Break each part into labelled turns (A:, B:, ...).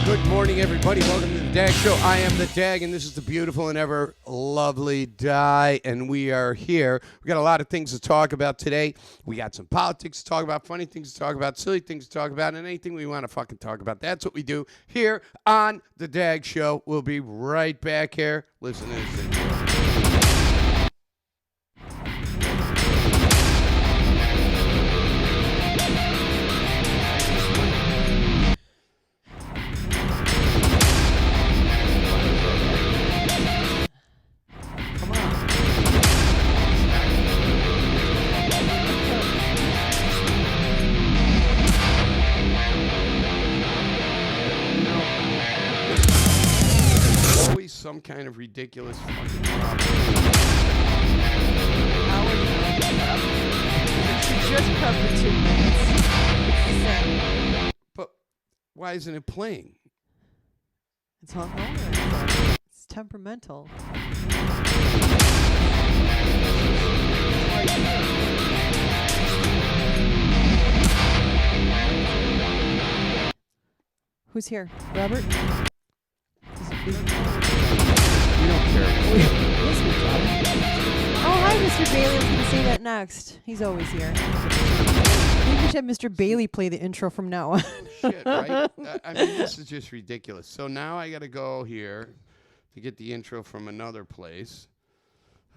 A: Good morning, everybody. Welcome to the Dag Show. I am the Dag, and this is the beautiful and ever lovely Di, and we are here. We got a lot of things to talk about today. We got some politics to talk about, funny things to talk about, silly things to talk about, and anything we want to fucking talk about. That's what we do here on the Dag Show. We'll be right back here. Listen to this intro. Some kind of ridiculous fucking problem.
B: How would you know that? You just prep for 2 minutes. It's the same.
A: But why isn't it playing?
B: It's hungover. It's temperamental. Who's here? Robert?
A: We don't care.
B: Yes, we do. Oh, hi, Mr. Bailey. I was going to say that next. He's always here. Maybe we should have Mr. Bailey play the intro from now on.
A: Shit, right? I mean, this is just ridiculous. So now I got to go here to get the intro from another place.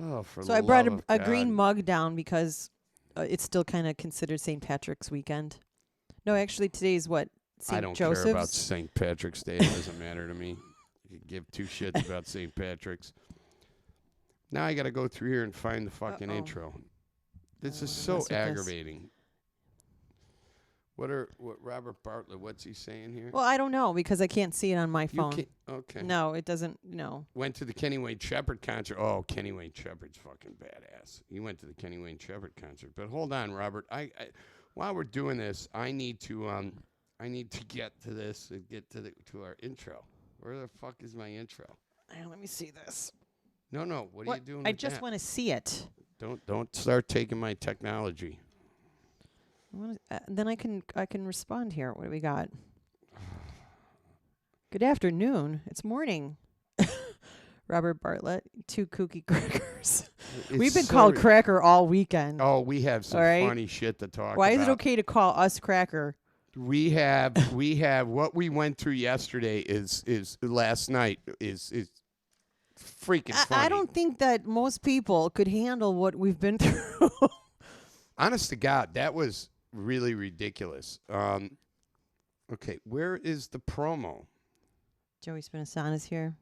A: Oh, for
B: So
A: the
B: I brought
A: love
B: a
A: of
B: green
A: God.
B: mug down because it's still kind of considered St. Patrick's weekend. No, actually, today's what? St.
A: I don't
B: Joseph's?
A: care about St. Patrick's Day. It doesn't matter to me. You can give two shits about St. Patrick's. Now I got to go through here and find the fucking intro. This is so aggravating. What Robert Bartlett, what's he saying here?
B: Well, I don't know because I can't see it on my phone.
A: Okay.
B: No, it doesn't. No.
A: Went to the Kenny Wayne Shepherd concert. Oh, Kenny Wayne Shepherd's fucking badass. He went to the Kenny Wayne Shepherd concert. But hold on, Robert. I while we're doing this, I need to get to this and get to our intro. Where the fuck is my intro?
B: Let me see this.
A: No. What are you doing?
B: I
A: with
B: just
A: that?
B: want to see it.
A: Don't start taking my technology.
B: Then I can respond here. What do we got? Good afternoon. It's morning. Robert Bartlett, 2 kooky crackers. We've been called cracker all weekend.
A: Oh, we have some funny shit to talk about.
B: Why is it okay to call us cracker?
A: We have what we went through yesterday is last night is freaking funny.
B: I don't think that most people could handle what we've been through.
A: Honest to God, that was really ridiculous. Okay, where is the promo?
B: Joey Spinasan is here.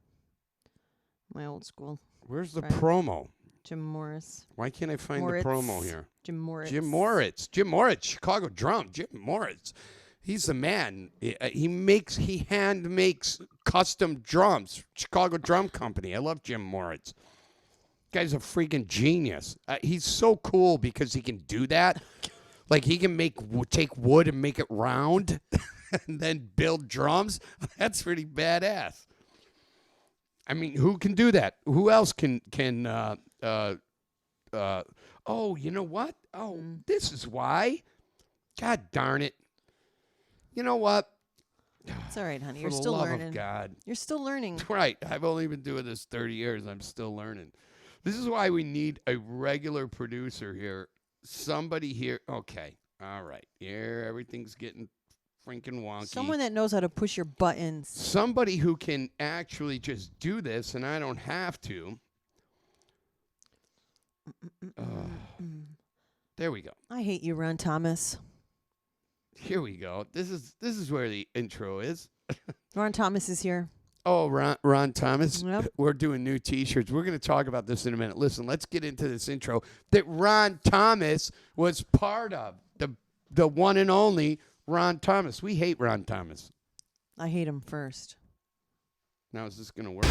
B: My old school.
A: Where's the
B: friend.
A: Promo?
B: Jim Morris.
A: Why can't I find
B: Moritz.
A: the promo here?
B: Jim Morris.
A: Jim Moritz, Chicago drum. Jim Moritz. He's the man. He hand makes custom drums. Chicago Drum Company. I love Jim Moritz. Guy's a freaking genius. He's so cool because he can do that. Like he can take wood and make it round, and then build drums. That's pretty badass. I mean, who can do that? Who else can? Oh, you know what? Oh, this is why. God darn it. You know what?
B: It's all right, honey.
A: For
B: You're
A: the
B: still
A: love
B: learning.
A: of God.
B: You're still learning.
A: Right. I've only been doing this 30 years. I'm still learning. This is why we need a regular producer here. Somebody here. Okay. All right. Here, everything's getting freaking wonky.
B: Someone that knows how to push your buttons.
A: Somebody who can actually just do this, and I don't have to. There we go.
B: I hate you, Ron Thomas.
A: Here we go. This is where the intro is.
B: Ron Thomas is here.
A: Oh, Ron Thomas.
B: Yep.
A: We're doing new T-shirts. We're going to talk about this in a minute. Listen, let's get into this intro that Ron Thomas was part of. The one and only Ron Thomas. We hate Ron Thomas.
B: I hate him first.
A: Now, is this going to work?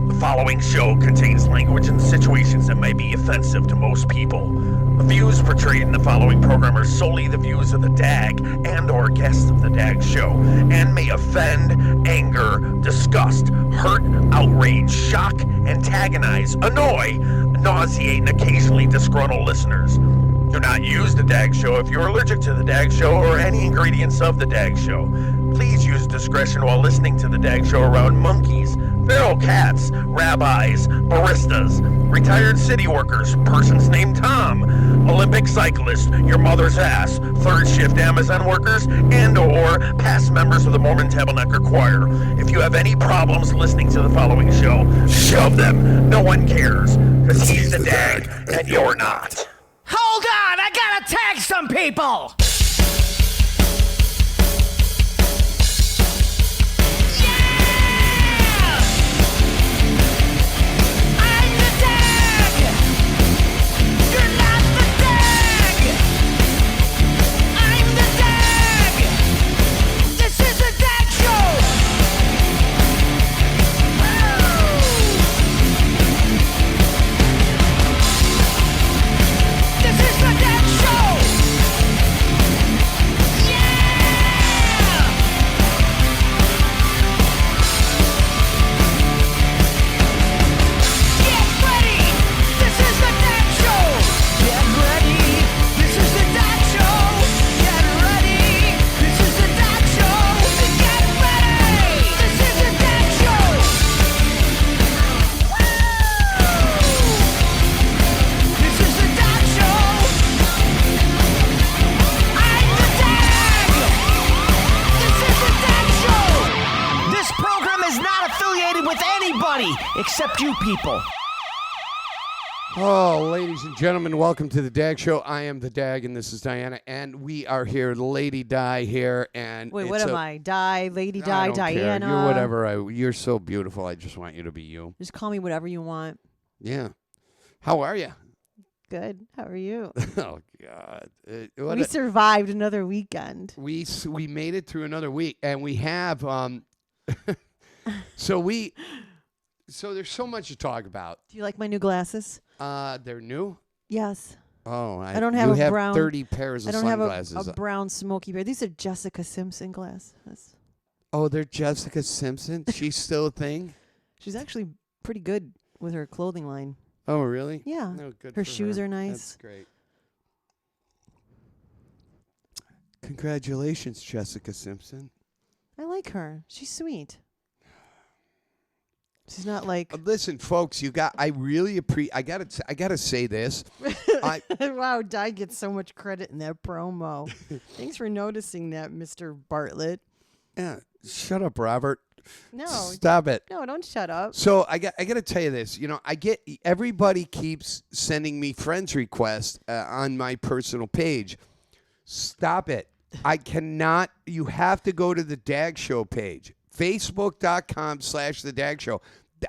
C: The following following show contains language and situations that may be offensive to most people. The views portrayed in the following program are solely the views of the DAG and/or guests of the DAG show, and may offend, anger, disgust, hurt, outrage, shock, antagonize, annoy, nauseate, and occasionally disgruntle listeners. Do not use the DAG show if you're allergic to the DAG show or any ingredients of the DAG show. Please use discretion while listening to the DAG show around monkeys, feral cats, rabbis, baristas, retired city workers, persons named Tom, Olympic cyclists, your mother's ass, third shift Amazon workers, and or past members of the Mormon Tabernacle Choir. If you have any problems listening to the following show, shove them. No one cares, because he's the DAG and you're not.
D: Hold on, I gotta tag some people! Yeah! I'm the DAG! You're not the DAG! I'm the DAG! This is the DAG show! This is the DAG show! Yeah! Get ready! This is the DAG show! Get ready! This is the DAG show! Get ready! This is the DAG show! Get ready! This is the DAG show! Woo! This is the DAG show! I'm the DAG! This is the DAG show! This program is not affiliated with anybody except you people.
A: Oh, ladies and gentlemen, welcome to the DAG Show. I am the DAG, and this is Diana, and we are here, Lady Di here, and
B: Wait,
A: it's
B: what am I? Di, Lady
A: I
B: Di,
A: don't care.
B: Diana.
A: You're whatever. You're so beautiful. I just want you to be you.
B: Just call me whatever you want.
A: Yeah. How are you?
B: Good. How are you?
A: Oh God.
B: We survived another weekend.
A: We made it through another week, and we have so there's so much to talk about.
B: Do you like my new glasses?
A: They're new.
B: Yes.
A: Oh,
B: I don't have
A: you
B: a
A: have
B: brown-
A: 30 pairs
B: I
A: of
B: don't have
A: sunglasses.
B: a brown smoky pair. These are Jessica Simpson glasses.
A: Oh, they're Jessica Simpson. She's still a thing.
B: She's actually pretty good with her clothing line.
A: Oh, really?
B: Yeah.
A: No, good.
B: Her
A: for
B: shoes
A: her.
B: are nice.
A: That's great. Congratulations, Jessica Simpson.
B: I like her. She's sweet. She's not like
A: Listen, folks, I really appreciate. I gotta say this.
B: wow, Di gets so much credit in that promo. Thanks for noticing that, Mr. Bartlett.
A: Yeah, shut up, Robert.
B: No.
A: Stop it.
B: No, don't shut up.
A: So I got to tell you this. You know, everybody keeps sending me friends requests on my personal page. Stop it. I cannot. You have to go to the DAG Show page, Facebook.com/the DAG Show.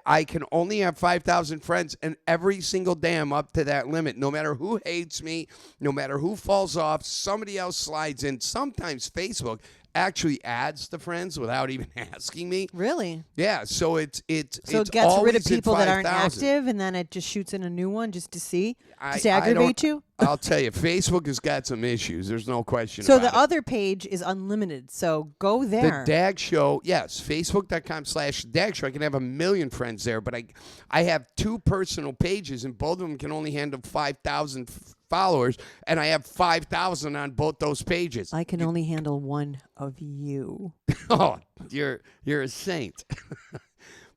A: I can only have 5,000 friends, and every single day I'm up to that limit. No matter who hates me, no matter who falls off, somebody else slides in. Sometimes Facebook actually adds the friends without even asking me.
B: Really?
A: Yeah, so it's
B: So
A: it's
B: it gets rid
A: always
B: of
A: at
B: people that aren't
A: 5,000.
B: active, and then it just shoots in a new one just to see, just to
A: I
B: aggravate
A: don't-
B: you.
A: I'll tell you, Facebook has got some issues. There's no question
B: So
A: about
B: the
A: it.
B: other page is unlimited. So go
A: The
B: there.
A: DAG Show, yes, Facebook.com/DAG Show. I can have 1 million friends there, but I have 2 personal pages, and both of them can only handle 5,000 followers, and I have 5,000 on both those pages.
B: I can only handle one of you.
A: Oh, you're a saint.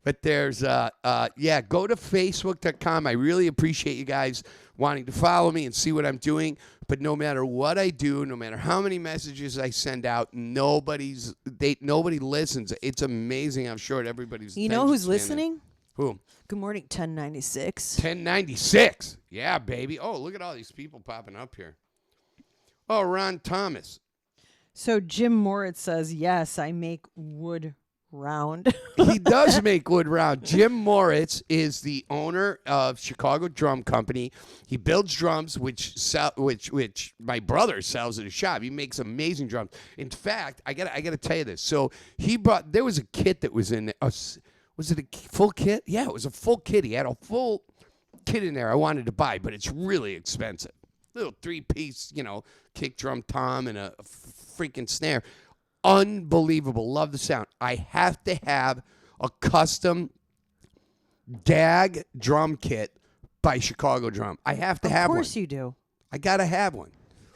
A: But there's go to Facebook.com. I really appreciate you guys wanting to follow me and see what I'm doing. But no matter what I do, no matter how many messages I send out, nobody listens. It's amazing how short everybody's.
B: You know who's
A: attention span is.
B: listening?
A: Who?
B: Good morning, 1096.
A: 1096. Yeah, baby. Oh, look at all these people popping up here. Oh, Ron Thomas.
B: So Jim Moritz says, yes, I make wood round.
A: He does make wood round. Jim Moritz is the owner of Chicago Drum Company. He builds drums, which my brother sells at his shop. He makes amazing drums. In fact, I got to tell you this. So there was a kit that was in there. Was it a full kit? Yeah, it was a full kit. He had a full kit in there I wanted to buy, but it's really expensive. Little 3-piece, kick drum tom and a freaking snare. Unbelievable. Love the sound. I have to have a custom DAG drum kit by Chicago Drum. I have to have one.
B: Of course you do.
A: I got to have one.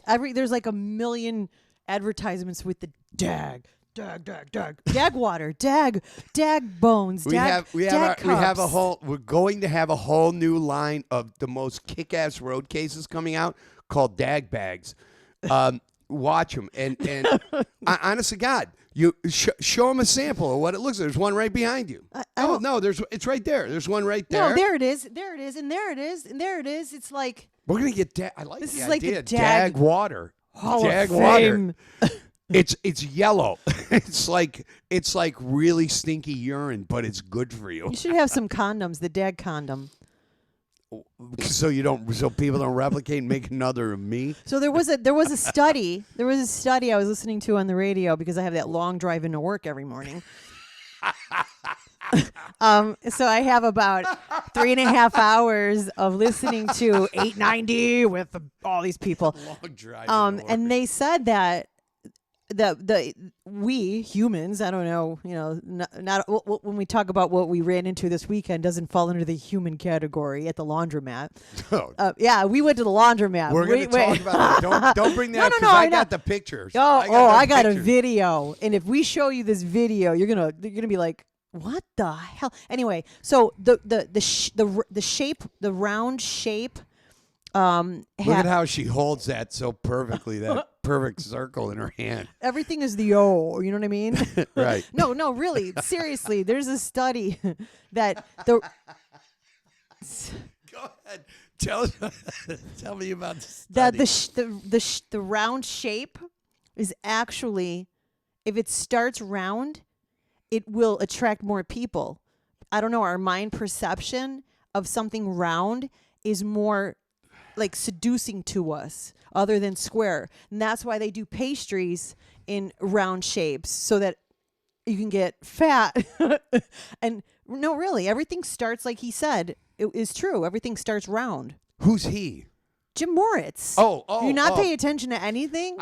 B: There's like a million advertisements with the DAG water, DAG bones, DAG cups.
A: We're going to have a whole new line of the most kick-ass road cases coming out called DAG bags. Watch them and honest to God, you show them a sample of what it looks like. There's one right behind you. It's right there. There's one right there.
B: No, there it is, and there it is, and there it is. It's like
A: we're gonna get DAG. I like
B: this
A: the
B: is like
A: idea.
B: the DAG
A: water.
B: Hall
A: DAG
B: of
A: water.
B: Fame.
A: It's yellow. It's like really stinky urine, but it's good for you.
B: You should have some condoms, the DAG condom.
A: So people don't replicate and make another of me.
B: So there was a study I was listening to on the radio because I have that long drive into work every morning. So I have about 3.5 hours of listening to 890 with all these people.
A: Long drive into work.
B: And they said that we humans, I don't know, not when we talk about what we ran into this weekend doesn't fall under the human category at the laundromat.
A: Oh.
B: Yeah, we went to the laundromat.
A: We're going to talk about that. Don't bring that up because I got the pictures.
B: I got a video, and if we show you this video, you're gonna be like, what the hell? Anyway, so the shape, the round shape.
A: Look at how she holds that so perfectly, that perfect circle in her hand.
B: Everything is the O, you know what I mean?
A: Right.
B: No, really, seriously, there's a study that the...
A: Go ahead. Tell me about the study.
B: That the round shape is actually, if it starts round, it will attract more people. I don't know, our mind perception of something round is more like seducing to us other than square. And that's why they do pastries in round shapes so that you can get fat. And no, really, everything starts like he said. It is true. Everything starts round.
A: Who's he?
B: Jim Moritz.
A: Oh.
B: You not pay attention to anything?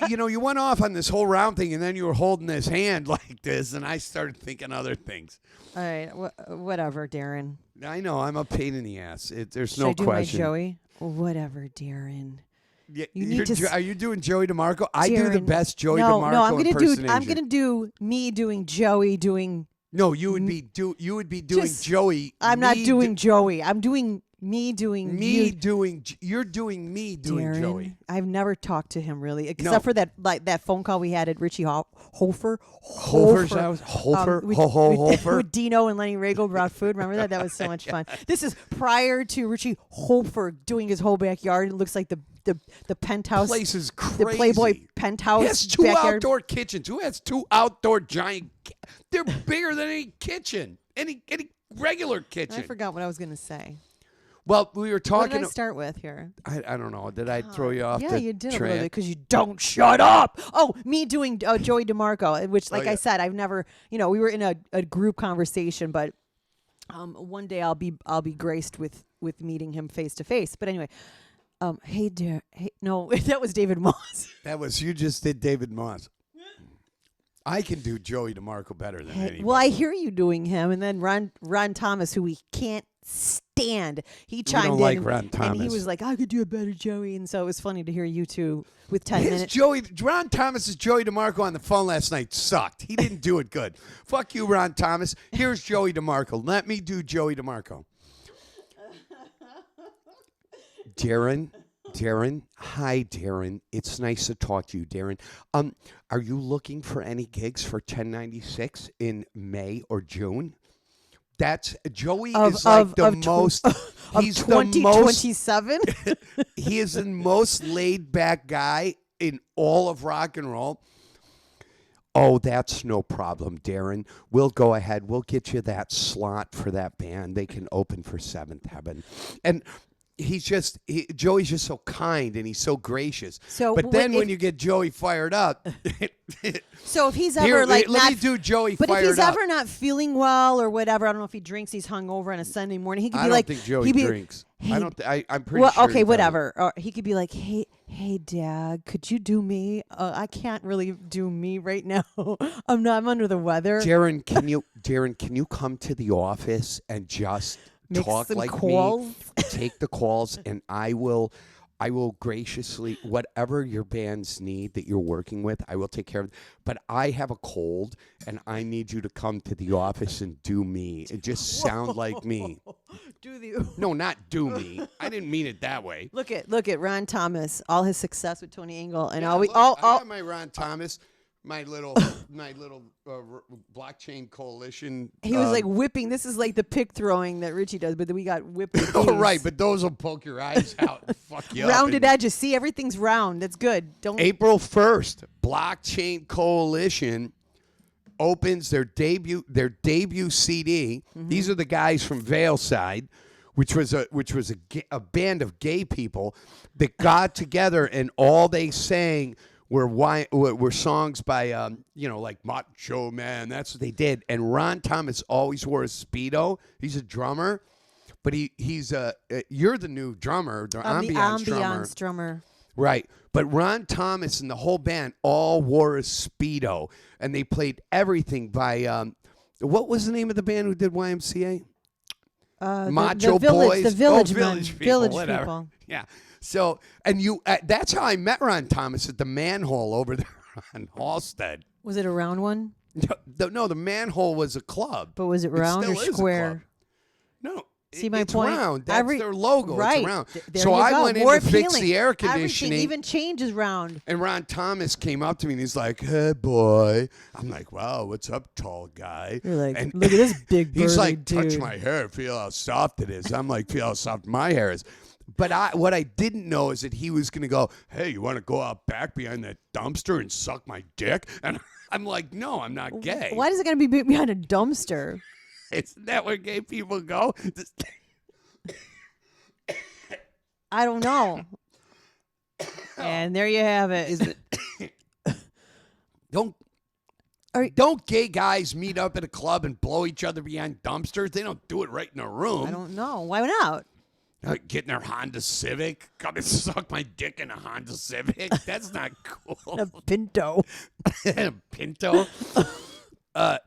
A: You went off on this whole round thing and then you were holding his hand like this and I started thinking other things.
B: All right, whatever, Darren.
A: I know, I'm a pain in the ass. There's
B: Should
A: no
B: I do
A: question.
B: my Joey? Whatever, Darren.
A: Yeah,
B: You need
A: are you doing Joey DeMarco? I do the
B: Darren,
A: best Joey
B: no,
A: DeMarco
B: No, I'm
A: impersonation.
B: gonna do me doing Joey doing.
A: No, you would be doing Joey.
B: I'm not doing Joey. I'm doing me doing
A: You're doing me doing
B: Darren,
A: Joey.
B: I've never talked to him really, except for that phone call we had at Richie Hofer. With Dino and Lenny Regal brought food. Remember that? That was so much fun. This is prior to Richie Hofer doing his whole backyard. It looks like the penthouse.
A: Place is crazy.
B: The Playboy penthouse.
A: He has 2
B: backyard.
A: outdoor kitchens. Who has 2 outdoor giant? They're bigger than any kitchen, any regular kitchen.
B: I forgot what I was going to say.
A: Well, we were talking.
B: What did I start with here?
A: I don't know. Did I throw you off?
B: Yeah,
A: the
B: you did
A: track?
B: a little bit because you don't shut up. Oh, me doing Joey DeMarco, which, like I said, I've never. We were in a group conversation, but one day I'll be graced with meeting him face to face. But anyway, no, that was David Moss.
A: You just did David Moss. I can do Joey DeMarco better than anybody.
B: Well, I hear you doing him, and then Ron Thomas, who we can't stand, he chimed in.
A: Like Ron Thomas.
B: And he was like, I could do a better Joey, and so it was funny to hear you two with 10 minutes.
A: Ron Thomas's Joey DeMarco on the phone last night sucked. He didn't do it good. Fuck you, Ron Thomas. Here's Joey DeMarco. Let me do Joey DeMarco. Darren, hi, Darren. It's nice to talk to you, Darren. Are you looking for any gigs for 1096 in May or June? Joey is like the most. He's the most
B: 2027.
A: He is the most laid back guy in all of rock and roll. Oh, that's no problem, Darren. We'll go ahead. We'll get you that slot for that band. They can open for Seventh Heaven. And Joey's just so kind and he's so gracious.
B: So
A: but
B: when-
A: then
B: if-
A: when you get Joey fired up,
B: So if he's
A: here,
B: ever like
A: let
B: not,
A: me do Joey
B: but
A: fired
B: if he's
A: up.
B: ever not feeling well or whatever, I don't know if he drinks. He's hungover on a Sunday morning. He could
A: I
B: be
A: don't
B: like,
A: think Joey
B: he'd be-
A: drinks.
B: hey,
A: I don't. I'm pretty
B: well,
A: sure.
B: okay,
A: he doesn't.
B: whatever. Or he could be like, hey, Dad, could you do me? I can't really do me right now. I'm under the weather.
A: Darren, can you come to the office and just
B: Make
A: talk
B: some
A: like
B: calls.
A: me? Take the calls, and I will graciously, whatever your bands need that you're working with, I will take care of it. But I have a cold, and I need you to come to the office and do me and just sound like me.
B: Do the
A: No, not do me. I didn't mean it that way.
B: look at Ron Thomas, all his success with Tony Angle, and
A: Yeah,
B: all we
A: look,
B: all
A: I got my Ron Thomas, my little blockchain coalition.
B: he was like whipping. This is like the pick throwing that Richie does, but then we got whipping.
A: Oh, right, but those will poke your eyes out and fuck you up.
B: rounded
A: and-
B: edges. See, everything's round. That's good. Don't
A: April 1st, Blockchain Coalition opens their debut CD. These are the guys from Valeside, which was a band of gay people that got together, and all they sang were songs by like Macho Man. That's what they did. And Ron Thomas always wore a Speedo. He's a drummer, but he's you're the new drummer, the
B: I'm the
A: ambiance drummer.
B: ambiance drummer.
A: Right. But Ron Thomas and the whole band all wore a Speedo, and they played everything by, what was the name of the band who did YMCA? Macho
B: the village,
A: Boys?
B: the village,
A: oh,
B: men,
A: village people,
B: village
A: whatever.
B: people.
A: Yeah. So, and that's how I met Ron Thomas at the Manhole over there on Halstead.
B: Was it a round one?
A: No, the Manhole was a club.
B: But was it round
A: still
B: or
A: is a
B: square?
A: club. No.
B: See my
A: it's
B: point?
A: round. That's their logo.
B: Right.
A: It's round.
B: There
A: So
B: you
A: I
B: go.
A: went in
B: More
A: to fix
B: appealing.
A: the air
B: Everything,
A: conditioning.
B: even change is round.
A: And Ron Thomas came up to me and he's like, "Hey, boy." I'm like, "Wow, what's up, tall guy?"
B: You're like,
A: and
B: look at this big
A: He's
B: burly
A: like, "Touch
B: dude.
A: my hair, feel how soft it is." I'm like, "Feel how soft my hair is." But what I didn't know is that he was going to go, "Hey, you want to go out back behind that dumpster and suck my dick?" And I'm like, "No, I'm not gay."
B: Why is it going to be behind a dumpster?
A: Isn't that where gay people go?
B: I don't know. And there you have it.
A: Is it? Don't
B: Are-
A: don't gay guys meet up at a club and blow each other behind dumpsters? They don't do it right in a room.
B: I don't know. Why not?
A: Get in their Honda Civic, come and suck my dick in a Honda Civic. That's not cool.
B: A Pinto.
A: A Pinto. Well,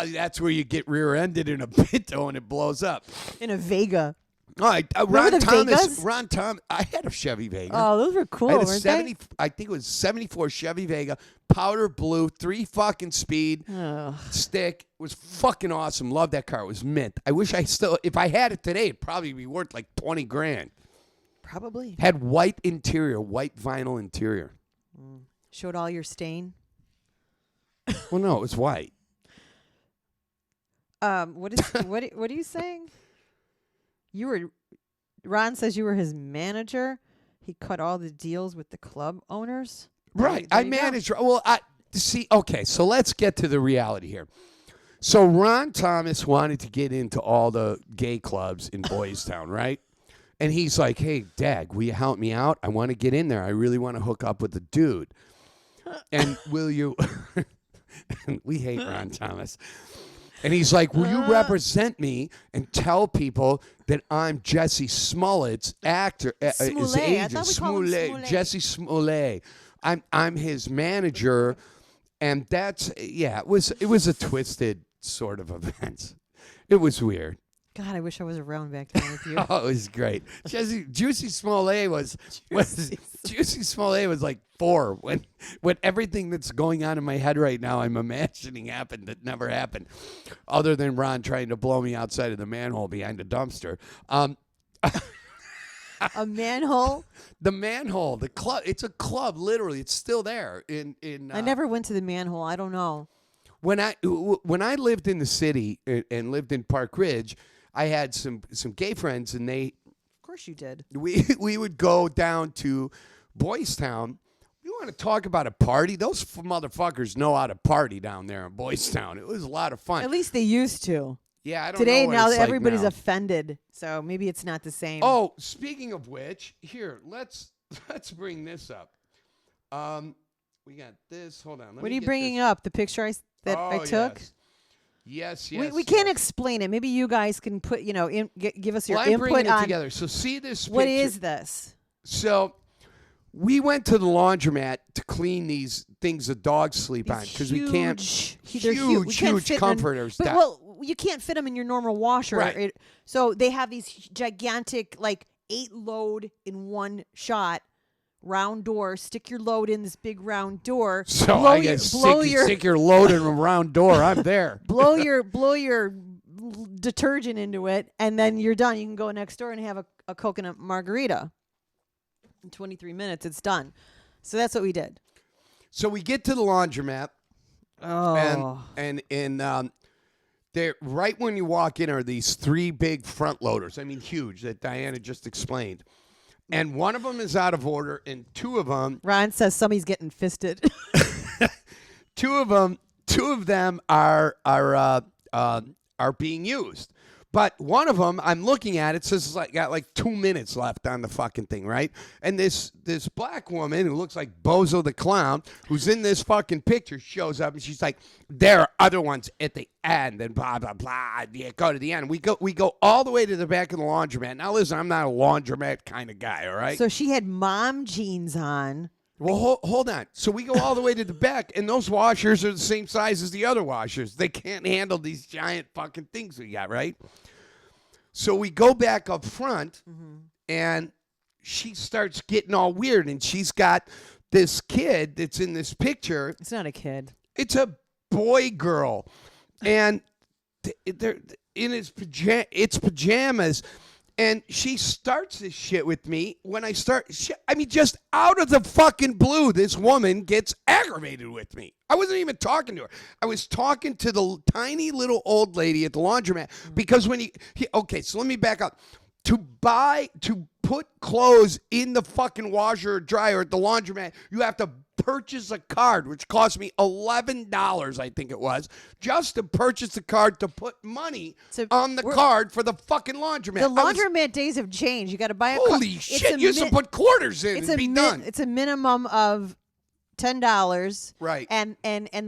A: that's where you get rear-ended in a Pinto and it blows up.
B: In a Vega.
A: All right,
B: Remember the Vegas?
A: Ron Thomas. I had a Chevy Vega.
B: Oh, those were cool,
A: I had a
B: weren't
A: 70. I think it was 74 Chevy Vega, powder blue, 3 fucking speed.
B: they? Ugh.
A: Stick. It was fucking awesome. Love that car. It was mint. I wish if I had it today, it'd probably be worth like 20 grand.
B: Probably.
A: Had white interior, white vinyl interior.
B: Showed all your stain.
A: Well, no, it was white.
B: What are you saying? Ron says you were his manager. He cut all the deals with the club owners.
A: Right.
B: There
A: I
B: you go.
A: managed. Well, okay, so let's get to the reality here. So Ron Thomas wanted to get into all the gay clubs in Boys Town, right? And he's like, "Hey, Dag, will you help me out? I want to get in there. I really want to hook up with the dude. And will you?" We hate Ron Thomas. And he's like, "Will you represent me and tell people that I'm Jesse Smollett's actor, his
B: Smollett. I
A: agent,
B: thought we called him Smollett.
A: Jesse Smollett. I'm his manager." And it was a twisted sort of event. It was weird.
B: God, I wish I was around back then with you.
A: Oh, it was great. Juicy Smollett was Juicy Smollett was like 4 when everything that's going on in my head right now I'm imagining happened that never happened, other than Ron trying to blow me outside of the manhole behind a dumpster.
B: A manhole.
A: The manhole, the club. It's a club, literally. It's still there.
B: I never went to the manhole. I don't know.
A: When I lived in the city and lived in Park Ridge, I had some gay friends, and
B: Of course you did.
A: we would go down to Boys Town. You want to talk about a party? Those motherfuckers know how to party down there in Boys Town. It was a lot of fun.
B: At least they used to.
A: Yeah, I don't
B: Today,
A: know what
B: now
A: it's
B: that
A: like
B: everybody's
A: now.
B: offended, so maybe it's not the same.
A: Oh, speaking of which, here let's bring this up. We got this. Hold on.
B: what are you bringing up? The picture I took.
A: Yes.
B: We can't explain it. Maybe you guys can put, give us your
A: Well, I'm
B: input
A: bringing it
B: on
A: together. So see this picture.
B: what is this?
A: So we went to the laundromat to clean these things the dogs sleep on because we can't.
B: They're huge. We can't
A: Huge
B: fit
A: comforters.
B: But
A: that-
B: well, you can't fit them in your normal washer.
A: Right.
B: So they have these gigantic, like 8 load in one shot. Round door. Stick your load in this big round door.
A: So
B: blow
A: I guess
B: your
A: stick your load in a round door. I'm there.
B: blow your detergent into it, and then you're done. You can go next door and have a coconut margarita. In 23 minutes, it's done. So that's what we did.
A: So we get to the laundromat,
B: Oh,
A: and there, right when you walk in, are these 3 big front loaders. I mean, huge, that Diana just explained. And one of them is out of order, and 2 of them,
B: Ron says somebody's getting fisted.
A: 2 of them are being used. But one of them, I'm looking at it, says it's like got like 2 minutes left on the fucking thing, right? And this black woman who looks like Bozo the Clown, who's in this fucking picture, shows up and she's like, "There are other ones at the end," and blah blah blah. Yeah, go to the end. We go all the way to the back of the laundromat. Now listen, I'm not a laundromat kind of guy, all right?
B: So she had mom jeans on.
A: Well, hold on. So we go all the way to the back, and those washers are the same size as the other washers. They can't handle these giant fucking things we got, right? So we go back up front, and she starts getting all weird, and she's got this kid that's in this picture.
B: It's not a kid.
A: It's a boy girl, and they're in its pajamas. And she starts this shit with me when I start. Just out of the fucking blue, this woman gets aggravated with me. I wasn't even talking to her. I was talking to the tiny little old lady at the laundromat because when okay, so let me back up. To put clothes in the fucking washer or dryer at the laundromat, you have to purchase a card, which cost me $11, I think it was, just to purchase a card to put money on the card for the fucking laundromat.
B: The laundromat days have changed. You got to buy a
A: Holy shit! You used to put quarters in and be done.
B: It's a minimum of $10,
A: Right.
B: And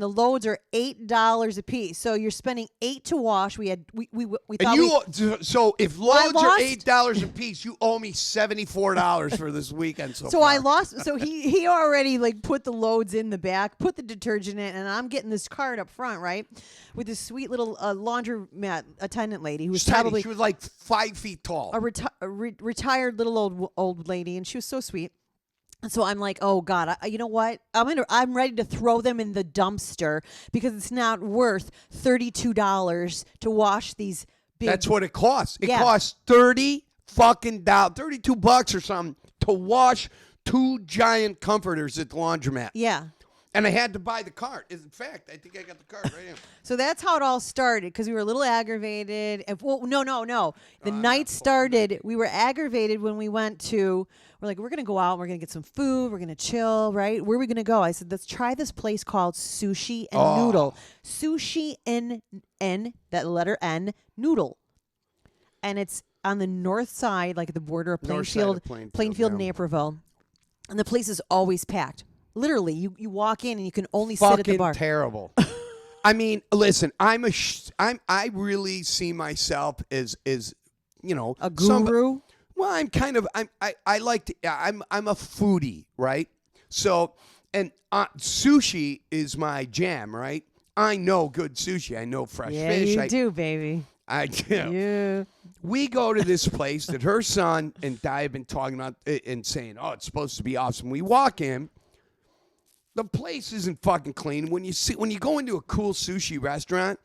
B: the loads are $8 a piece. So you're spending $8 to wash. We thought
A: so if loads are
B: lost-
A: $8 a piece, you owe me $74 for this weekend. So
B: I
A: far.
B: lost. So he already like put the loads in the back, put the detergent in, and I'm getting this card up front, right, with this sweet little laundromat attendant lady who was
A: Tiny.
B: probably
A: She was like 5 feet tall.
B: a retired little old lady, and she was so sweet. And so I'm like, oh God, you know what? I'm ready to throw them in the dumpster because it's not worth $32 to wash these big.
A: That's what it costs. It
B: Yeah.
A: costs $32 or something to wash 2 giant comforters at the laundromat.
B: Yeah.
A: And I had to buy the card. In fact, I think I got the card right here.
B: So that's how it all started because we were a little aggravated. And, well, no. The night started. We were aggravated when we went to. We're like, we're gonna go out. We're gonna get some food. We're gonna chill. Right? Where are we gonna go? I said, let's try this place called Sushi and Noodle. Sushi and that letter N Noodle, and it's on the north side, like at the border of
A: North side of
B: Plainfield,
A: yeah.
B: Naperville, and the place is always packed. Literally, you walk in and you can only sit at the bar.
A: Fucking terrible. I mean, listen, I really see myself as you know,
B: A guru.
A: Well, I'm kind of I like to I'm a foodie, right? So and sushi is my jam, right? I know good sushi. I know fresh
B: Yeah,
A: fish.
B: you do, baby.
A: I do.
B: Yeah.
A: We go to this place that her son and Di have been talking about and saying, "Oh, it's supposed to be awesome." We walk in. The place isn't fucking clean. When you go into a cool sushi restaurant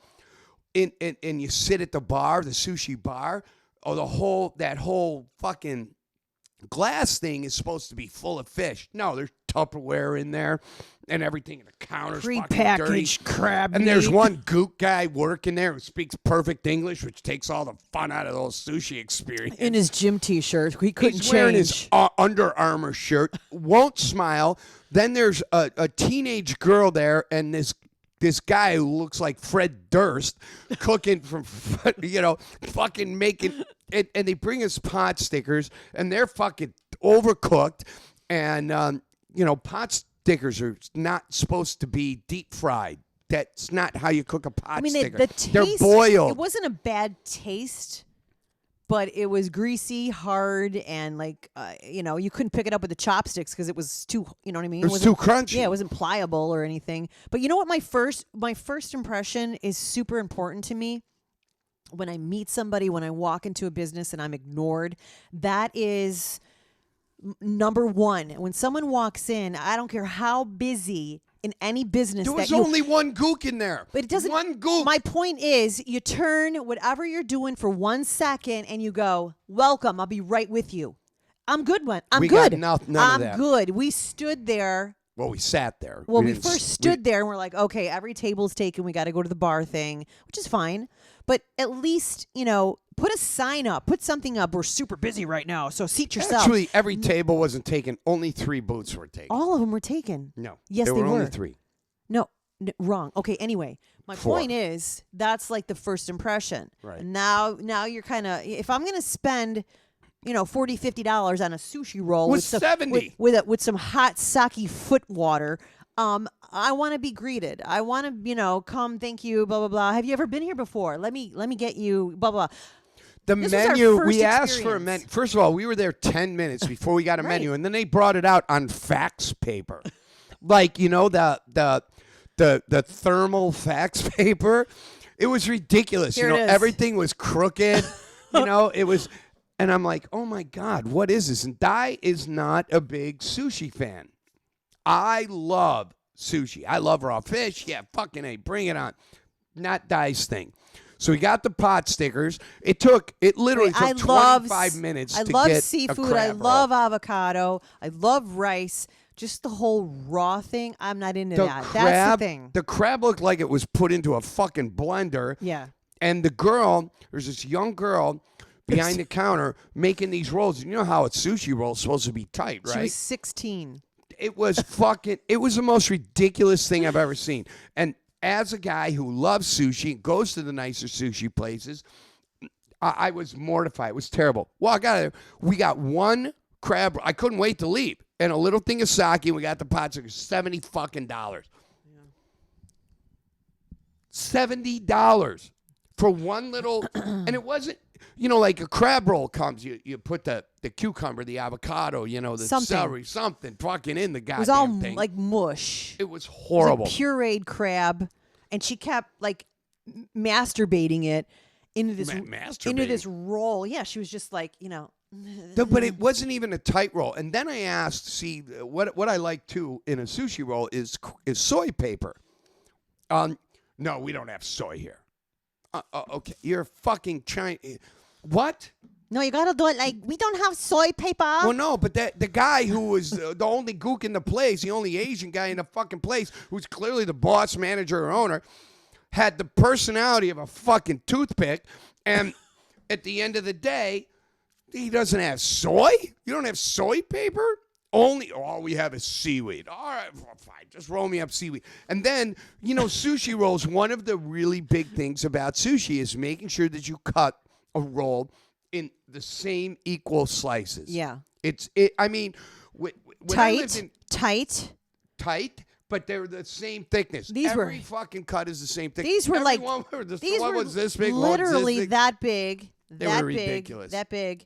A: and you sit at the bar, the sushi bar, or that whole fucking glass thing is supposed to be full of fish. No, there's Tupperware in there and everything, and the counter's fucking dirty.
B: Prepackaged crab
A: And there's
B: meat.
A: one gook guy working there who speaks perfect English, which takes all the fun out of the whole sushi experience.
B: In his gym T-shirt, he couldn't
A: He's wearing his
B: change.
A: Under Armour shirt, won't smile. Then there's a teenage girl there, and this this guy who looks like Fred Durst cooking from, fucking making it. And they bring us pot stickers, and they're fucking overcooked. And, pot stickers are not supposed to be deep fried. That's not how you cook a pot sticker.
B: the taste,
A: they're boiled.
B: It wasn't a bad taste, but it was greasy, hard, and you couldn't pick it up with the chopsticks because it was too, you know what I mean?
A: It was too crunchy.
B: Yeah, it wasn't pliable or anything. But you know what? My first impression is super important to me. When I meet somebody, when I walk into a business and I'm ignored, that is number one. When someone walks in, I don't care how busy in any business
A: There was
B: that you
A: only one gook in there.
B: but it doesn't.
A: One gook.
B: My point is, you turn whatever you're doing for 1 second, and you go, "Welcome. I'll be right with you." I'm good. I'm
A: We
B: good.
A: got none of
B: I'm
A: that.
B: good. We stood there.
A: Well, we sat there.
B: Well, we
A: didn't
B: first stood there, and we're like, "Okay, every table's taken. We got to go to the bar thing," which is fine. But at least put a sign up. Put something up. We're super busy right now, so seat yourself.
A: Actually, every table wasn't taken. Only 3 booths were taken.
B: All of them were taken.
A: No.
B: Yes,
A: there
B: they
A: were only
B: were.
A: 3.
B: No, wrong. Okay, anyway, my
A: 4.
B: point is that's like the first impression.
A: Right.
B: Now you're kind of, if I'm going to spend, $40, $50 on a sushi roll
A: Was
B: with some,
A: $70.
B: with some hot sake foot water, I want to be greeted. I want to, come, thank you, blah blah blah. Have you ever been here before? Let me get you, blah blah.
A: The
B: This was our
A: menu,
B: first
A: we asked for a
B: experience.
A: menu. First of all, we were there 10 minutes before we got a
B: Right.
A: menu, and then they brought it out on fax paper. Like, the thermal fax paper. It was ridiculous.
B: Here it is.
A: Everything was crooked. It was, and I'm like, oh my God, what is this? And Dai is not a big sushi fan. I love sushi. I love raw fish. Yeah, fucking A, bring it on. Not Dai's thing. So we got the pot stickers. It literally
B: I
A: took
B: love
A: 25 minutes
B: I
A: to
B: love
A: get
B: seafood.
A: a crab
B: I
A: roll.
B: love avocado. I love rice. Just the whole raw thing. I'm not into that. That's the thing.
A: The crab looked like it was put into a fucking blender.
B: Yeah.
A: And the girl, there's this young girl behind the counter making these rolls. And you know how a sushi roll is supposed to be tight, right?
B: She was 16.
A: It was the most ridiculous thing I've ever seen. And as a guy who loves sushi and goes to the nicer sushi places, I was mortified. It was terrible. Well, we got one crab. I couldn't wait to leave. And a little thing of sake, and we got the pot stickers. $70 fucking dollars. $70 for one little, and it wasn't, like a crab roll comes, you put the cucumber, the avocado, the
B: Something.
A: celery, something fucking in the
B: It was all
A: goddamn thing.
B: like mush.
A: It was
B: It was
A: horrible.
B: like pureed crab, and she kept masturbating it into this
A: Masturbating.
B: roll. Yeah, she was just like,
A: But it wasn't even a tight roll. And then I asked, see, what I like too in a sushi roll is soy paper. No, we don't have soy here. Okay, you're fucking Chinese. What?
B: No, you gotta do it like we don't have soy paper.
A: Well, no, but the guy who was the only gook in the place, the only Asian guy in the fucking place, who's clearly the boss, manager, or owner, had the personality of a fucking toothpick. And at the end of the day, he doesn't have soy? You don't have soy paper? All we have is seaweed. All right, fine. Just roll me up seaweed. And then, sushi rolls, one of the really big things about sushi is making sure that you cut a roll in the same equal slices.
B: Yeah.
A: I mean, when I lived in
B: Tight.
A: but they're the same thickness. Every fucking cut is the same thickness.
B: These were
A: Every
B: like
A: one was this big, one was this
B: literally
A: big.
B: that big.
A: They
B: that
A: were
B: big,
A: ridiculous.
B: That big.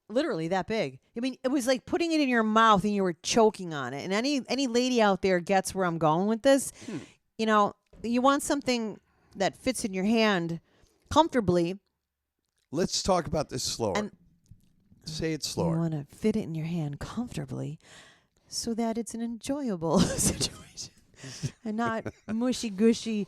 B: Literally that big. I mean, it was like putting it in your mouth and you were choking on it. And any lady out there gets where I'm going with this. You want something that fits in your hand comfortably.
A: Let's talk about this slower.
B: And
A: Say it
B: you
A: slower.
B: want to fit it in your hand comfortably so that it's an enjoyable situation and not mushy gushy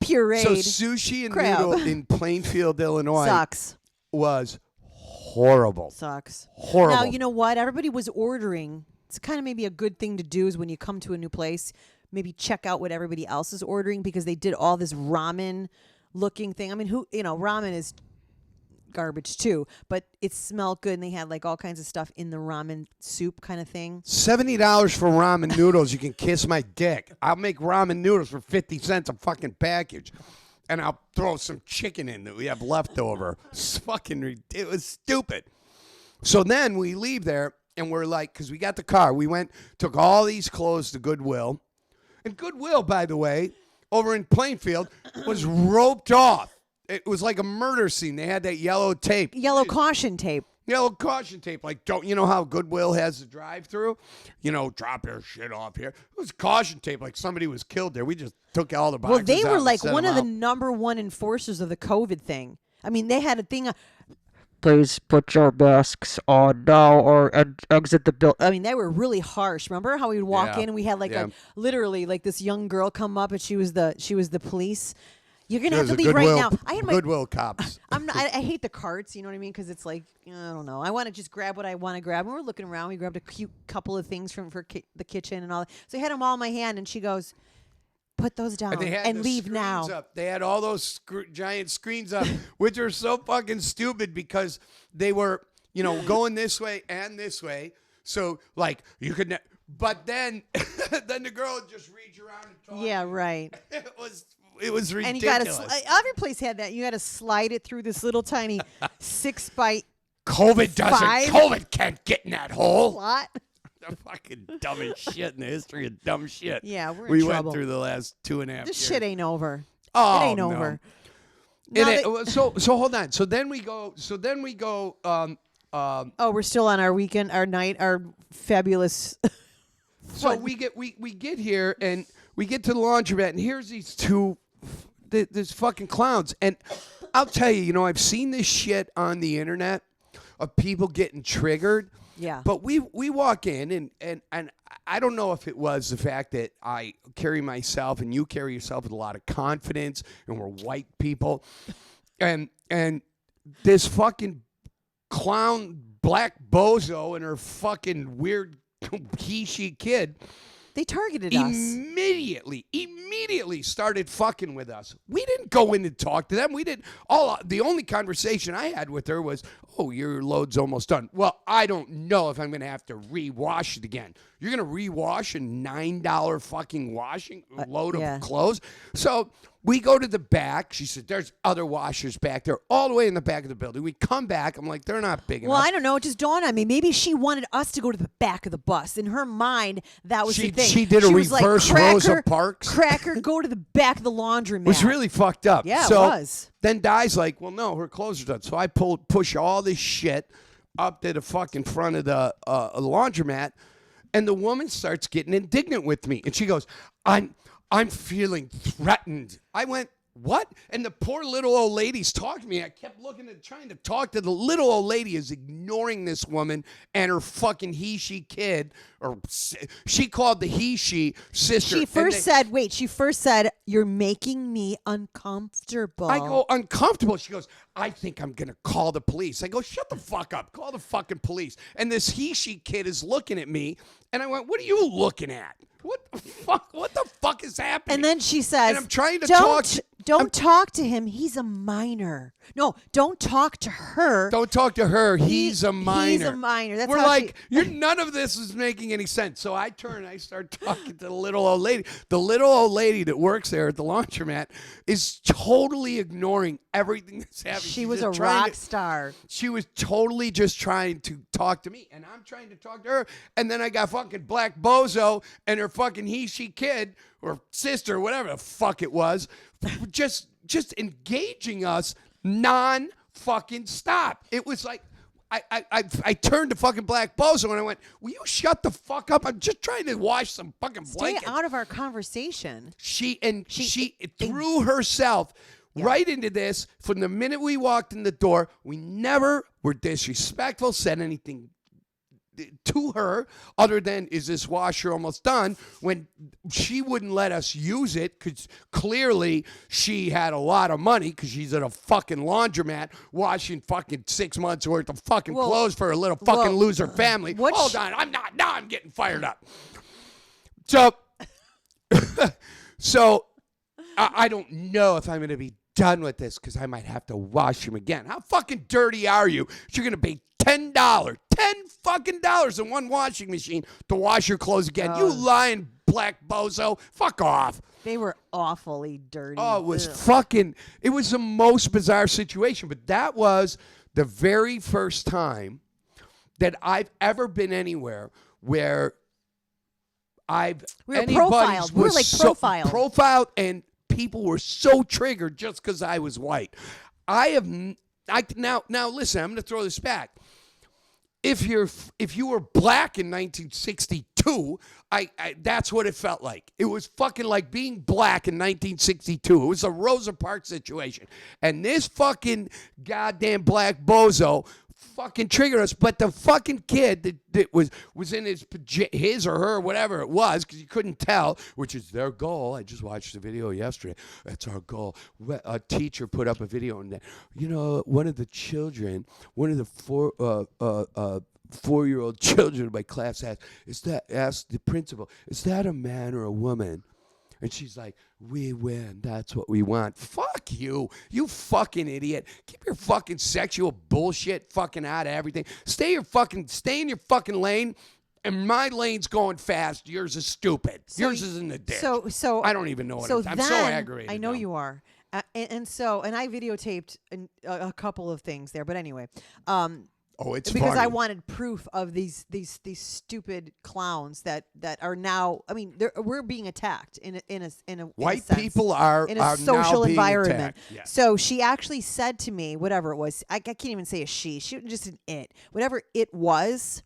B: pureed.
A: So sushi and
B: crab.
A: noodle in Plainfield, Illinois
B: Sucks.
A: was horrible.
B: Sucks.
A: Horrible.
B: Now, you know what? Everybody was ordering. It's kind of maybe a good thing to do is when you come to a new place, maybe check out what everybody else is ordering because they did all this ramen looking thing. I mean, ramen is garbage too. But it smelled good, and they had like all kinds of stuff in the ramen soup kind of thing.
A: $70 for ramen noodles. You can kiss my dick. I'll make ramen noodles for 50 cents a fucking package. And I'll throw some chicken in that we have leftover. It was stupid. So then we leave there, and we're like, because we got the car. We went, took all these clothes to Goodwill. And Goodwill, by the way, over in Plainfield, was roped off. It was like a murder scene. They had that yellow tape.
B: Yellow caution tape.
A: Yellow caution tape. Like, don't you know how Goodwill has the drive-through? You know, drop your shit off here. It was caution tape, like somebody was killed there. We just took all the boxes
B: Well, they
A: out
B: were
A: and
B: like
A: set
B: one
A: them
B: of the
A: out.
B: number one enforcers of the COVID thing. I mean, they had a thing.
E: Please put your masks on now or exit the building.
B: I mean, they were really harsh. Remember how we'd walk
A: Yeah.
B: in and we had like
A: Yeah.
B: literally like this young girl come up and she was the police. You're gonna have
A: Those
B: to
A: are
B: leave right
A: Goodwill-
B: now. I had my
A: Goodwill cops.
B: I hate the carts, you know what I mean? Because it's like, I don't know. I want to just grab what I want to grab. And we're looking around. We grabbed a cute couple of things for the kitchen and all that. So I had them all in my hand, and she goes, put those down
A: And they had
B: and
A: the
B: leave
A: screens
B: now.
A: up. They had all those giant screens up, which are so fucking stupid because they were, you know, going this way and this way. So, like, you could but then then the girl would just reach around and talk.
B: Yeah, right.
A: It was ridiculous.
B: And you got to, every place had that. You got to slide it through this little tiny 6x
A: COVID doesn't.
B: 5
A: COVID can't get in that hole.
B: slot.
A: The fucking dumbest shit in the history of dumb shit.
B: Yeah, we're in
A: we
B: trouble.
A: went through the last 2.5
B: This
A: years.
B: shit ain't over.
A: Oh,
B: It ain't
A: no.
B: over.
A: It
B: Now
A: ain't-
B: that-
A: so hold on. So then we go.
B: Oh, we're still on our weekend, our night, our fabulous.
A: So we get here and we get to the laundromat, and here's these two, this fucking clowns. And I'll tell you, you know, I've seen this shit on the internet of people getting triggered.
B: Yeah.
A: But we walk in, and I don't know if it was the fact that I carry myself and you carry yourself with a lot of confidence, and we're white people, and this fucking clown black bozo and her fucking weird he-she kid
B: They targeted us.
A: immediately started fucking with us. We didn't go in and talk to them. We didn't. The only conversation I had with her was, "Oh, your load's almost done." Well, I don't know if I'm going to have to rewash it again. You're going to rewash a $9 fucking washing load
B: yeah.
A: of clothes. So we go to the back. She said, "There's other washers back there, all the way in the back of the building." We come back. I'm like, "They're not big
B: Well,
A: enough."
B: I don't know. It just dawned on me. Maybe she wanted us to go to the back of the bus. In her mind, that was the thing.
A: She did a
B: was like,
A: reverse Rosa Parks.
B: Cracker, go to the back of the laundromat.
A: It was really fucked up.
B: Yeah, it
A: so
B: was.
A: Then Di's like, "Well, no, her clothes are done." So I push all this shit up to the fucking front of the laundromat, and the woman starts getting indignant with me, and she goes, "I'm feeling threatened." I went, "What?" And the poor little old lady's talking to me. I kept looking and trying to talk to the little old lady is ignoring this woman and her fucking he-she kid, or she called the he-she sister.
B: She
A: and
B: first said, "You're making me uncomfortable."
A: I go, "Uncomfortable?" She goes, "I think I'm going to call the police." I go, "Shut the fuck up. Call the fucking police." And this he-she kid is looking at me, and I went, "What are you looking at? What the fuck? What the fuck is happening?"
B: And then she says,
A: And I'm trying to
B: don't,
A: talk-
B: Don't talk to him. He's a minor. No, don't talk to her.
A: Don't talk to her. He's a minor.
B: He's a minor. That's
A: We're
B: how
A: like, none of this is making any sense. So I turn and I start talking to the little old lady. The little old lady that works there at the laundromat is totally ignoring everything that's happening.
B: She
A: She's
B: was a
A: just trying
B: rock
A: to-
B: star.
A: She was totally just trying to talk to me, and I'm trying to talk to her. And then I got fucking Black Bozo and her fucking he-she kid or sister, whatever the fuck it was, just engaging us non-fucking stop. It was like I turned to fucking Black Bozo and I went, "Will you shut the fuck up? I'm just trying to wash some fucking
B: Stay
A: blankets."
B: out of our conversation.
A: She threw herself right into this from the minute we walked in the door. We never were disrespectful, said anything to her other than, "Is this washer almost done?" When she wouldn't let us use it because clearly she had a lot of money because she's at a fucking laundromat washing fucking 6 months worth of fucking
B: Well,
A: clothes for a little fucking
B: well,
A: loser family.
B: what
A: Hold
B: sh-
A: on, I'm getting fired up. So, so I don't know if I'm going to be done with this because I might have to wash them again. How fucking dirty are you? You're going to pay $10 fucking dollars in one washing machine to wash your clothes again. You lying black bozo. Fuck off.
B: They were awfully dirty.
A: Oh, it was
B: Ugh.
A: fucking, it was the most bizarre situation. But that was the very first time that I've ever been anywhere where
B: We were
A: anybody's
B: profiled. We were
A: was
B: like
A: so-
B: profiled.
A: Profiled, and people were so triggered just because I was white. Now listen, I'm going to throw this back. If you were black in 1962, that's what it felt like. It was fucking like being black in 1962. It was a Rosa Parks situation, and this fucking goddamn black bozo fucking triggered us. But the fucking kid that was in his or her, whatever it was, because you couldn't tell, which is their goal. I just watched the video yesterday. That's our goal. A teacher put up a video, and one of the children, one of the 4-year-old children in my class asked the principal, "Is that a man or a woman?" And she's like, "We win. That's what we want." Fuck you. You fucking idiot. Keep your fucking sexual bullshit fucking out of everything. Stay in your fucking lane. And my lane's going fast. Yours is stupid. Yours is in the ditch.
B: So
A: I don't even know what
B: so
A: I'm so
B: then-
A: aggravated.
B: I know
A: now.
B: you are. And I videotaped a couple of things there. But anyway,
A: Oh, it's
B: because
A: funny.
B: I wanted proof of these stupid clowns that are now. I mean, we're being attacked in a
A: White
B: sense,
A: people are
B: in
A: are
B: a social
A: now being
B: environment.
A: attacked. Yes.
B: So she actually said to me, whatever it was, I can't even say a she just an it, whatever it was.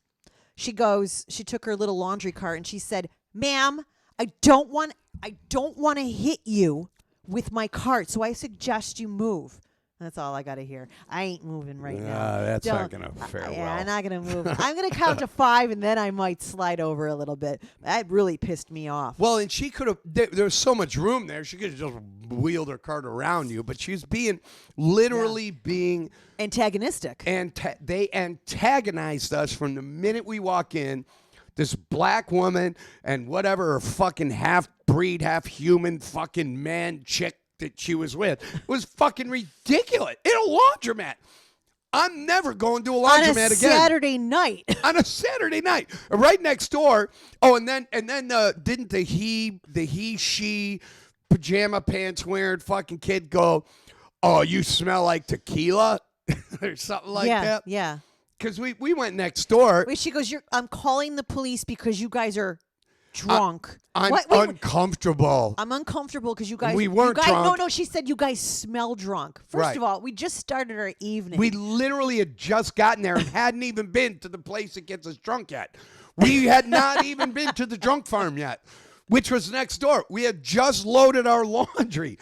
B: She took her little laundry cart and she said, "Ma'am, I don't want to hit you with my cart, so I suggest you move." That's all I got to hear. I ain't moving right now.
A: That's not
B: Don't-
A: going to fare
B: Yeah,
A: well.
B: I'm not going to move. I'm going to count to 5 and then I might slide over a little bit. That really pissed me off.
A: Well, and she could have. There was so much room there. She could have just wheeled her cart around you, but she's literally being.
B: Antagonistic.
A: They antagonized us from the minute we walk in. This black woman and whatever her fucking half breed, half human fucking man chick that she was with was fucking ridiculous in a laundromat. I'm never going to a
B: on
A: laundromat
B: a
A: again.
B: Saturday night.
A: On a Saturday night, right next door. Oh, and then didn't the she pajama pants wearing fucking kid go, "Oh, you smell like tequila," or something like that?
B: Yeah.
A: Because we went next door.
B: Wait, she goes, I'm calling the police because you guys are drunk.
A: I'm
B: Wait,
A: uncomfortable.
B: I'm uncomfortable because you guys.
A: We weren't
B: you guys,
A: drunk.
B: No, she said you guys smell drunk. First
A: Right.
B: of all, we just started our evening.
A: We literally had just gotten there and hadn't even been to the place that gets us drunk yet. We had not even been to the drunk farm yet, which was next door. We had just loaded our laundry.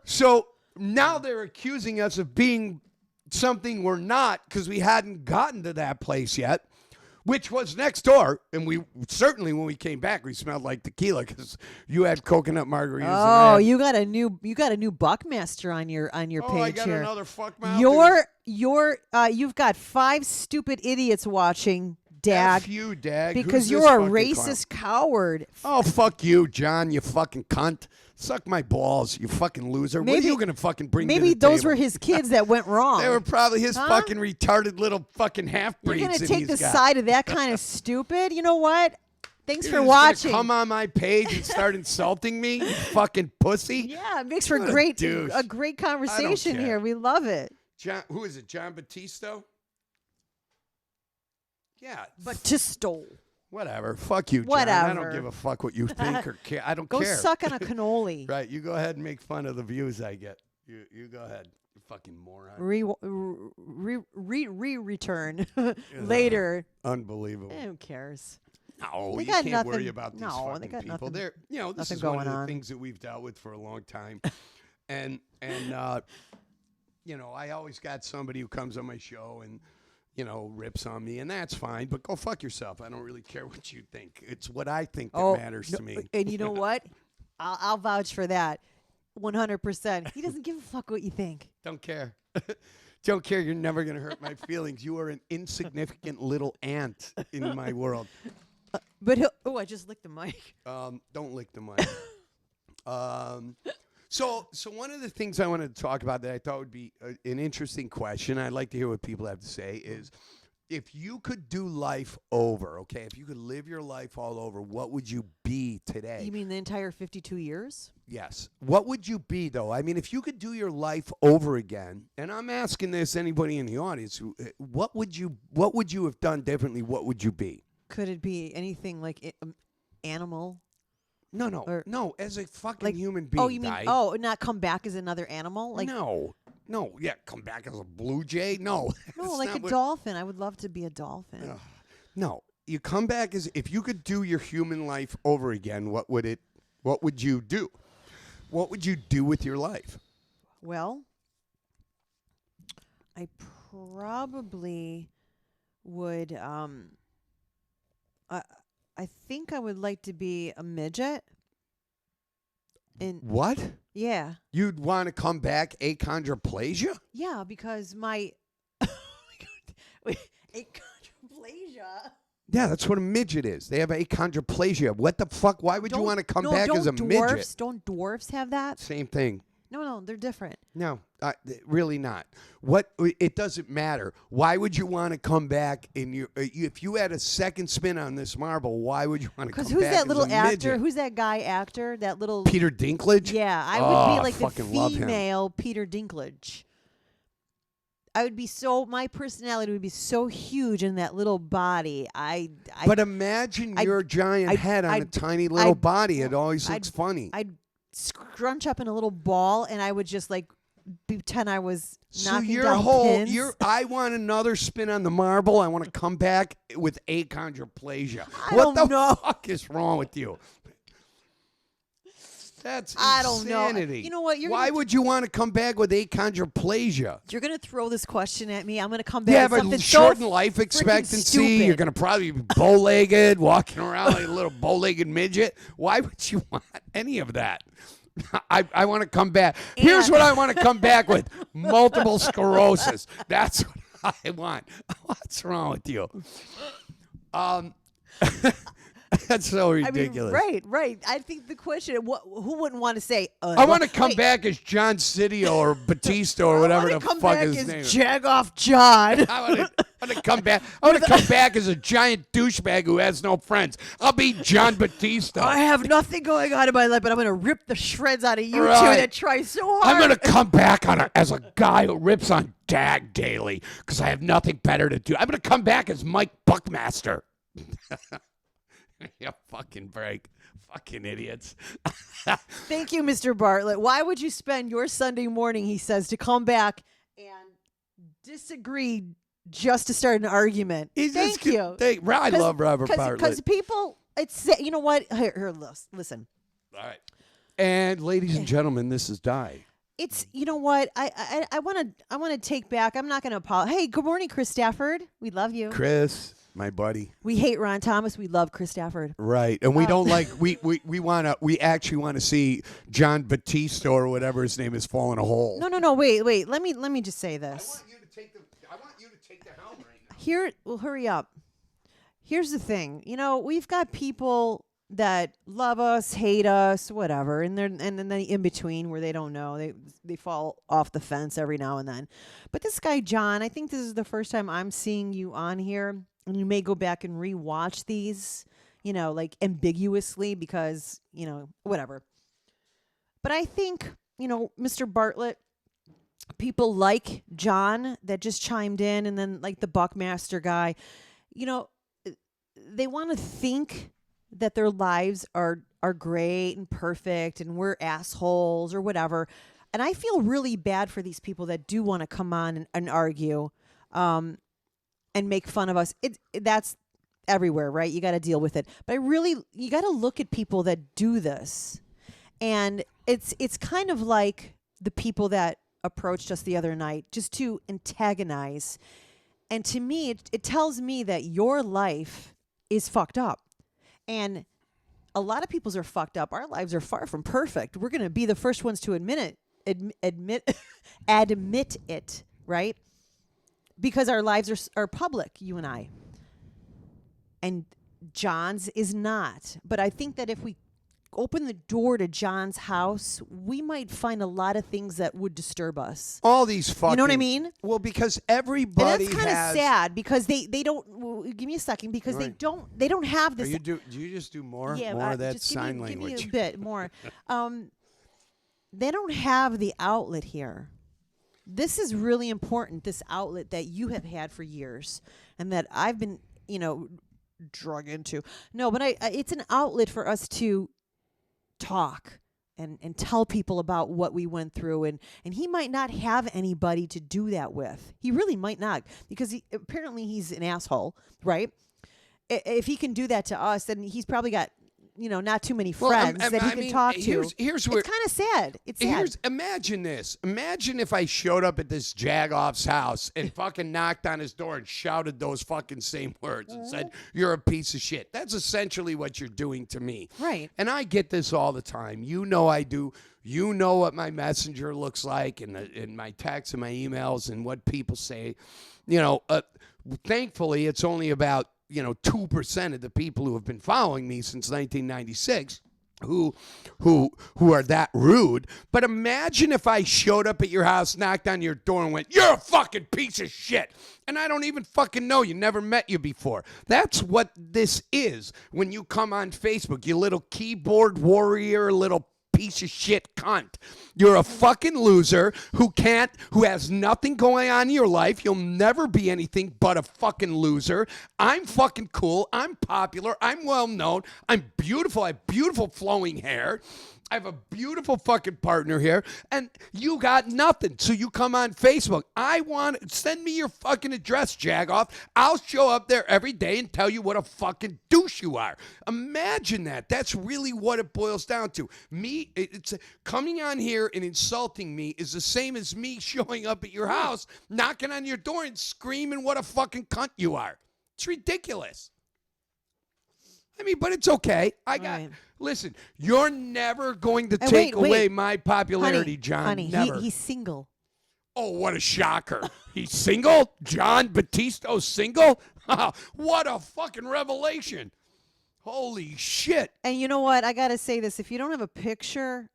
A: So now they're accusing us of being something we're not because we hadn't gotten to that place yet, which was next door. And we certainly, when we came back, we smelled like tequila because you had coconut margaritas.
B: Oh,
A: and
B: you got a new Buckmaster on your page
A: I got
B: here.
A: another fuck mouth.
B: You've got 5 stupid idiots watching, Dag,
A: F you, Dag.
B: because
A: Who's
B: you're
A: this
B: a
A: fucking
B: racist coward.
A: Oh, fuck you, John, you fucking cunt. Suck my balls, you fucking loser. What are
B: Maybe-
A: you going to fucking bring to
B: Maybe
A: the
B: those
A: table?
B: were his kids that went wrong.
A: They were probably his
B: Huh?
A: fucking retarded little fucking
B: You're
A: half-breeds.
B: gonna
A: that
B: take
A: he's
B: the
A: got.
B: side of that kind of stupid. You know what? Thanks
A: You're
B: for
A: just gonna
B: watching.
A: Come on my page and start insulting me, you fucking pussy.
B: Yeah, it makes for
A: What a
B: great
A: douche.
B: a great conversation
A: care.
B: here. We love it.
A: John, who is it? John Batista? Yeah,
B: But to stole.
A: whatever. Fuck you, John. I
B: Whatever.
A: don't give a fuck what you think or care. I don't
B: Go
A: care.
B: suck on a cannoli.
A: Right, you go ahead and make fun of the views I get. You go ahead, you fucking moron.
B: Return later.
A: Unbelievable.
B: Who cares?
A: No,
B: They
A: you
B: got
A: can't worry
B: nothing-
A: about these
B: no, they
A: fucking
B: got
A: people.
B: nothing-
A: They're, this
B: nothing
A: is one of
B: going
A: the
B: on.
A: things that we've dealt with for a long time. and I always got somebody who comes on my show and, rips on me, and that's fine. But go fuck yourself. I don't really care what you think. It's what I think that matters to me.
B: And you know what? I'll vouch for that. 100%. He doesn't give a fuck what you think.
A: Don't care. Don't care. You're never going to hurt my feelings. You are an insignificant little ant in my world.
B: But I just licked the mic.
A: Don't lick the mic. So one of the things I wanted to talk about that I thought would be an interesting question, I'd like to hear what people have to say, is if you could do life over, okay, if you could live your life all over, what would you be today?
B: You mean the entire 52 years?
A: Yes. What would you be, though? I mean, if you could do your life over again, and I'm asking this anybody in the audience, what would you have done differently? What would you be?
B: Could it be anything like animal?
A: No,
B: Or-
A: no. As a fucking
B: Like-
A: human being.
B: Oh, you mean
A: Di.
B: not come back as another animal? Like
A: no. Yeah, come back as a blue jay. No,
B: no,
A: that's
B: like
A: not
B: a
A: what-
B: dolphin. I would love to be a dolphin.
A: Ugh. No, you come back as if you could do your human life over again. What would you do? What would you do with your life?
B: Well, I probably would. I think I would like to be a midget. And
A: What?
B: yeah,
A: You'd want to come back achondroplasia?
B: yeah, because my wait, achondroplasia.
A: Yeah, that's what a midget is. They have achondroplasia. What the fuck? Why would you want to come back as a midget?
B: Don't dwarfs have that?
A: Same thing.
B: No, they're different.
A: No, really not. What? It doesn't matter. Why would you want to come back in your? If you had a second spin on this marble, why would you want to come
B: Because
A: back?
B: who's that little
A: as a
B: actor?
A: midget?
B: Who's that guy actor? That little
A: Peter Dinklage?
B: Yeah, I
A: Oh,
B: would be
A: I
B: like the
A: fucking love him.
B: female Peter Dinklage. I would be my personality would be so huge in that little body.
A: But imagine
B: I'd-
A: your giant
B: I'd-
A: head on a
B: I'd-
A: tiny little
B: I'd-
A: body. It always
B: I'd-
A: looks funny.
B: I'd scrunch up in a little ball and I would just like pretend I was
A: So
B: knocking
A: your
B: down
A: whole,
B: pins.
A: I want another spin on the marble. I want to come back with achondroplasia.
B: I
A: What
B: don't
A: the
B: know.
A: fuck is wrong with you? That's
B: I don't know.
A: insanity.
B: You know what? You're
A: Why
B: gonna-
A: would you want to come back with achondroplasia?
B: You're gonna throw this question at me. I'm gonna come back.
A: You
B: with
A: have a
B: something
A: shortened
B: so
A: life
B: freaking
A: expectancy.
B: stupid.
A: You're going to probably be bow-legged, walking around like a little bow-legged midget. Why would you want any of that? I want to come back. Here's
B: And-
A: what I want to come back with. Multiple sclerosis. That's what I want. What's wrong with you? That's so
B: I mean,
A: ridiculous.
B: right. I think the question: who wouldn't want to say?
A: I want to come
B: wait,
A: back as John Cidio or Batista or whatever
B: I
A: the
B: wanna come
A: fuck
B: back
A: his
B: as
A: name is.
B: Jagoff John.
A: I want to come back. I want to come back as a giant douchebag who has no friends. I'll be John Batista.
B: I have nothing going on in my life, but I'm going to rip the shreds out of you two
A: Right.
B: that try so hard.
A: I'm going to come back as a guy who rips on Dag daily because I have nothing better to do. I'm going to come back as Mike Buckmaster. You fucking break. Fucking idiots.
B: Thank you, Mr. Bartlett. Why would you spend your Sunday morning, he says, to come back and disagree just to start an argument? Thank you.
A: I love Robert Bartlett.
B: Because people, you know what? Here, listen.
A: All right. And ladies and gentlemen, this is Di.
B: It's, you know what? I want to take back. I'm not going to apologize. Hey, good morning, Chris Stafford. We love you.
A: Chris, my buddy.
B: We hate Ron Thomas. We love Chris Stafford.
A: Right. And we don't like we actually want to see John Batista or whatever his name is fall in a hole.
B: No. Wait. Let me just say this.
A: I want you to take the helm right now.
B: Here, well, hurry up. Here's the thing. You know, we've got people that love us, hate us, whatever, and then in between where they don't know, they fall off the fence every now and then. But this guy John, I think this is the first time I'm seeing you on here, and you may go back and rewatch these, you know, like ambiguously because, you know, whatever. But I think, you know, Mr. Bartlett, people like John that just chimed in, and then like the Buckmaster guy, you know, they want to think that their lives are great and perfect and we're assholes or whatever. And I feel really bad for these people that do want to come on and argue and make fun of us. That's everywhere, right? You got to deal with it. But you got to look at people that do this. And it's kind of like the people that approached us the other night just to antagonize. And to me, it tells me that your life is fucked up. And a lot of people's are fucked up. Our lives are far from perfect. We're going to be the first ones to admit it, right? Because our lives are public, you and I. And John's is not. But I think that if we open the door to John's house, we might find a lot of things that would disturb us.
A: All these fucking.
B: You know what I mean?
A: Well, because
B: And
A: everybody
B: that's kind of
A: has.
B: sad because they don't. Well, give me a second because
A: Right.
B: they don't have
A: Are
B: this.
A: do you just do more?
B: yeah,
A: more of that
B: just
A: sign
B: give me
A: language.
B: a bit more. They don't have the outlet here. This is really important. This outlet that you have had for years, and that I've been, drug into. No, but it's an outlet for us to talk and tell people about what we went through, and he might not have anybody to do that with. He really might not, because apparently he's an asshole, right? If he can do that to us, then he's probably got not too many friends that he can talk to.
A: Here's where
B: It's kind of sad. It's sad.
A: Imagine this. Imagine if I showed up at this Jagoff's house and fucking knocked on his door and shouted those fucking same words and said, "You're a piece of shit." That's essentially what you're doing to me.
B: Right.
A: And I get this all the time. You know I do. You know what my messenger looks like and my texts and my emails and what people say. Thankfully, it's only about 2% of the people who have been following me since 1996 who are that rude. But imagine if I showed up at your house, knocked on your door, and went, "You're a fucking piece of shit," and I don't even fucking know you, never met you before. That's what this is when you come on Facebook, you little keyboard warrior, little piece of shit cunt. You're a fucking loser who has nothing going on in your life. You'll never be anything but a fucking loser. I'm fucking cool. I'm popular. I'm well known. I'm beautiful. I have beautiful flowing hair. I have a beautiful fucking partner here, and you got nothing. So you come on Facebook. Send me your fucking address, Jagoff. I'll show up there every day and tell you what a fucking douche you are. Imagine that. That's really what it boils down to. It's coming on here and insulting me is the same as me showing up at your house, knocking on your door and screaming what a fucking cunt you are. It's ridiculous. I mean, but it's okay.
B: Right.
A: Listen, you're never going to
B: Hey,
A: take
B: wait.
A: away my popularity,
B: Honey,
A: John.
B: honey,
A: Never.
B: he's single.
A: Oh, what a shocker. He's single? John Batisto's single? What a fucking revelation. Holy shit.
B: And you know what? I got to say this. If you don't have a picture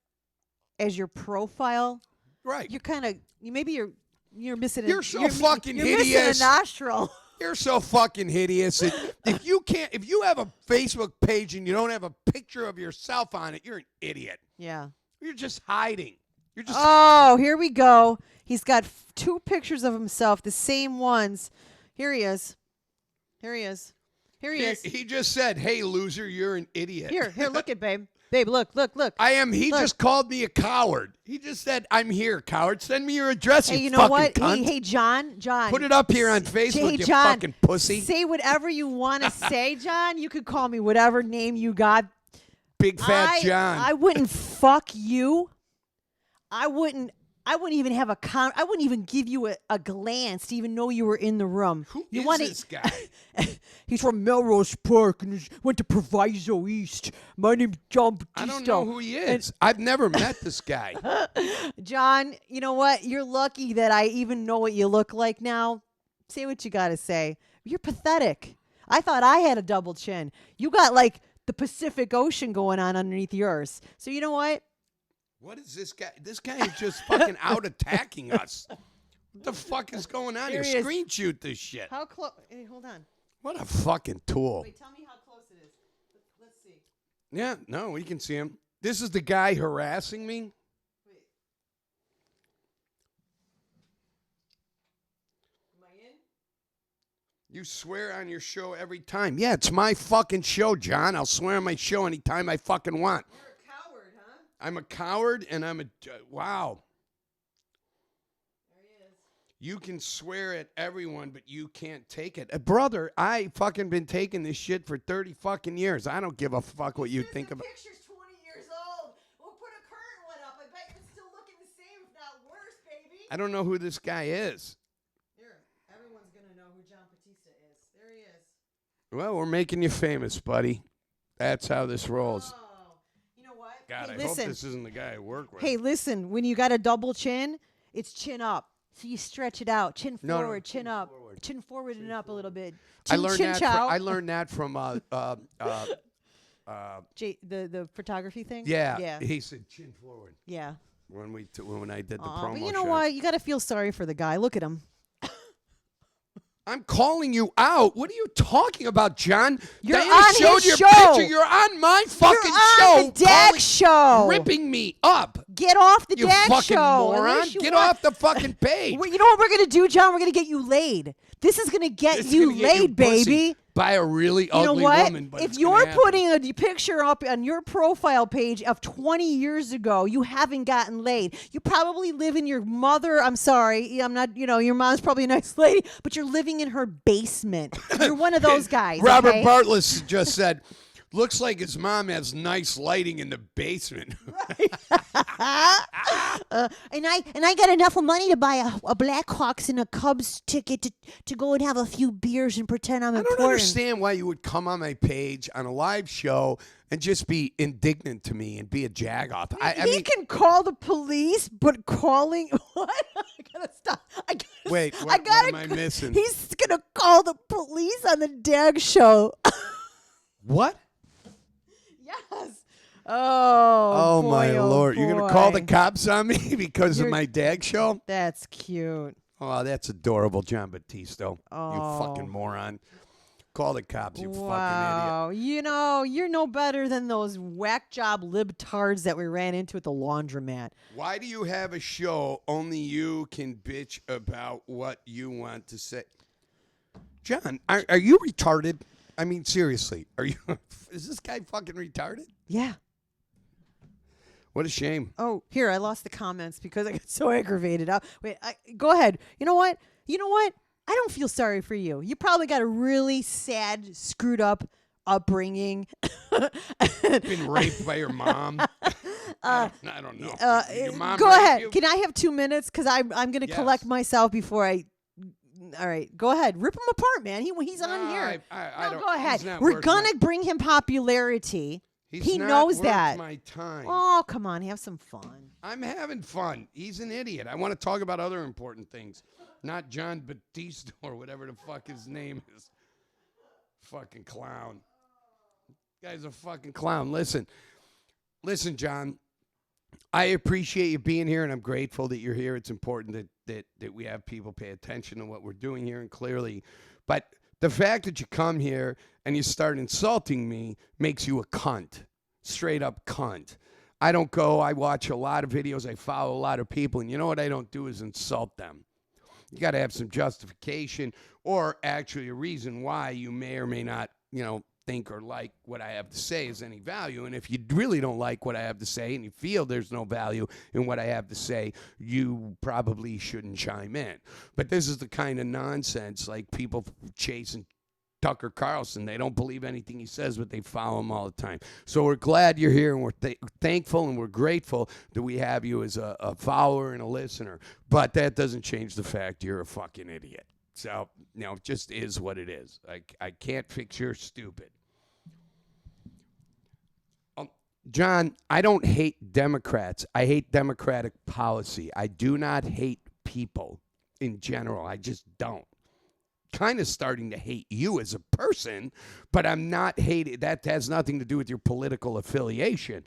B: as your profile,
A: Right.
B: you're missing
A: You're so fucking
B: you're
A: hideous.
B: missing a nostril.
A: You're so fucking hideous. If you have a Facebook page and you don't have a picture of yourself on it, you're an idiot.
B: Yeah.
A: You're just hiding. You're just
B: Oh, here we go. He's got two pictures of himself, the same ones. Here he is. Here he is. Here he is.
A: He just said, "Hey, loser, you're an idiot."
B: Here, look at babe. Babe, look.
A: I am. He
B: Look.
A: just called me a coward. He just said, "I'm here, coward. Send me your address,
B: Hey,
A: you
B: you know
A: fucking
B: what?
A: cunt."
B: Hey, John.
A: Put it up here on Facebook,
B: Hey,
A: you
B: John,
A: fucking pussy.
B: Say whatever you want to say, John. You could call me whatever name you got.
A: Big fat John.
B: I wouldn't fuck you. I wouldn't even have a I wouldn't even give you a glance to even know you were in the room.
A: Who
B: you
A: is
B: wanna-
A: this guy?
B: He's from Melrose Park and went to Proviso East. My name's John Batista.
A: I don't know who he is. I've never met this guy.
B: John, you know what? You're lucky that I even know what you look like now. Say what you got to say. You're pathetic. I thought I had a double chin. You got like the Pacific Ocean going on underneath yours. So you know what?
A: What is this guy? This guy is just fucking out attacking us. What the fuck is going on here?
B: Here he is.
A: Screen shoot this shit.
B: How close? Hey, hold on.
A: What a fucking tool.
B: Wait, tell me how close it is. Let's see.
A: Yeah, no, we can see him. This is the guy harassing me.
B: Wait. Am I in?
A: You swear on your show every time. Yeah, it's my fucking show, John. I'll swear on my show anytime I fucking want.
B: You're a coward, huh?
A: I'm a coward and I'm a... wow.
B: There he is.
A: You can swear at everyone, but you can't take it. Brother, I fucking been taking this shit for 30 fucking years. I don't give a fuck what you think
B: The
A: about.
B: picture's 20 years old. We'll put a current one up. I bet it's still looking the same, if not worse, baby.
A: I don't know who this guy is.
B: Here, everyone's going to know who John Batista is. There he is.
A: Well, we're making you famous, buddy. That's how this rolls.
B: Oh, you know what?
A: God,
B: Hey,
A: I hope
B: listen.
A: this isn't the guy I work with.
B: Hey, listen. When you got a double chin, it's chin up. So you stretch it out. Chin
A: No, no,
B: forward, chin up.
A: forward.
B: Chin forward and up a little bit.
A: I
B: Chin,
A: learned
B: chin
A: that.
B: chow.
A: I learned that from
B: The photography thing.
A: Yeah.
B: Yeah.
A: He said chin forward
B: Yeah.
A: when I did the
B: Aw,
A: promo.
B: but you know
A: shot.
B: what? You got to feel sorry for the guy. Look at him.
A: I'm calling you out. What are you talking about, John?
B: You're
A: Diana
B: on
A: showed
B: his
A: your
B: show.
A: picture. You're on my fucking
B: You're on
A: show.
B: the Dag
A: calling-
B: Show.
A: Ripping me up.
B: Get off the
A: You
B: Dag
A: fucking
B: Show.
A: moron.
B: unless you
A: Get
B: want-
A: off the fucking page.
B: Well, you know what we're gonna do, John? We're gonna get you laid. This is gonna get
A: This is
B: you
A: gonna get
B: laid,
A: pussy
B: baby.
A: By a really
B: You know
A: ugly
B: what?
A: woman. But
B: If
A: it's
B: you're
A: gonna happen.
B: putting a picture up on your profile page of 20 years ago, you haven't gotten laid. You probably live in your mother. I'm sorry, I'm not. Your mom's probably a nice lady, but you're living in her basement. You're one of those guys.
A: Robert
B: okay?
A: Bartlett just said, looks like his mom has nice lighting in the basement.
B: And I got enough money to buy a Blackhawks and a Cubs ticket to go and have a few beers and pretend I'm
A: I
B: important.
A: don't understand why you would come on my page on a live show and just be indignant to me and be a jagoff. I
B: he
A: mean,
B: can call the police, but calling what? I gotta stop.
A: wait,
B: I
A: what
B: gotta.
A: am I missing?
B: He's gonna call the police on the Dag Show.
A: What?
B: Yes. Oh.
A: Oh, my
B: boy,
A: Lord. You're going to call the
B: boy.
A: cops on me because of my Dag show?
B: That's cute.
A: Oh, that's adorable, John Batisto.
B: Oh.
A: You fucking moron. Call the cops, you fucking idiot.
B: Wow. You're no better than those whack job libtards that we ran into at the laundromat.
A: Why do you have a show only you can bitch about what you want to say? John, are you retarded? I mean, seriously, are you? Is this guy fucking retarded?
B: Yeah.
A: What a shame.
B: Oh, here, I lost the comments because I got so aggravated. Go ahead. You know what? I don't feel sorry for you. You probably got a really sad, screwed up upbringing.
A: Been raped by your mom. I don't know. Your mom
B: Go
A: raped
B: ahead.
A: you?
B: Can I have 2 minutes? Because I'm going to
A: Yes.
B: collect myself before I. All right, go ahead. Rip him apart, man. He's on here.
A: I
B: No,
A: don't,
B: go ahead.
A: he's not
B: We're
A: worth
B: gonna
A: my-
B: bring him popularity.
A: he's
B: he
A: not
B: knows
A: worth
B: that.
A: My time.
B: Oh, come on, have some fun.
A: I'm having fun. He's an idiot. I want to talk about other important things, not John Batista or whatever the fuck his name is. Fucking clown. Guy's a fucking clown. Listen, John. I appreciate you being here, and I'm grateful that you're here. It's important that we have people pay attention to what we're doing here, and clearly, but the fact that you come here and you start insulting me makes you a cunt, straight up cunt. I don't go. I watch a lot of videos. I follow a lot of people, and you know what I don't do is insult them. You got to have some justification or actually a reason why you may or may not, think or like what I have to say is any value. And if you really don't like what I have to say and you feel there's no value in what I have to say, you probably shouldn't chime in. But this is the kind of nonsense like people chasing Tucker Carlson. They don't believe anything he says, but they follow him all the time. So we're glad you're here, and we're thankful and we're grateful that we have you as a follower and a listener. But that doesn't change the fact you're a fucking idiot. So, it just is what it is. I can't fix your stupid. John, I don't hate Democrats. I hate Democratic policy. I do not hate people in general. I just don't. Kind of starting to hate you as a person, but I'm not hating. That has nothing to do with your political affiliation.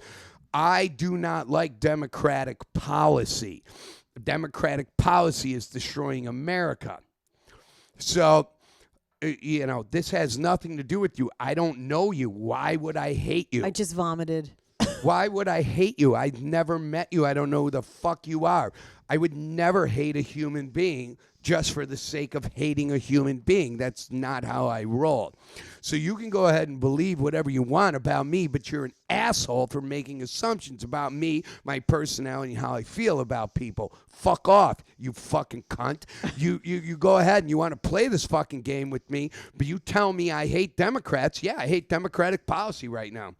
A: I do not like Democratic policy. Democratic policy is destroying America. So, this has nothing to do with you. I don't know you. Why would I hate you?
B: I just vomited.
A: Why would I hate you? I've never met you. I don't know who the fuck you are. I would never hate a human being just for the sake of hating a human being. That's not how I roll. So you can go ahead and believe whatever you want about me, but you're an asshole for making assumptions about me, my personality, and how I feel about people. Fuck off, you fucking cunt. You go ahead and you want to play this fucking game with me, but you tell me I hate Democrats. Yeah, I hate Democratic policy right now.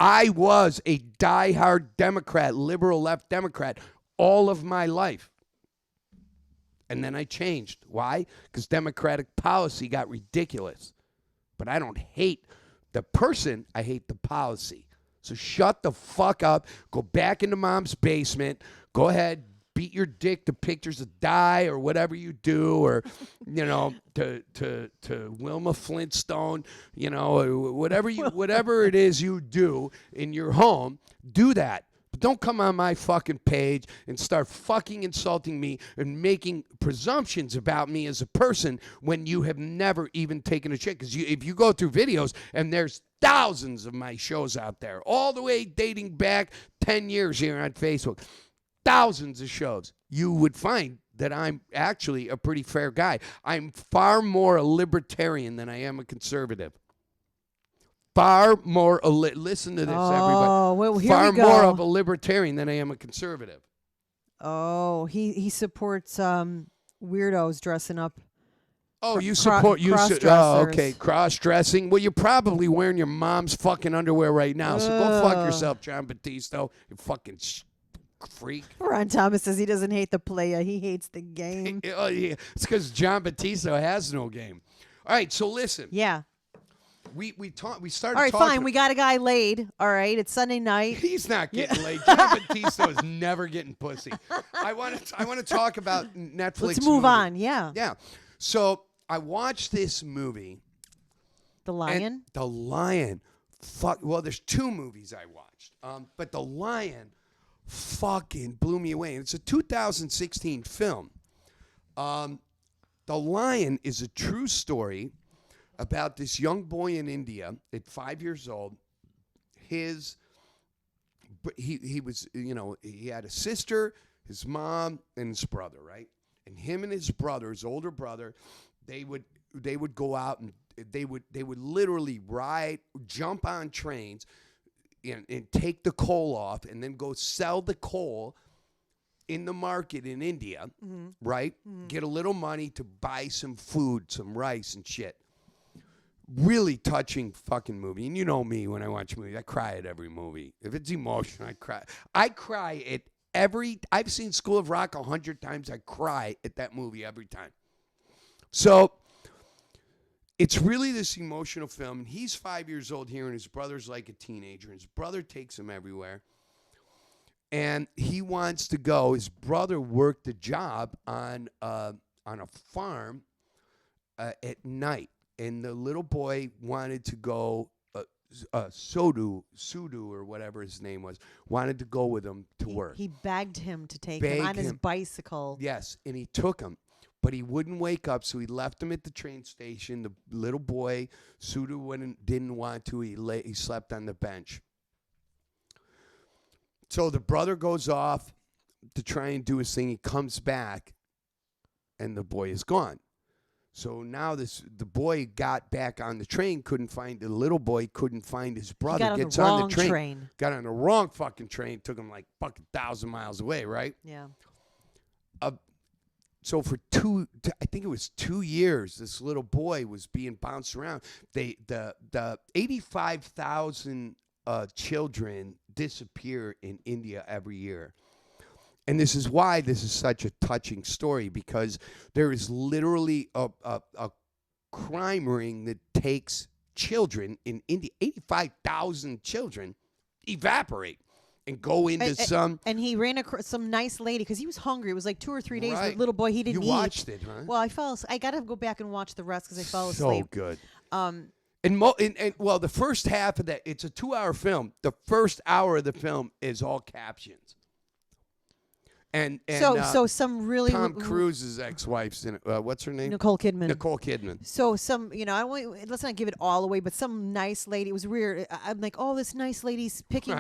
A: I was a diehard Democrat, liberal left Democrat, all of my life. And then I changed. Why? Because Democratic policy got ridiculous. But I don't hate the person, I hate the policy. So shut the fuck up. Go back into mom's basement. Go ahead, beat your dick to pictures of Die or whatever you do, or to Wilma Flintstone, or whatever it is you do in your home, do that. But don't come on my fucking page and start fucking insulting me and making presumptions about me as a person when you have never even taken a shit. Because if you go through videos, and there's thousands of my shows out there, all the way dating back 10 years here on Facebook, thousands of shows, you would find that I'm actually a pretty fair guy. I'm far more a libertarian than I am a conservative. Far more, listen to this, everybody.
B: Well, here
A: Far
B: we go.
A: more of a libertarian than I am a conservative.
B: Oh, he supports weirdos dressing up.
A: Oh, you support
B: cross-dressers.
A: okay, cross-dressing. Well, you're probably wearing your mom's fucking underwear right now. So go fuck yourself, John Batista. You fucking freak.
B: Ron Thomas says he doesn't hate the player, he hates the game.
A: Oh, yeah. It's because John Batista has no game. All right, so listen.
B: Yeah.
A: We started.
B: All right,
A: talking.
B: fine. We got a guy laid. All right, it's Sunday night.
A: He's not getting laid. John Batista is never getting pussy. I want to talk about Netflix.
B: Let's move
A: movie.
B: on. Yeah.
A: Yeah. So I watched this movie.
B: The Lion.
A: And The Lion. Well, there's two movies I watched. But The Lion fucking blew me away. And it's a 2016 film. The Lion is a true story about this young boy in India at 5 years old. He was, he had a sister, his mom, and his brother, right? And him and his brother, his older brother, they would go out and they would literally jump on trains and take the coal off and then go sell the coal in the market in India, right? Get a little money to buy some food, some rice and shit. Really touching fucking movie. And you know me, when I watch movies, I cry at every movie. If it's emotional, I cry. I cry at I've seen School of Rock 100 times. I cry at that movie every time. So it's really this emotional film. And he's 5 years old here, and his brother's like a teenager. And his brother takes him everywhere. And he wants to go. His brother worked a job on a farm at night. And the little boy wanted to go, Sudu or whatever his name was, wanted to go with him to work.
B: He begged him to take him on his bicycle.
A: Yes, and he took him. But he wouldn't wake up, so he left him at the train station. The little boy, Sudu, didn't want to. He slept on the bench. So the brother goes off to try and do his thing. He comes back, and the boy is gone. So now the boy got back on the train, the little boy couldn't find his brother.
B: He got on
A: Gets
B: the wrong
A: on the train. Got on the wrong fucking train. Took him like fucking 1,000 miles away, right?
B: Yeah.
A: So for I think it was 2 years, this little boy was being bounced around. The 85,000 children disappear in India every year. And this is why this is such a touching story, because there is literally a crime ring that takes children in India. 85,000 children evaporate and go into some.
B: And he ran across some nice lady because he was hungry. It was like 2 or 3 days.
A: Right.
B: The little boy, he didn't eat.
A: You watched it, huh?
B: Well, I got to go back and watch the rest because I fell
A: So
B: asleep.
A: good. And the first half of that, it's a 2-hour film. The first hour of the film is all captions. And
B: so some really
A: Tom Cruise's ex-wife's in it. What's her name?
B: Nicole Kidman.
A: Nicole Kidman.
B: So let's not give it all away, but some nice lady. It was weird. I'm like, oh, this nice lady's picking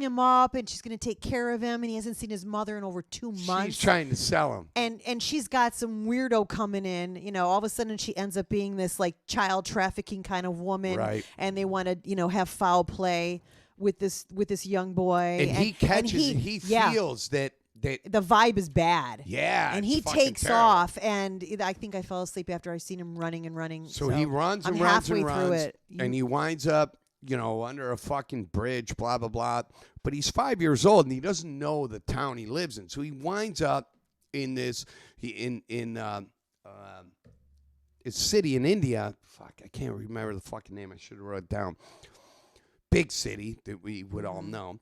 B: him up, and she's gonna take care of him, and he hasn't seen his mother in over 2 months.
A: She's trying to sell him.
B: And she's got some weirdo coming in. All of a sudden she ends up being this like child trafficking kind of woman,
A: right?
B: And they want to have foul play with this young boy.
A: And he catches. He feels that.
B: The vibe is bad.
A: Yeah.
B: And he takes off, and I think I fell asleep after I seen him running and running.
A: So he runs and
B: I'm
A: runs and
B: halfway
A: runs.
B: through it.
A: And he winds up, under a fucking bridge, blah, blah, blah. But he's 5 years old, and he doesn't know the town he lives in. So he winds up in this, his city in India. Fuck, I can't remember the fucking name. I should have wrote it down. Big city that we would all know.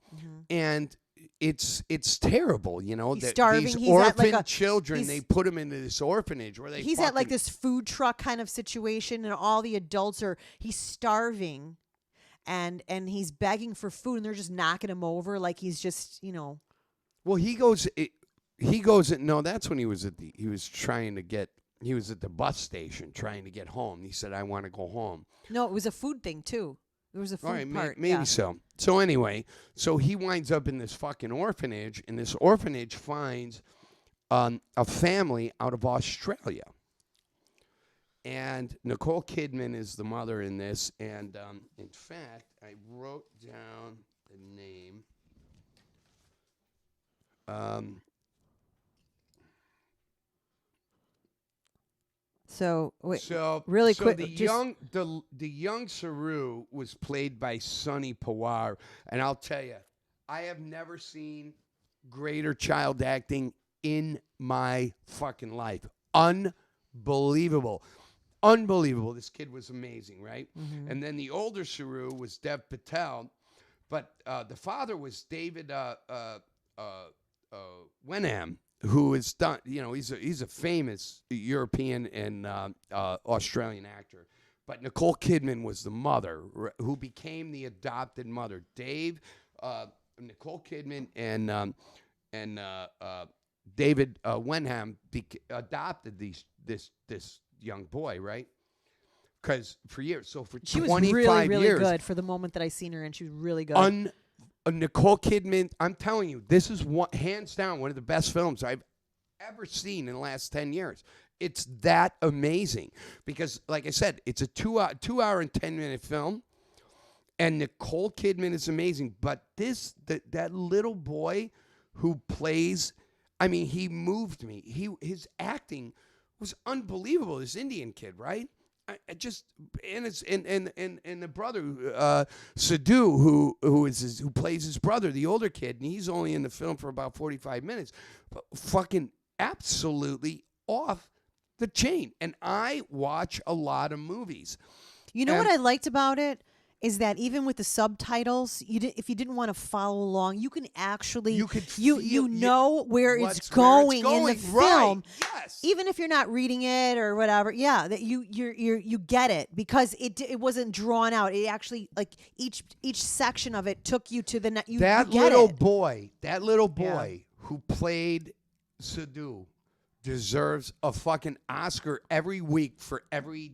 A: And it's terrible, you know.
B: He's
A: that
B: starving.
A: These
B: He's at, like,
A: orphan
B: a-
A: children,
B: he's-
A: they put him into this orphanage where they.
B: He's at like
A: fucking-
B: this food truck kind of situation, and all the adults are. He's starving, and he's begging for food, and they're just knocking him over like he's just, you know.
A: Well, he goes. He goes. No, that's when he was at the. He was trying to get. He was at the bus station trying to get home. He said, "I want to go home."
B: No, it was a food thing too. There was a food
A: All right,
B: part.
A: maybe
B: yeah.
A: so. So anyway, so he winds up in this fucking orphanage, and this orphanage finds a family out of Australia. And Nicole Kidman is the mother in this. And in fact, I wrote down the name.
B: So wait,
A: So
B: really
A: so
B: quick,
A: the
B: just-
A: young Saru was played by Sonny Pawar, and I'll tell you, I have never seen greater child acting in my fucking life. Unbelievable. Unbelievable. This kid was amazing, right? And then the older Saru was Dev Patel, but the father was David Wenham, who is done. You know, he's a famous European and Australian actor. But Nicole Kidman was the mother, who became the adopted mother. Nicole Kidman and David Wenham adopted this young boy, right? Because for years, so for
B: she was
A: 25
B: really, really
A: years,
B: good for the moment that I seen her, and she was really good.
A: Nicole Kidman, I'm telling you, this is hands down one of the best films I've ever seen in the last 10 years. It's that amazing because, like I said, it's a 2 hour and 10-minute film, and Nicole Kidman is amazing. But that little boy who plays, I mean, he moved me. His acting was unbelievable. This Indian kid, right? I just and the brother Sidhu who plays his brother, the older kid, and he's only in the film for about 45 minutes, but fucking absolutely off the chain. And I watch a lot of movies.
B: You know what
A: and-
B: I liked about it is that even with the subtitles, if you didn't want to follow along, you can actually
A: You could
B: you
A: feel-
B: know where
A: where
B: it's going in the
A: right,
B: film.
A: yes.
B: Even if you're not reading it or whatever, yeah, that you get it because it wasn't drawn out. It actually, like, each section of it took you to the you
A: That
B: get
A: little
B: it.
A: boy
B: Yeah.
A: who played Sidhu deserves a fucking Oscar every week for every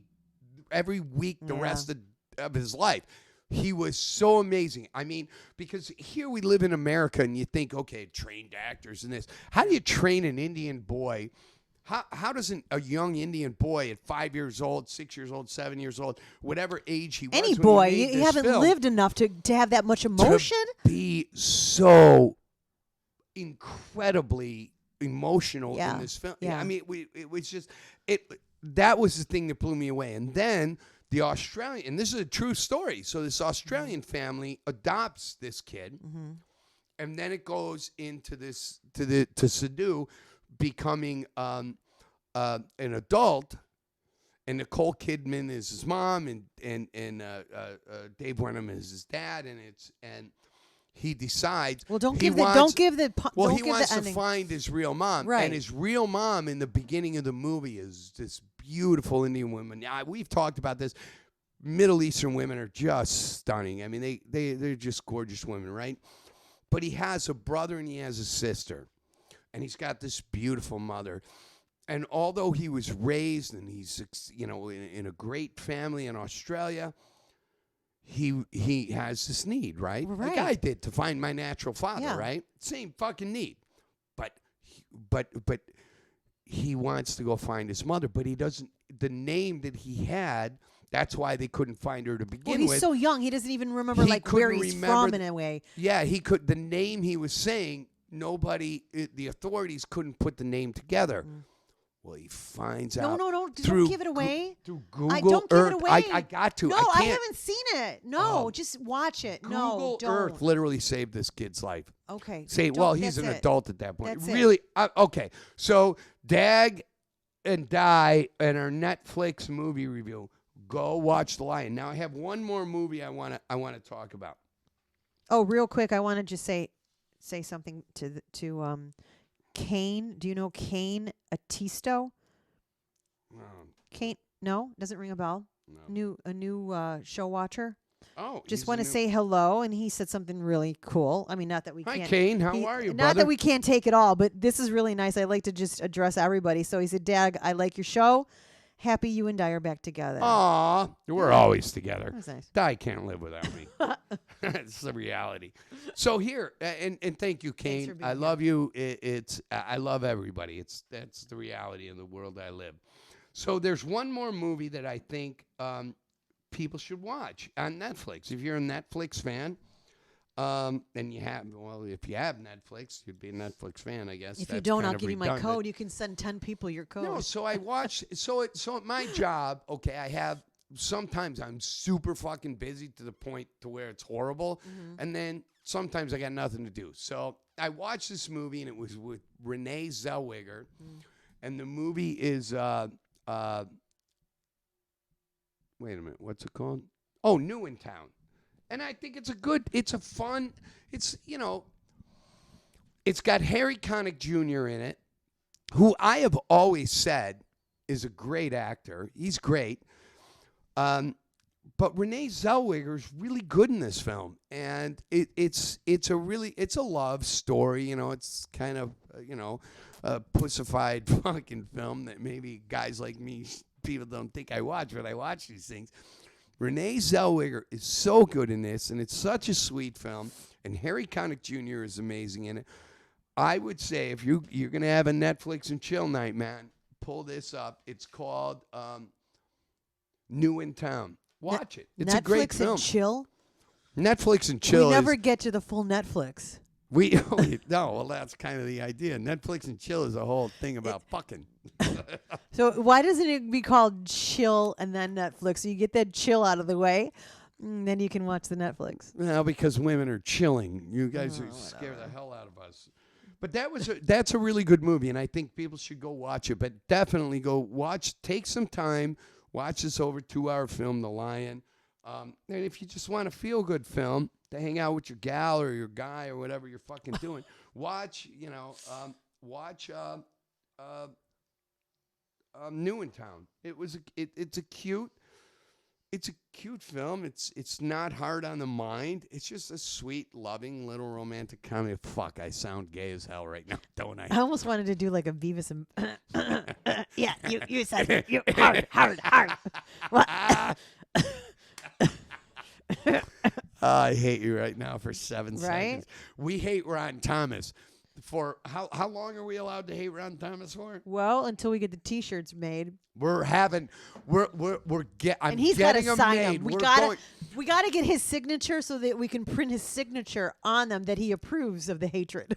A: week the
B: Yeah.
A: rest of his life. He was so amazing. I mean, because here we live in America and you think, okay, trained actors and this. How do you train an Indian boy? How does a young Indian boy at 5 years old, 6 years old, 7 years old, whatever age he was,
B: Any
A: when he
B: boy,
A: made
B: you
A: this
B: haven't
A: film,
B: lived enough to have that much emotion.
A: to be so incredibly emotional
B: Yeah,
A: in this film.
B: yeah.
A: I mean, it was just that was the thing that blew me away. And then the Australian, and this is a true story. So this Australian family adopts this kid, and then it goes into this to Sidhu becoming an adult. And Nicole Kidman is his mom, and Dave Wenham is his dad, and he decides.
B: Well, don't
A: he
B: give the
A: wants-
B: don't give the pu-
A: Well,
B: don't
A: he
B: give
A: wants
B: the
A: to
B: ending.
A: find his real mom,
B: Right.
A: and his real mom in the beginning of the movie is this beautiful Indian woman. Now, we've talked about this. Middle Eastern women are just stunning. I mean, they're just gorgeous women, right? But he has a brother and he has a sister, and he's got this beautiful mother. And although he was raised and he's, you know, in a great family in Australia, he has this need, right?
B: Right.
A: Like I did to find my natural father,
B: Yeah.
A: right? Same fucking need. But he wants to go find his mother, but he doesn't. The name that he had, that's why they couldn't find her to begin
B: Well, he's
A: with.
B: so young; he doesn't even remember
A: He
B: like where
A: couldn't
B: he's
A: remember
B: from in a way.
A: Yeah, he could. The name he was saying, the authorities couldn't put the name together. Well, he finds
B: No,
A: out.
B: no, don't
A: through
B: give it away.
A: Through Google
B: I don't
A: Earth.
B: give it away.
A: I got to.
B: No,
A: I
B: I
A: can't.
B: haven't seen it. No,
A: Oh.
B: just watch it.
A: Google
B: no, don't.
A: Earth literally saved this kid's life.
B: Okay.
A: Say,
B: don't-
A: well, he's
B: that's
A: an
B: it.
A: adult at that point.
B: That's it.
A: Really? Okay. So, Dag and Die and our Netflix movie review. Go watch The Lion. Now, I have one more movie I want to talk about.
B: Oh, real quick, I want to just say, say something to Kane. Do you know Kane Atisto? Kane? No, doesn't ring a bell.
A: No.
B: A new show watcher.
A: Oh,
B: Just
A: he's
B: want
A: a
B: to
A: new-
B: say hello, and he said something really cool. I mean, not that we
A: Hi,
B: can't.
A: Kane. How are you,
B: Not
A: brother?
B: that we can't take it all, but this is really nice. I like to just address everybody. So he said, "Dag, I like your show. Happy you and I are back together."
A: Aw, we're always together.
B: That was nice.
A: Di can't live without me. It's the reality. So here, and thank you,
B: Thanks
A: Kane.
B: for being
A: I
B: here.
A: love you. I love everybody. That's the reality in the world I live. So there's one more movie that I think people should watch on Netflix. If you're a Netflix fan, and if you have Netflix, you'd be a Netflix fan, I guess.
B: If you
A: That's
B: don't,
A: kind
B: I'll
A: of
B: give you my
A: redundant.
B: code. You can send 10 people your code.
A: No, so I watched. So at my job, okay, I have. Sometimes I'm super fucking busy to the point to where it's horrible, and then sometimes I got nothing to do. So I watched this movie, and it was with Renee Zellweger, and the movie is wait a minute, what's it called? Oh, New in Town, and I think it's a fun. It's it's got Harry Connick Jr. in it, who I have always said is a great actor. He's great. But Renee Zellweger is really good in this film, and it's a love story. It's kind of a pussified fucking film that maybe guys like me, people don't think I watch, but I watch these things. Renee Zellweger is so good in this, and it's such a sweet film. And Harry Connick Jr. is amazing in it. I would say if you're gonna have a Netflix and chill night, man, pull this up. It's called New in Town. Watch it. It's
B: Netflix
A: a great film.
B: and chill.
A: Netflix and chill.
B: We never
A: is,
B: get to the full Netflix.
A: well, that's kind of the idea. Netflix and chill is a whole thing about fucking.
B: So why doesn't it be called chill and then Netflix? So you get that chill out of the way, and then you can watch the Netflix.
A: Well, because women are chilling. You guys are scare the hell out of us. But that's a really good movie, and I think people should go watch it. But definitely go watch. Take some time. Watch this over 2-hour film, The Lion. And if you just want a feel-good film to hang out with your gal or your guy or whatever you're fucking doing, watch New in Town. It's a cute film. It's not hard on the mind. It's just a sweet, loving little romantic comedy. Fuck, I sound gay as hell right now, don't I?
B: I almost wanted to do like a Beavis and yeah, you said it. You hard. What?
A: I hate you right now for 7
B: Right?
A: seconds. We hate Ron Thomas. For how long are we allowed to hate Ron Thomas for?
B: Well, until we get the T-shirts made,
A: I'm
B: and he's got to
A: getting them
B: sign
A: made.
B: them.
A: We're going.
B: We gotta get his signature so that we can print his signature on them that he approves of the hatred.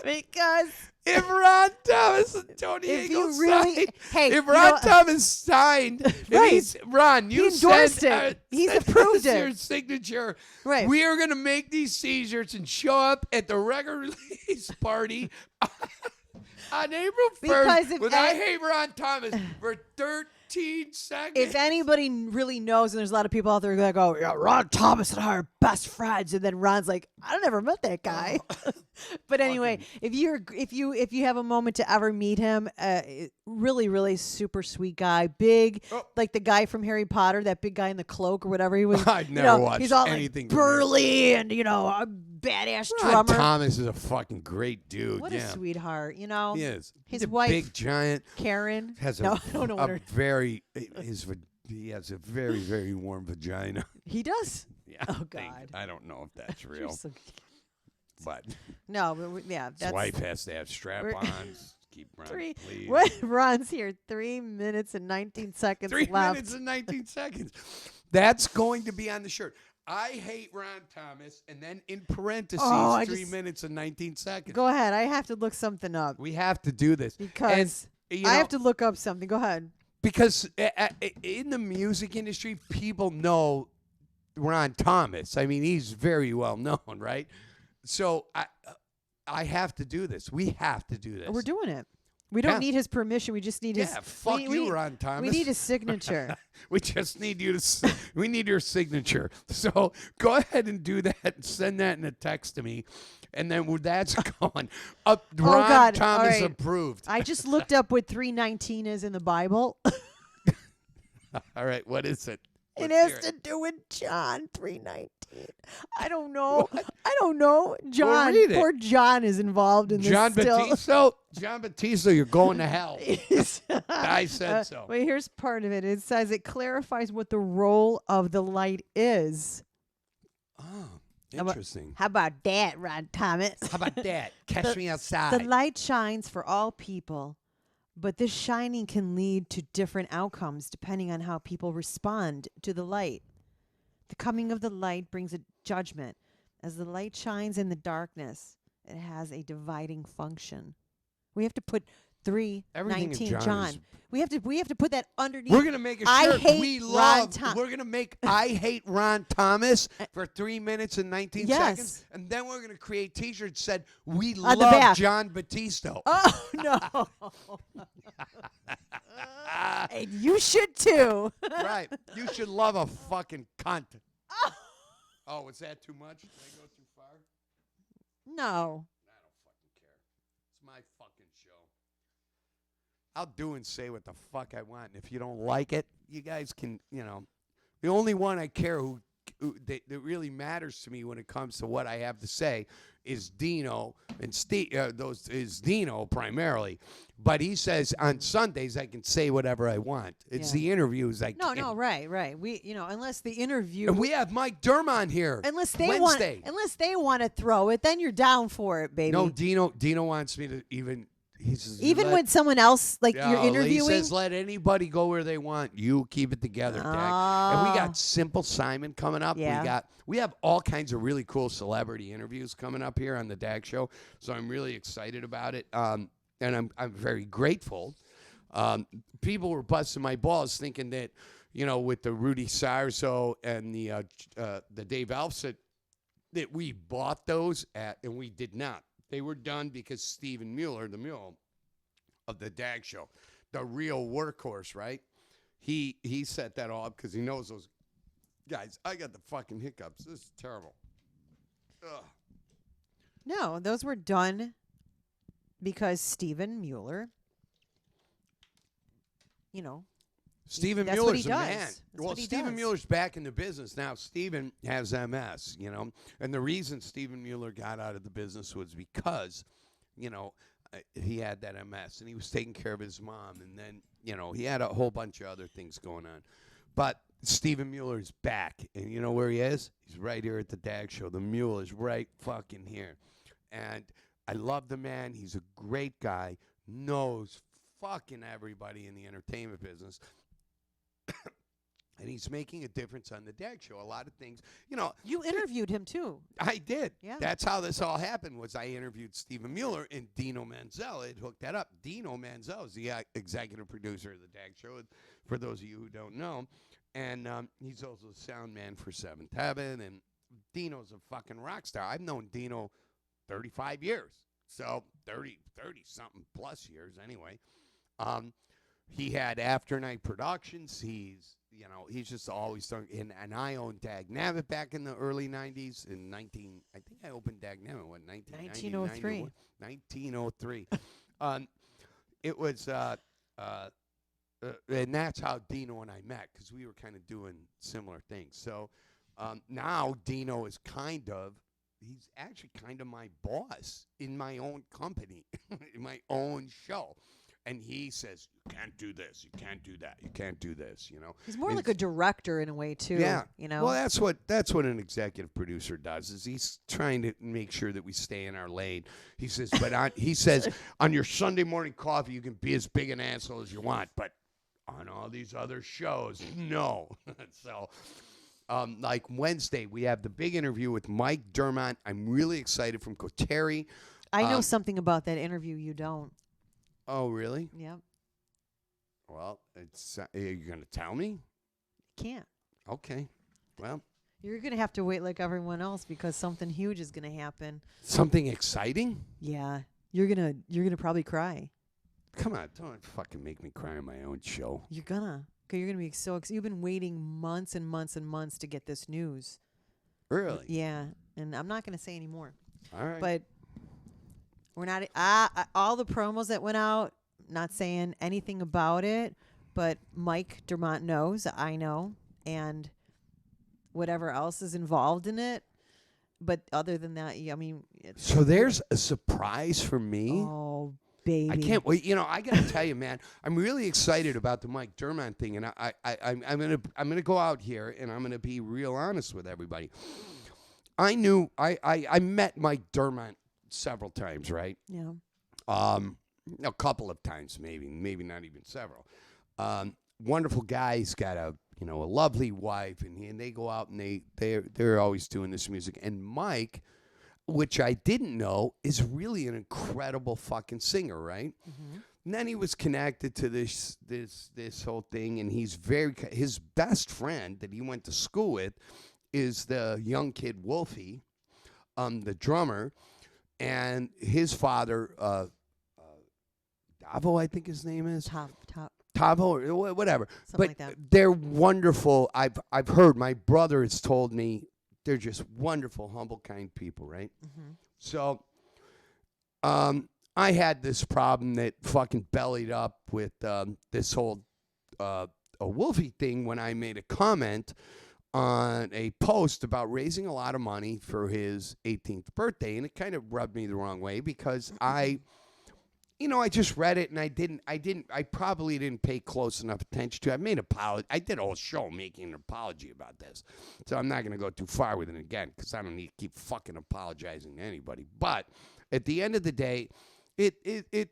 B: Because
A: If Ron Thomas and Tony
B: If
A: Ago
B: you really-
A: signed,
B: hey,
A: if
B: you
A: Ron
B: know-
A: Thomas signed, if
B: Right.
A: he's Ron, you
B: He endorsed
A: send,
B: it. He's
A: send
B: approved
A: us
B: it.
A: your signature.
B: Right.
A: We are going to make these t-shirts and show up at the record release party on April 1st
B: Because if
A: with
B: a-
A: I Hate Ron Thomas for 13 seconds.
B: if anybody really knows, and there's a lot of people out there that go, yeah, Ron Thomas and I are best friends, and then Ron's like, I never met that guy. But anyway, if you have a moment to ever meet him, really, really super sweet guy, big, like the guy from Harry Potter, that big guy in the cloak or whatever he was.
A: I'd
B: you
A: never
B: know,
A: watched
B: he's all
A: anything
B: like
A: from him.
B: burly and a badass
A: Ron
B: drummer.
A: Thomas is a fucking great dude.
B: What
A: yeah.
B: a sweetheart, you know.
A: He is.
B: His
A: He's a
B: wife,
A: big giant.
B: Karen.
A: Has
B: no, I don't know what her.
A: He has a very, very warm vagina.
B: He does.
A: Yeah.
B: Oh,
A: I think.
B: God.
A: I don't know if that's
B: You're
A: real,
B: so-
A: but
B: no, but yeah,
A: his
B: that's
A: wife has to have strap-ons. Keep Ron, please.
B: What Ron's here? 3 minutes and 19 seconds
A: 3
B: left.
A: minutes and 19 seconds. That's going to be on the shirt. I hate Ron Thomas, and then in parentheses,
B: Oh,
A: 3 minutes and 19 seconds.
B: Go ahead. I have to look something up
A: We have to do this
B: because
A: and,
B: I have to look up something. Go ahead.
A: Because in the music industry, people know Ron Thomas. I mean, he's very well known, right? So I have to do this. We have to do this.
B: We're doing it. We don't
A: Yeah.
B: need his permission. We just need his.
A: Yeah, fuck
B: we
A: you,
B: need-
A: Ron Thomas.
B: We need his signature.
A: We just need you to. We need your signature. So go ahead and do that. And send that in a text to me, and then that's going up. Ron
B: God,
A: Thomas
B: all right.
A: approved.
B: I just looked up what 3:19 is in the Bible.
A: All right, what is it?
B: It
A: Let's
B: has
A: hear
B: to do with John 3:19. I don't know. I don't know. John,
A: read it.
B: poor John is involved in this
A: John
B: still.
A: Batista. John Batista, you're going to hell. I said so.
B: Well, here's part of it. It says it clarifies what the role of the light is.
A: Oh, interesting.
B: How about that, Ron Thomas?
A: How about that? Catch me
B: The
A: outside.
B: light shines for all people, but this shining can lead to different outcomes depending on how people respond to the light. The coming of the light brings a judgment. As the light shines in the darkness, it has a dividing function. We have to put
A: Everything in
B: 3:19
A: John
B: John.
A: is-
B: We have to put that underneath.
A: We're gonna make a
B: I
A: shirt
B: hate
A: we
B: Ron
A: love.
B: Thom-
A: We're gonna make I hate Ron Thomas for 3 minutes and 19
B: Yes.
A: seconds, and then we're gonna create T-shirts that said we
B: the
A: love
B: back.
A: John Batista.
B: Oh no! And you should too.
A: Right? You should love a fucking cunt. Oh, was that too much? Did I go too far?
B: No.
A: I don't fucking care. It's my fucking show. I'll do and say what the fuck I want. And if you don't like it, you guys can, the only one I care that really matters to me when it comes to what I have to say is Dino, and those is Dino primarily. But he says on Sundays I can say whatever I want. It's
B: Yeah.
A: the interviews I
B: No,
A: can't.
B: no, right. We, unless the interview,
A: And we have Mike Dermont here.
B: unless they
A: Wednesday.
B: want to throw it, then you're down for it, baby.
A: No, Dino wants me to even. He says,
B: Even
A: "Let-
B: when someone else, like
A: Yeah,
B: you're interviewing.
A: He says, let anybody go where they want. You keep it together, Dak. And we got Simple Simon coming up.
B: Yeah.
A: We have all kinds of really cool celebrity interviews coming up here on the Dak Show. So I'm really excited about it. And I'm very grateful. People were busting my balls thinking that, with the Rudy Sarzo and the Dave Alfset, that we bought those and we did not. They were done because Stephen Mueller, the mule of the Dag Show, the real workhorse, right? He set that all up because he knows those guys. I got the fucking hiccups. This is terrible. Ugh.
B: No, those were done because Stephen Mueller,
A: Stephen
B: that's what
A: Mueller's
B: he
A: a
B: does.
A: man.
B: That's
A: Well,
B: what he
A: Stephen
B: does.
A: Mueller's back in the business now. Stephen has MS, and the reason Stephen Mueller got out of the business was because, he had that MS and he was taking care of his mom, and then he had a whole bunch of other things going on. But Stephen Mueller's back, and you know where he is? He's right here at the Dag Show. The Mule is right fucking here, and I love the man. He's a great guy. Knows fucking everybody in the entertainment business. And he's making a difference on the Dag Show. A lot of things,
B: you interviewed him too.
A: I did.
B: Yeah.
A: That's how this all happened. Was I interviewed Stephen Mueller and Dino Manziel. It hooked that up. Dino Manziel is the executive producer of the Dag Show. For those of you who don't know, and he's also the sound man for Seventh Heaven. And Dino's a fucking rock star. I've known Dino 35 years, so 30 something plus years anyway. He had After Night Productions. He's just always done. And I owned Dag Nabbit back in the early 90s. I think I opened Dag Nabbit, 1903. 1903. It was, and that's how Dino and I met, because we were kind of doing similar things. So now Dino is he's actually kind of my boss in my own company, in my own show. And he says, you can't do this, you can't do that, you can't do this,
B: He's more
A: And
B: like a director in a way too.
A: yeah.
B: Well,
A: that's what an executive producer does. Is he's trying to make sure that we stay in our lane. He says, on your Sunday morning coffee, you can be as big an asshole as you want, but on all these other shows, no. So, like Wednesday, we have the big interview with Mike Dermont. I'm really excited from Terry.
B: I know something about that interview you don't.
A: Oh, really?
B: Yep.
A: Well, are you going to tell me?
B: Can't.
A: Okay. Well,
B: You're gonna have to wait like everyone else because something huge is gonna happen.
A: something exciting?
B: Yeah. You're gonna probably cry.
A: Come on, don't fucking make me cry on my own show.
B: You're gonna. 'Cause you're gonna be so excited. You've been waiting months and months and months to get this news.
A: Really?
B: Yeah, and I'm not gonna say any more.
A: All right.
B: But we're not. All the promos that went out. Not saying anything about it, but Mike Dermott knows. I know, and whatever else is involved in it. But other than that, I mean.
A: So there's a surprise for me.
B: Oh, baby!
A: I can't wait. You know, I gotta tell you, man, I'm really excited about the Mike Dermott thing, and I'm gonna go out here and I'm gonna be real honest with everybody. I met Mike Dermott several times, right?
B: Yeah.
A: A couple of times, maybe not even several. Wonderful guy. He's got a lovely wife, and they go out and they're always doing this music. And Mike, which I didn't know, is really an incredible fucking singer, right?
B: Mm-hmm.
A: And then he was connected to this whole thing, and he's his best friend that he went to school with is the young kid Wolfie, the drummer, and his father, Davo, I think his name is.
B: Top.
A: Tavo, or whatever.
B: Something
A: But
B: like that.
A: they're wonderful. I've heard, my brother has told me they're just wonderful, humble, kind people, right?
B: Mm-hmm.
A: So I had this problem that fucking bellied up with this whole a Wolfie thing when I made a comment on a post about raising a lot of money for his 18th birthday, and it kind of rubbed me the wrong way because I just read it and I probably didn't pay close enough attention to it. I made I did a whole show making an apology about this. So I'm not going to go too far with it again because I don't need to keep fucking apologizing to anybody. But at the end of the day, it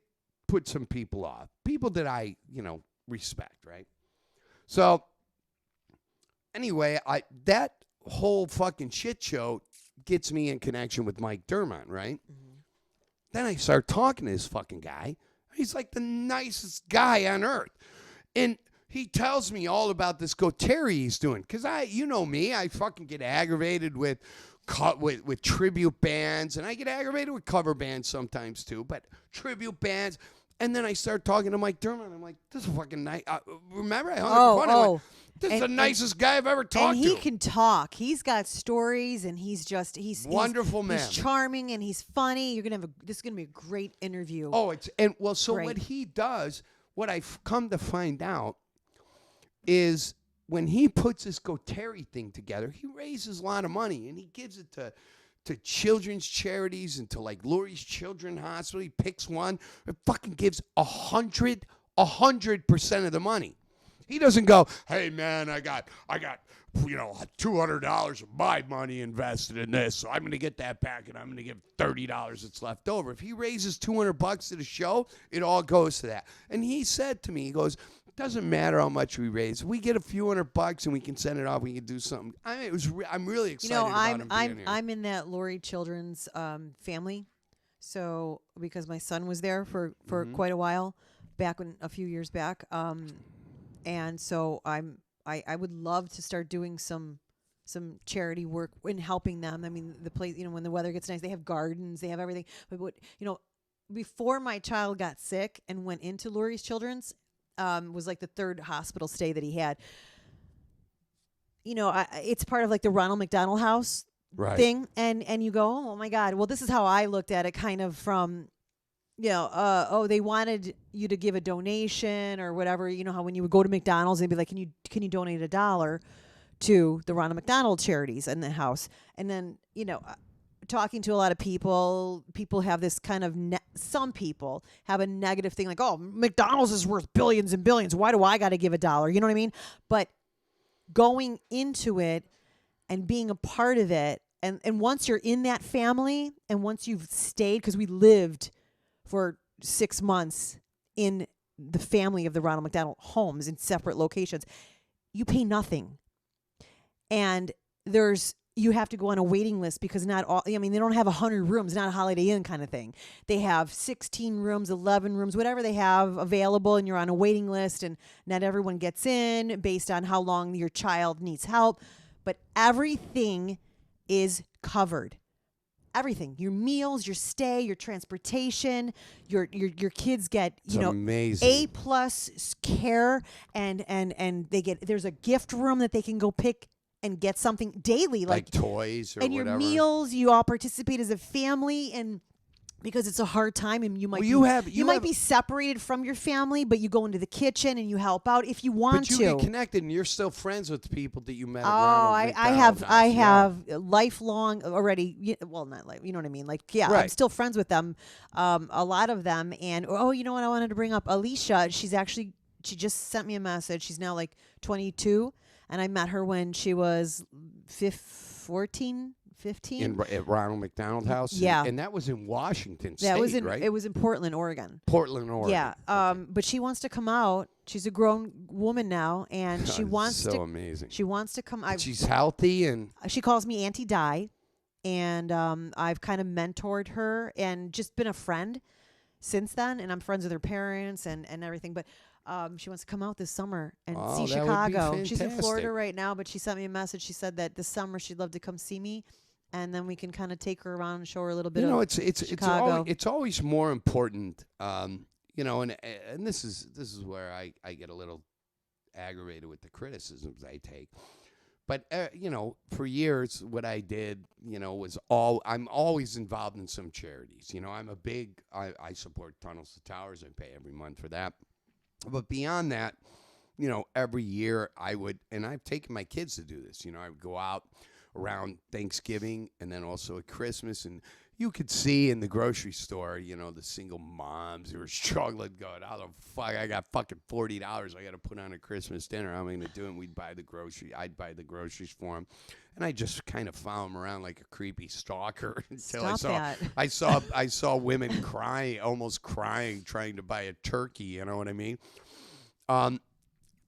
A: put some people off. People that I, respect, right? So anyway, that whole fucking shit show gets me in connection with Mike Dermott, right?
B: Mm-hmm.
A: Then I start talking to this fucking guy. He's like the nicest guy on earth. And he tells me all about this Goteri he's doing. Because you know me, I fucking get aggravated with tribute bands. And I get aggravated with cover bands sometimes too. But tribute bands. And then I start talking to Mike Dermott. I'm like, this is fucking nice. Remember, I hung up the phone. I went, this is the nicest guy I've ever talked to.
B: And he can talk. He's got stories, and he's
A: wonderful man.
B: He's charming and he's funny. This is gonna be a great interview.
A: Oh, so
B: Great.
A: what he does, what I've come to find out, is when he puts this Goteri thing together, he raises a lot of money and he gives it to children's charities and to like Lurie's Children's Hospital. He picks one. It fucking gives 100% of the money. He doesn't go, hey man, I got $200 of my money invested in this, so I'm gonna get that back and I'm gonna give $30 that's left over. If he raises $200 to the show, it all goes to that. And he said to me, he goes, it doesn't matter how much we raise. We get a few $100 and we can send it off. We can do something. I mean, I'm really excited about him being here.
B: I'm in that Lurie Children's family, so because my son was there for quite a while, a few years back, and so I would love to start doing some charity work in helping them. I mean, the place, when the weather gets nice, they have gardens, they have everything. But before my child got sick and went into Lurie's Children's, was like the third hospital stay that he had. It's part of like the Ronald McDonald House thing, and you go, oh my God. Well, this is how I looked at it, kind of from, they wanted you to give a donation or whatever. You know how when you would go to McDonald's, they'd be like, can you donate $1 to the Ronald McDonald charities in the house? And then, talking to a lot of people have this kind of some people have a negative thing like, oh, McDonald's is worth billions and billions. Why do I got to give $1? You know what I mean? But going into it and being a part of it, and once you're in that family and once you've stayed, because we lived for 6 months in the family of the Ronald McDonald homes in separate locations, you pay nothing. And you have to go on a waiting list because not all, they don't have 100 rooms, not a Holiday Inn kind of thing. They have 16 rooms, 11 rooms, whatever they have available, and you're on a waiting list, and not everyone gets in based on how long your child needs help. But everything is covered. everything, your meals, your stay, your transportation, your kids get,
A: It's
B: you know,
A: amazing.
B: A+ care, and they get, there's a gift room that they can go pick and get something daily,
A: like toys or
B: and
A: whatever.
B: your meals, you all participate as a family, and because it's a hard time and you might
A: Well,
B: be,
A: you
B: might
A: have-
B: be separated from your family, but you go into the kitchen and you help out if you want
A: But you
B: to.
A: get connected, and you're still friends with the people that you met. At
B: Oh,
A: Ronald
B: I
A: McDonald
B: have
A: House.
B: I
A: Yeah.
B: have lifelong already. Well, not like, you know what I mean. Like, yeah, I'm
A: Right.
B: still friends with them, a lot of them. And you know what I wanted to bring up? Alicia. She just sent me a message. She's now like 22, and I met her when she was 15.
A: At Ronald McDonald House.
B: Yeah.
A: and that was in Washington State,
B: That was in
A: right?
B: it was in Portland, Oregon.
A: Portland, Oregon.
B: Yeah. But she wants to come out. She's a grown woman now, and she
A: God,
B: wants
A: so
B: to.
A: amazing.
B: She wants to come.
A: She's healthy and
B: She calls me Auntie Di, and I've kind of mentored her and just been a friend since then. And I'm friends with her parents and everything. But she wants to come out this summer and
A: Oh,
B: see
A: that would be
B: Chicago. She's in
A: fantastic.
B: Florida right now, but she sent me a message. She said that this summer she'd love to come see me, and then we can kind of take her around and show her a little bit
A: you know,
B: of
A: it's
B: Chicago.
A: it's always more important. You know, and this is where I get a little aggravated with the criticisms I take. But you know, for years, what I did, you know, was I'm always involved in some charities. You know, I support Tunnels to Towers. I pay every month for that. But beyond that, you know, every year and I've taken my kids to do this. You know, I would go out around Thanksgiving and then also at Christmas, and you could see in the grocery store, you know, the single moms who were struggling, going, "How the fuck? I got fucking $40. I got to put on a Christmas dinner. How am I going to do it?" And I'd buy the groceries for them, and I just kind of follow them around like a creepy stalker until
B: Stop that.
A: I saw women crying, almost crying, trying to buy a turkey. You know what I mean?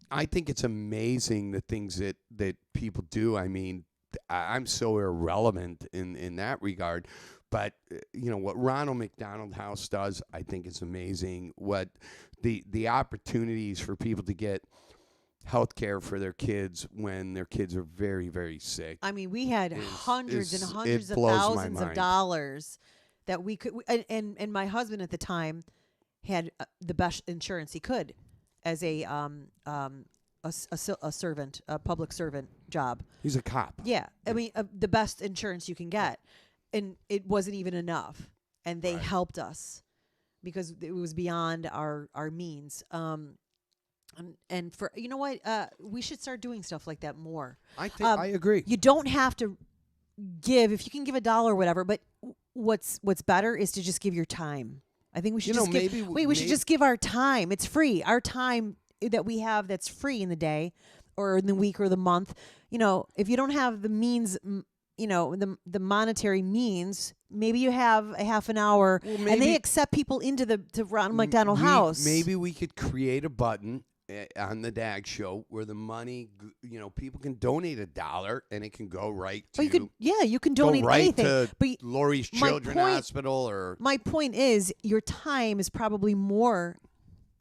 A: I think it's amazing the things that people do. I mean, I'm so irrelevant in that regard. But, you know, what Ronald McDonald House does, I think is amazing. What the opportunities for people to get health care for their kids when their kids are very, very sick.
B: I mean, we had hundreds and hundreds
A: it
B: of
A: blows my
B: thousands of
A: mind.
B: dollars that we could, and my husband at the time had the best insurance he could as a servant, a public servant job.
A: He's a cop.
B: Yeah, I mean, the best insurance you can get, and it wasn't even enough, and they
A: Right.
B: helped us because it was beyond our means. And for, you know what, we should start doing stuff like that more.
A: I think I agree.
B: You don't have to give, if you can give $1 or whatever, but what's better is to just give your time. I think we should
A: You know,
B: just give,
A: maybe
B: we should just give our time. It's free. Our time that we have that's free in the day or in the week or the month. You know, if you don't have the means, you know, the monetary means, maybe you have a half an hour,
A: Well,
B: and they
A: maybe-
B: accept people into the Ronald McDonald House.
A: Maybe we could create a button on the DAG show where the money, you know, people can donate $1 and it can go right to
B: Or you can donate
A: go right
B: anything.
A: to
B: But
A: Lurie's
B: my
A: Children's
B: point-
A: Hospital or
B: my point is, your time is probably more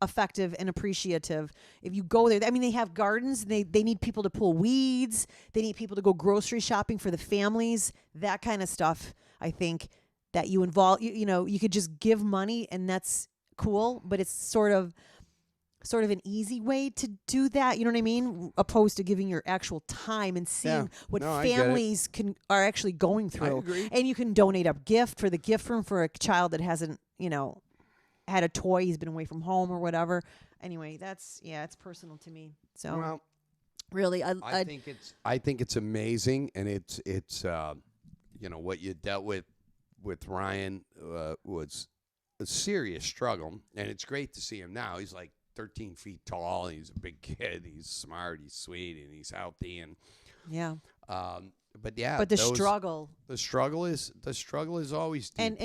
B: effective and appreciative if you go there. I mean, they have gardens. They need people to pull weeds. They need people to go grocery shopping for the families. That kind of stuff. I think that you involve. You know, you could just give money, and that's cool. But it's sort of an easy way to do that. You know what I mean? Opposed to giving your actual time and seeing
A: Yeah.
B: what
A: No, I get it.
B: families are actually going through.
A: agree.
B: And you can donate a gift for the gift room for a child that hasn't, you know, had a toy. He's been away from home or whatever. Anyway, it's personal to me. So
A: well,
B: really,
A: I think it's amazing, and it's you know, what you dealt with Ryan was a serious struggle, and it's great to see him now. He's like 13 feet tall. He's a big kid. He's smart. He's sweet, and he's healthy. And
B: yeah.
A: but yeah,
B: But the struggle.
A: the struggle is always deep,
B: And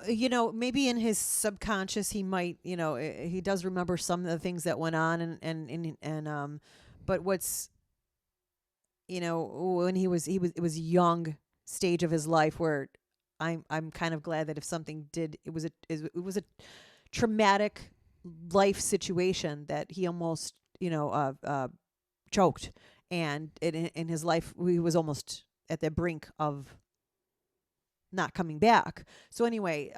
B: you know, maybe in his subconscious he might, you know, he does remember some of the things that went on, and but what's, you know, when it was a young stage of his life where I'm kind of glad that if something it was a traumatic life situation that he almost, you know, choked, and in his life he was almost at the brink of not coming back. So anyway,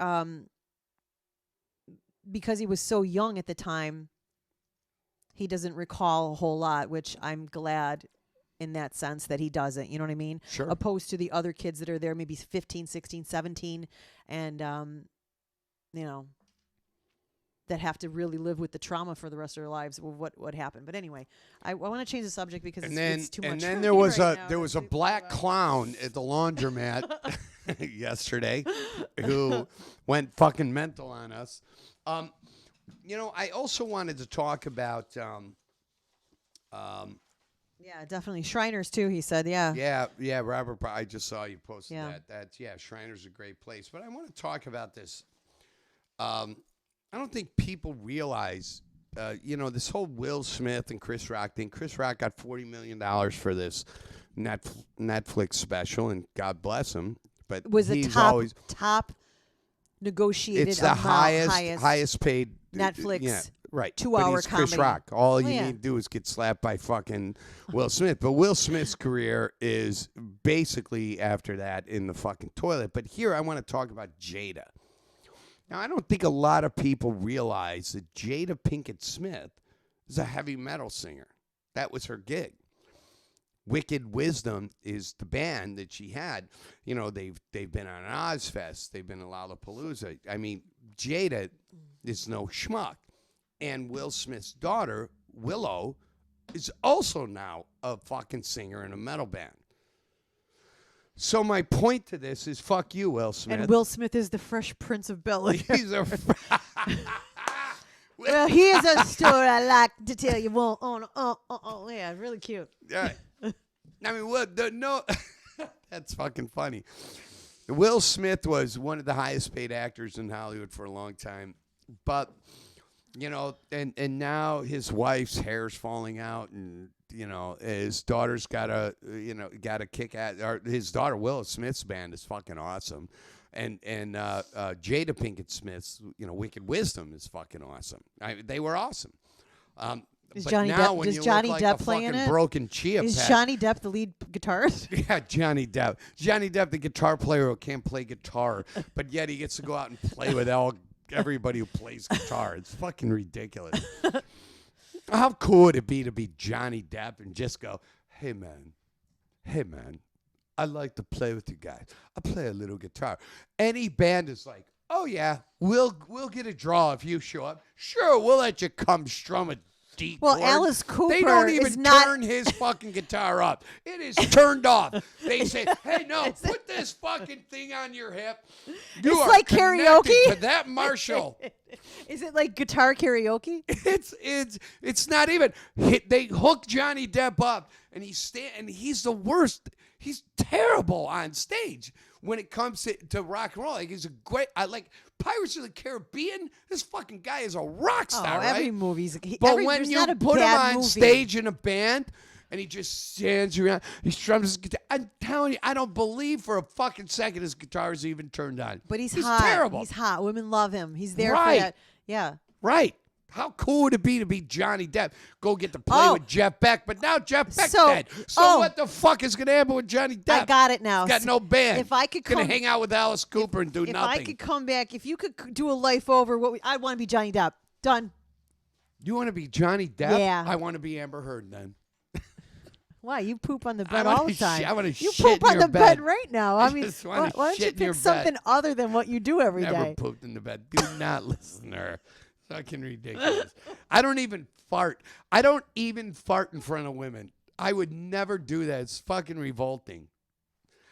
B: because he was so young at the time, he doesn't recall a whole lot, which I'm glad in that sense that he doesn't. You know what I mean?
A: Sure.
B: Opposed to the other kids that are there, maybe 15, 16, 17, and you know, that have to really live with the trauma for the rest of their lives of what happened. But anyway, I want to change the subject because it's too much.
A: And then
B: for
A: there
B: me
A: was
B: right
A: a
B: now.
A: there was a
B: It's too
A: black
B: much.
A: clown at the laundromat yesterday who went fucking mental on us. You know, I also wanted to talk about
B: Yeah, definitely Shriners too. He said, yeah.
A: yeah, Robert. I just saw you posted
B: Yeah.
A: that. That's Shriners a great place. But I want to talk about this. I don't think people realize, you know, this whole Will Smith and Chris Rock thing. Chris Rock got $40 million for this Netflix special, and God bless him. But
B: It was the
A: he's
B: top
A: always
B: negotiated
A: it's the
B: amount,
A: highest paid
B: Netflix
A: Yeah, right.
B: 2-hour
A: but he's Chris
B: comedy.
A: Rock. All you
B: yeah.
A: need to do is get slapped by fucking Will Smith. But Will Smith's career is basically after that in the fucking toilet. But here I want to talk about Jada. Now I don't think a lot of people realize that Jada Pinkett Smith is a heavy metal singer. That was her gig. Wicked Wisdom is the band that she had. You know, they've been on Ozfest. They've been at Lollapalooza. I mean, Jada is no schmuck. And Will Smith's daughter, Willow, is also now a fucking singer in a metal band. So my point to this is fuck you, Will Smith.
B: And Will Smith is the Fresh Prince of Bel-Air.
A: He's a...
B: Well, here's a story I like to tell you. Yeah, really cute.
A: Yeah. I mean, what? No, that's fucking funny. Will Smith was one of the highest paid actors in Hollywood for a long time, but you know, and now his wife's hair's falling out, and you know, his daughter's got a kick at. Or his daughter Will Smith's band is fucking awesome, and Jada Pinkett Smith's Wicked Wisdom is fucking awesome. They were awesome.
B: Is
A: But
B: Johnny
A: now
B: Depp?
A: when
B: Does
A: you
B: Johnny
A: look like
B: Depp
A: a
B: playing
A: fucking
B: it?
A: broken chia
B: Is
A: pet,
B: Johnny Depp the lead guitarist?
A: yeah, Johnny Depp. Johnny Depp, the guitar player who can't play guitar, but yet he gets to go out and play with everybody who plays guitar. It's fucking ridiculous. How cool would it be to be Johnny Depp and just go, hey man, I like to play with you guys. I play a little guitar. Any band is like, oh yeah, we'll get a draw if you show up. Sure, we'll let you come strum a D
B: Well,
A: chord.
B: Alice Cooper
A: They don't
B: is
A: even
B: not-
A: turn his fucking guitar up. It is turned off. They say, hey, no, put this fucking thing on your hip. You
B: It's
A: are
B: like
A: connected
B: karaoke?
A: to that Marshall.
B: Is it like guitar karaoke?
A: It's not even. They hook Johnny Depp up, and he's the worst. He's terrible on stage when it comes to rock and roll. Like he's a great. I like Pirates of the Caribbean. This fucking guy is a rock star, right?
B: Every movie's.
A: But
B: there's
A: when you
B: not a
A: put him
B: bad
A: on
B: movie.
A: stage in a band and he just stands around, he strums his guitar. I'm telling you, I don't believe for a fucking second his guitar is even turned on.
B: But he's hot.
A: terrible.
B: He's hot. Women love him. He's there
A: Right.
B: for that. Yeah.
A: Right. How cool would it be to be Johnny Depp? Go get to play with Jeff Beck, but now Jeff Beck's
B: So-
A: dead. So what the fuck is going to happen with Johnny Depp?
B: I got it now.
A: He's got no band.
B: If I could
A: going
B: come,
A: to hang out with Alice Cooper and do
B: if
A: nothing.
B: I could come back, if you could do a life over, I want to be Johnny Depp. Done.
A: You want to be Johnny Depp?
B: Yeah.
A: I want to be Amber Heard then.
B: Why you poop on the bed
A: wanna
B: all the time?
A: I wanna
B: you
A: shit
B: poop
A: in
B: on
A: your
B: the bed
A: bed.
B: right now.
A: I
B: I mean,
A: just wanna
B: why don't you
A: shit in your
B: pick
A: bed.
B: something other than what you do every
A: Never
B: day?
A: pooped in the bed. Do not listen to her. Fucking ridiculous. I don't even fart. I don't even fart in front of women. I would never do that. It's fucking revolting.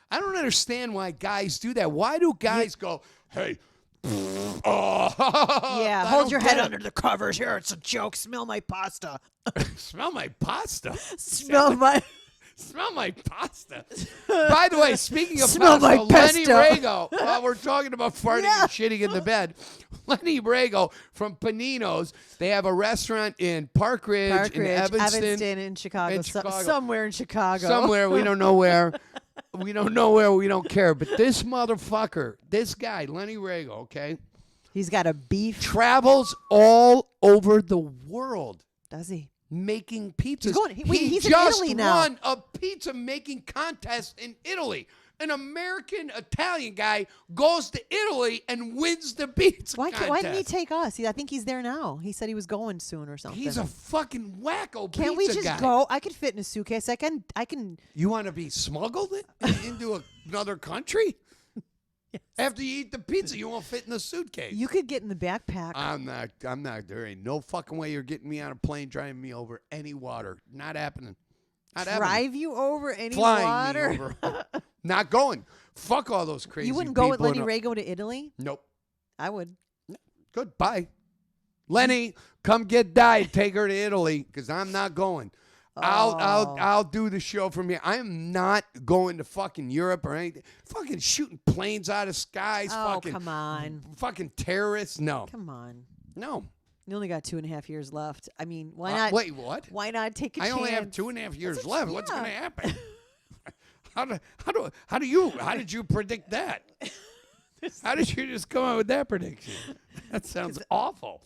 A: I don't understand why guys do that. Why do guys go, hey, oh,
B: Yeah,
A: I
B: hold
A: don't
B: your
A: get
B: head
A: it.
B: under the covers. Here, it's a joke. Smell my pasta.
A: Smell my pasta.
B: Smell my.
A: Smell my pasta. By the way, speaking of
B: Smell
A: pasta,
B: my
A: Lenny
B: pesto.
A: Rago, while we're talking about farting
B: Yeah.
A: and shitting in the bed, Lenny Rago from Panino's, they have a restaurant in Park Ridge,
B: Park
A: in
B: Ridge,
A: Evanston,
B: in Chicago,
A: in Chicago.
B: somewhere in Chicago.
A: somewhere, we don't know where. We don't know where, we don't care. But this motherfucker, this guy, Lenny Rago, okay,
B: He's got a beef.
A: travels all over the world
B: Does he?
A: making pizzas.
B: He's going-
A: he
B: he's in
A: just
B: Italy now.
A: won a pizza making contest in Italy. An American Italian guy goes to Italy and wins the pizza
B: Why
A: contest.
B: didn't he take us? I think he's there now. He said he was going soon or something.
A: He's a fucking wacko pizza
B: Can't we just
A: guy.
B: go? I could fit in a suitcase. I can.
A: You want to be smuggled into another country? After you eat the pizza, you won't fit in the suitcase.
B: You could get in the backpack.
A: I'm not. There ain't no fucking way you're getting me on a plane, driving me over any water. Not happening. Not happening.
B: Drive you over any
A: Flying
B: water.
A: me over. Not going. Fuck all those crazy
B: You wouldn't go with
A: people
B: Lenny
A: in a-
B: Rago to Italy?
A: Nope.
B: I would.
A: Goodbye. Lenny, come get died. Take her to Italy because I'm not going. I'll do the show from here. I am not going to fucking Europe or anything. Fucking shooting planes out of skies.
B: Oh,
A: fucking,
B: come on.
A: Fucking terrorists. No.
B: Come on.
A: No.
B: You only got 2.5 years left. I mean, why not?
A: Wait, what?
B: Why not take a
A: I
B: chance?
A: only have 2.5 years
B: That's
A: left. What's
B: yeah.
A: going to happen? How did you predict that? How did you just come up with that prediction? That sounds awful.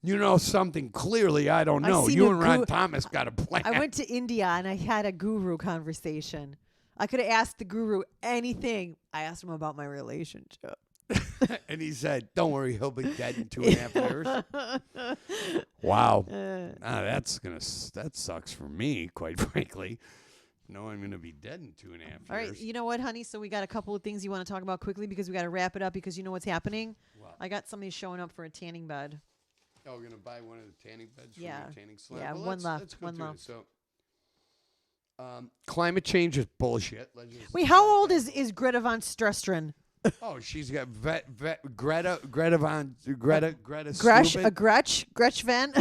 A: You know something clearly I don't know.
B: seen
A: You
B: a
A: and Ron
B: guru-
A: Thomas got a plan.
B: I went to India and I had a guru conversation. I could have asked the guru anything. I asked him about my relationship.
A: And he said, "Don't worry, he'll be dead in 2.5 years." Wow, that sucks for me, quite frankly. No, I'm gonna be dead in 2.5 years.
B: All right, you know what, honey? So we got a couple of things you want to talk about quickly because we got to wrap it up because you know what's happening?
A: What?
B: I got somebody showing up for a tanning bed.
A: Oh, we're gonna buy one of the tanning beds from
B: Yeah.
A: your tanning salon.
B: Yeah,
A: Well,
B: one left,
A: Let's go
B: one
A: through
B: left.
A: it. So, climate change is bullshit.
B: Wait, how old is Greta Van Susteren?
A: Oh, she's got Greta stupid.
B: Gretch Van?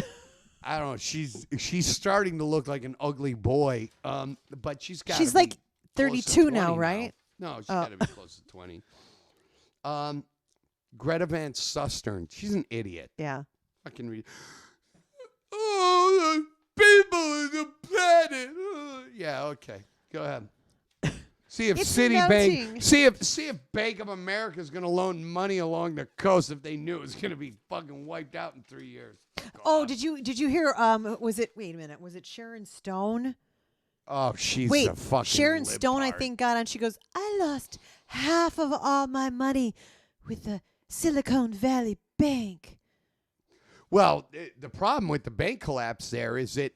A: I don't know. She's starting to look like an ugly boy. But she's got.
B: She's like 32 now, right?
A: No, she's got to be close to 20. Greta Van Susteren. She's an idiot.
B: Yeah.
A: I can read. Oh, the people in the planet. Yeah, okay. Go ahead. See if
B: It's
A: Citibank,
B: melting.
A: see if Bank of America is going to loan money along the coast if they knew it was going to be fucking wiped out in 3 years.
B: Oh, did you hear? Was it? Wait a minute. Was it Sharon Stone?
A: Oh, she's
B: Wait,
A: a fucking
B: Sharon Stone, I
A: libtard.
B: think, got on. She goes, I lost half of all my money with the Silicon Valley Bank.
A: Well, the problem with the bank collapse there is that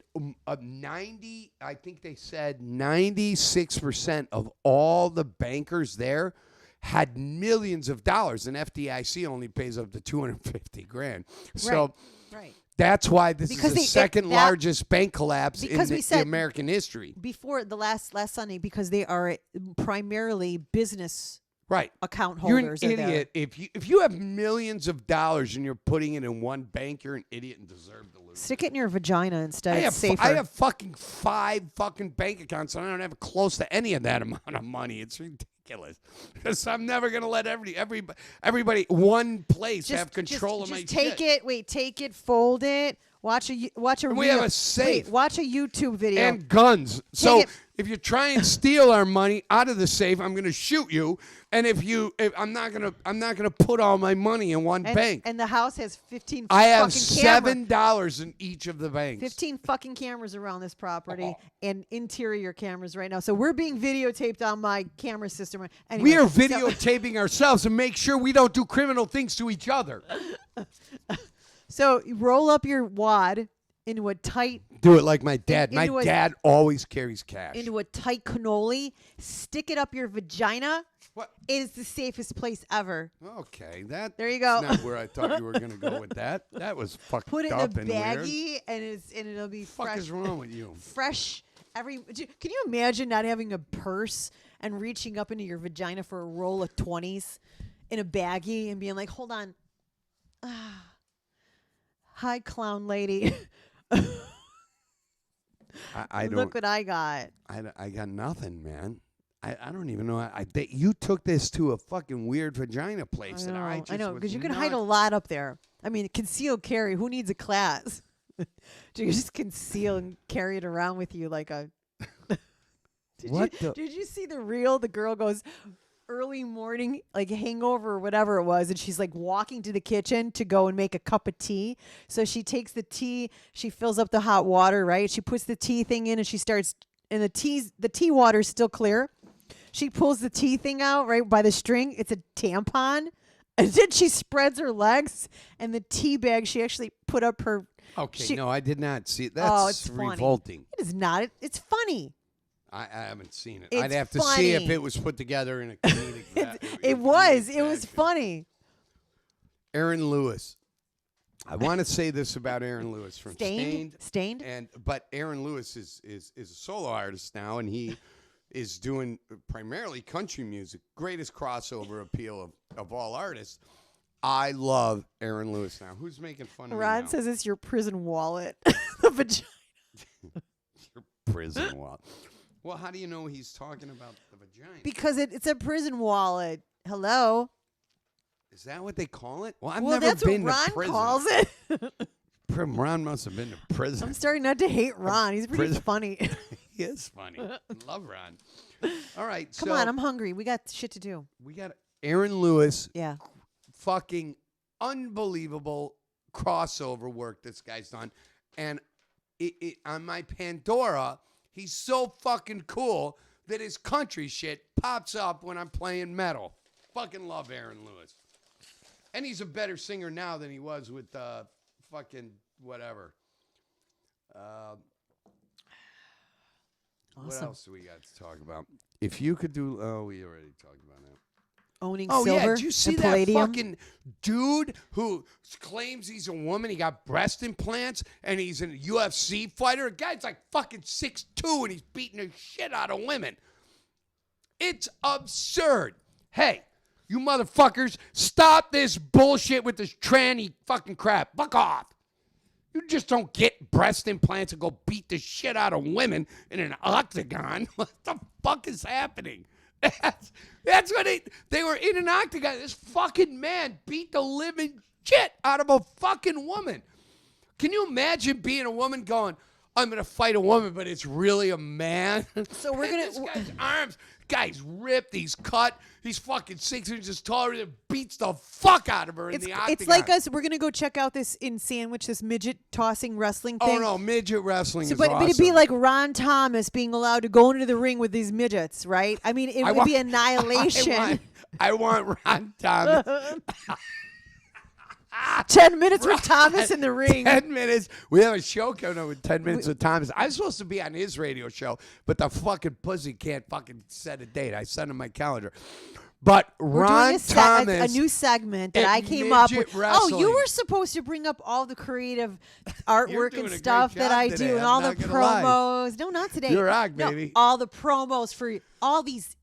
A: I think they said 96% of all the bankers there had millions of dollars, and FDIC only pays up to $250,000. So
B: Right.
A: that's why this
B: Because
A: is the
B: they-
A: second
B: that-
A: largest bank collapse in
B: because we
A: the
B: said-
A: American history.
B: Before the last Sunday, because they are primarily business
A: Right.
B: account
A: You're an
B: holders. are there.
A: idiot. If you have millions of dollars and you're putting it in one bank, you're an idiot and deserve to lose.
B: Stick it in your vagina instead.
A: I
B: It's
A: have
B: safer.
A: I have fucking 5 fucking bank accounts and I don't have close to any of that amount of money. It's ridiculous. Because I'm never gonna let everybody one place have control of my
B: take
A: shit.
B: it. Wait, take it. Fold it. Watch a
A: And we
B: reel-
A: have a safe.
B: Wait, watch a YouTube video.
A: And guns. So
B: it-
A: if you try and steal our money out of the safe, I'm gonna shoot you. And if I'm not gonna put all my money in one bank.
B: And the house has 15
A: I have
B: fucking cameras.
A: $7 in each of the banks.
B: 15 fucking cameras around this property
A: Oh.
B: and interior cameras right now. So we're being videotaped on my camera system. Anyway,
A: We are
B: so-
A: videotaping ourselves and make sure we don't do criminal things to each other.
B: So you roll up your wad into a tight
A: Do it like my dad. My
B: into a-
A: dad always carries cash.
B: into a tight cannoli, stick it up your vagina.
A: What?
B: It is the safest place ever.
A: Okay, that.
B: There you go.
A: Not where I thought you were gonna go with that. That was fucked
B: Put it in a
A: up and weird.
B: baggie and it'll be
A: Fuck
B: fresh.
A: is wrong with you?
B: Fresh can you imagine not having a purse and reaching up into your vagina for a roll of 20s in a baggie and being like, hold on. Hi, clown lady.
A: I don't.
B: Look what I got.
A: I got nothing, man. I don't even know. You took this to a fucking weird vagina place, and I just
B: because you can
A: was
B: hide a
A: not-
B: lot up there. I mean, conceal carry. Who needs a class? You just conceal and carry it around with you like a. Did you see the reel? The girl goes early morning, like hangover or whatever it was, and she's like walking to the kitchen to go and make a cup of tea. So she takes the tea, she fills up the hot water, right? She puts the tea thing in, and she starts, and the tea water's still clear. she pulls the tea thing out right by the string. It's a tampon. And then she spreads her legs, and the tea bag, she actually put up her.
A: Okay,
B: She-
A: no, I did not see it. That's
B: Oh, it's funny.
A: revolting.
B: It is not. It's funny.
A: I haven't seen it.
B: It's
A: I'd have to see if
B: funny.
A: it was put together in a comedic.
B: It was. It was funny.
A: Aaron Lewis. I want to say this about Aaron Lewis from
B: Stained.
A: But Aaron Lewis is a solo artist now, and he is doing primarily country music. Greatest crossover appeal of all artists. I love Aaron Lewis now. Who's making fun of me
B: Ron
A: now?
B: says it's your prison wallet. The vagina.
A: Your prison wallet. Well, how do you know he's talking about the vagina?
B: Because it's a prison wallet. Hello.
A: Is that what they call it? Well, I've
B: Well,
A: never
B: that's
A: been
B: what Ron
A: to prison.
B: calls it.
A: Ron must have been to prison.
B: I'm starting not to hate Ron. He's pretty
A: Prison.
B: funny.
A: He is funny. I love Ron. All right,
B: Come
A: so
B: on, I'm hungry. We got shit to do.
A: we got Aaron Lewis.
B: Yeah.
A: Fucking unbelievable crossover work this guy's done, and on my Pandora, he's so fucking cool that his country shit pops up when I'm playing metal. Fucking love Aaron Lewis, and he's a better singer now than he was with fucking whatever. What
B: Awesome.
A: else do we got to talk about? If you could do, we already talked about that.
B: Owning
A: Oh
B: silver
A: yeah, did you see
B: and
A: that
B: palladium.
A: fucking dude who claims he's a woman? He got breast implants and he's a UFC fighter. A guy's like fucking 6'2" and he's beating the shit out of women. It's absurd. Hey, you motherfuckers, stop this bullshit with this tranny fucking crap. Fuck off. You just don't get breast implants and go beat the shit out of women in an octagon. What the fuck is happening? That's what they were in an octagon. This fucking man beat the living shit out of a fucking woman. Can you imagine being a woman going, I'm going to fight a woman, but it's really a man?
B: So we're gonna-
A: This guy's arms, guy's ripped, he's cut, he's fucking 6 inches taller, and beats the fuck out of her in
B: It's,
A: the octagon.
B: it's like us. We're gonna go check out this in Sandwich, this midget tossing wrestling thing.
A: Oh no, midget wrestling
B: So,
A: is
B: but
A: awesome.
B: it'd be like Ron Thomas being allowed to go into the ring with these midgets, right? I mean, it would be annihilation.
A: I want Ron Thomas.
B: 10 minutes with Thomas in the ring.
A: 10 minutes. We have a show coming up with 10 minutes with Thomas. I'm supposed to be on his radio show, but the fucking pussy can't fucking set a date. I sent him my calendar. But
B: We're
A: Ron
B: doing
A: Thomas.
B: a new segment that
A: at
B: I came up with.
A: midget
B: Oh,
A: wrestling.
B: you were supposed to bring up all the creative artwork
A: doing a
B: and
A: great
B: stuff that
A: job
B: I
A: today,
B: do, and
A: I'm
B: all the
A: not gonna lie.
B: promos. No, not today.
A: You rock,
B: No,
A: baby.
B: all the promos for all these.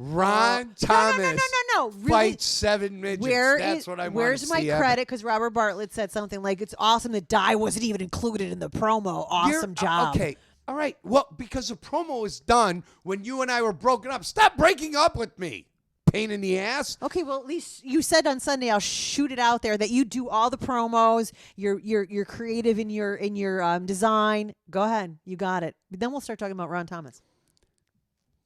A: Ron
B: No,
A: Thomas
B: no. Really,
A: fights 7 midgets. That's what I want
B: where's
A: to
B: my
A: see
B: credit? Because Robert Bartlett said something like, "It's awesome that Di wasn't even included in the promo. Awesome job."
A: Okay. All right. Well, because the promo was done when you and I were broken up. Stop breaking up with me. Pain in the ass.
B: Okay, well, at least you said on Sunday, I'll shoot it out there that you do all the promos. You're creative in your design. Go ahead, you got it. But then we'll start talking about Ron Thomas.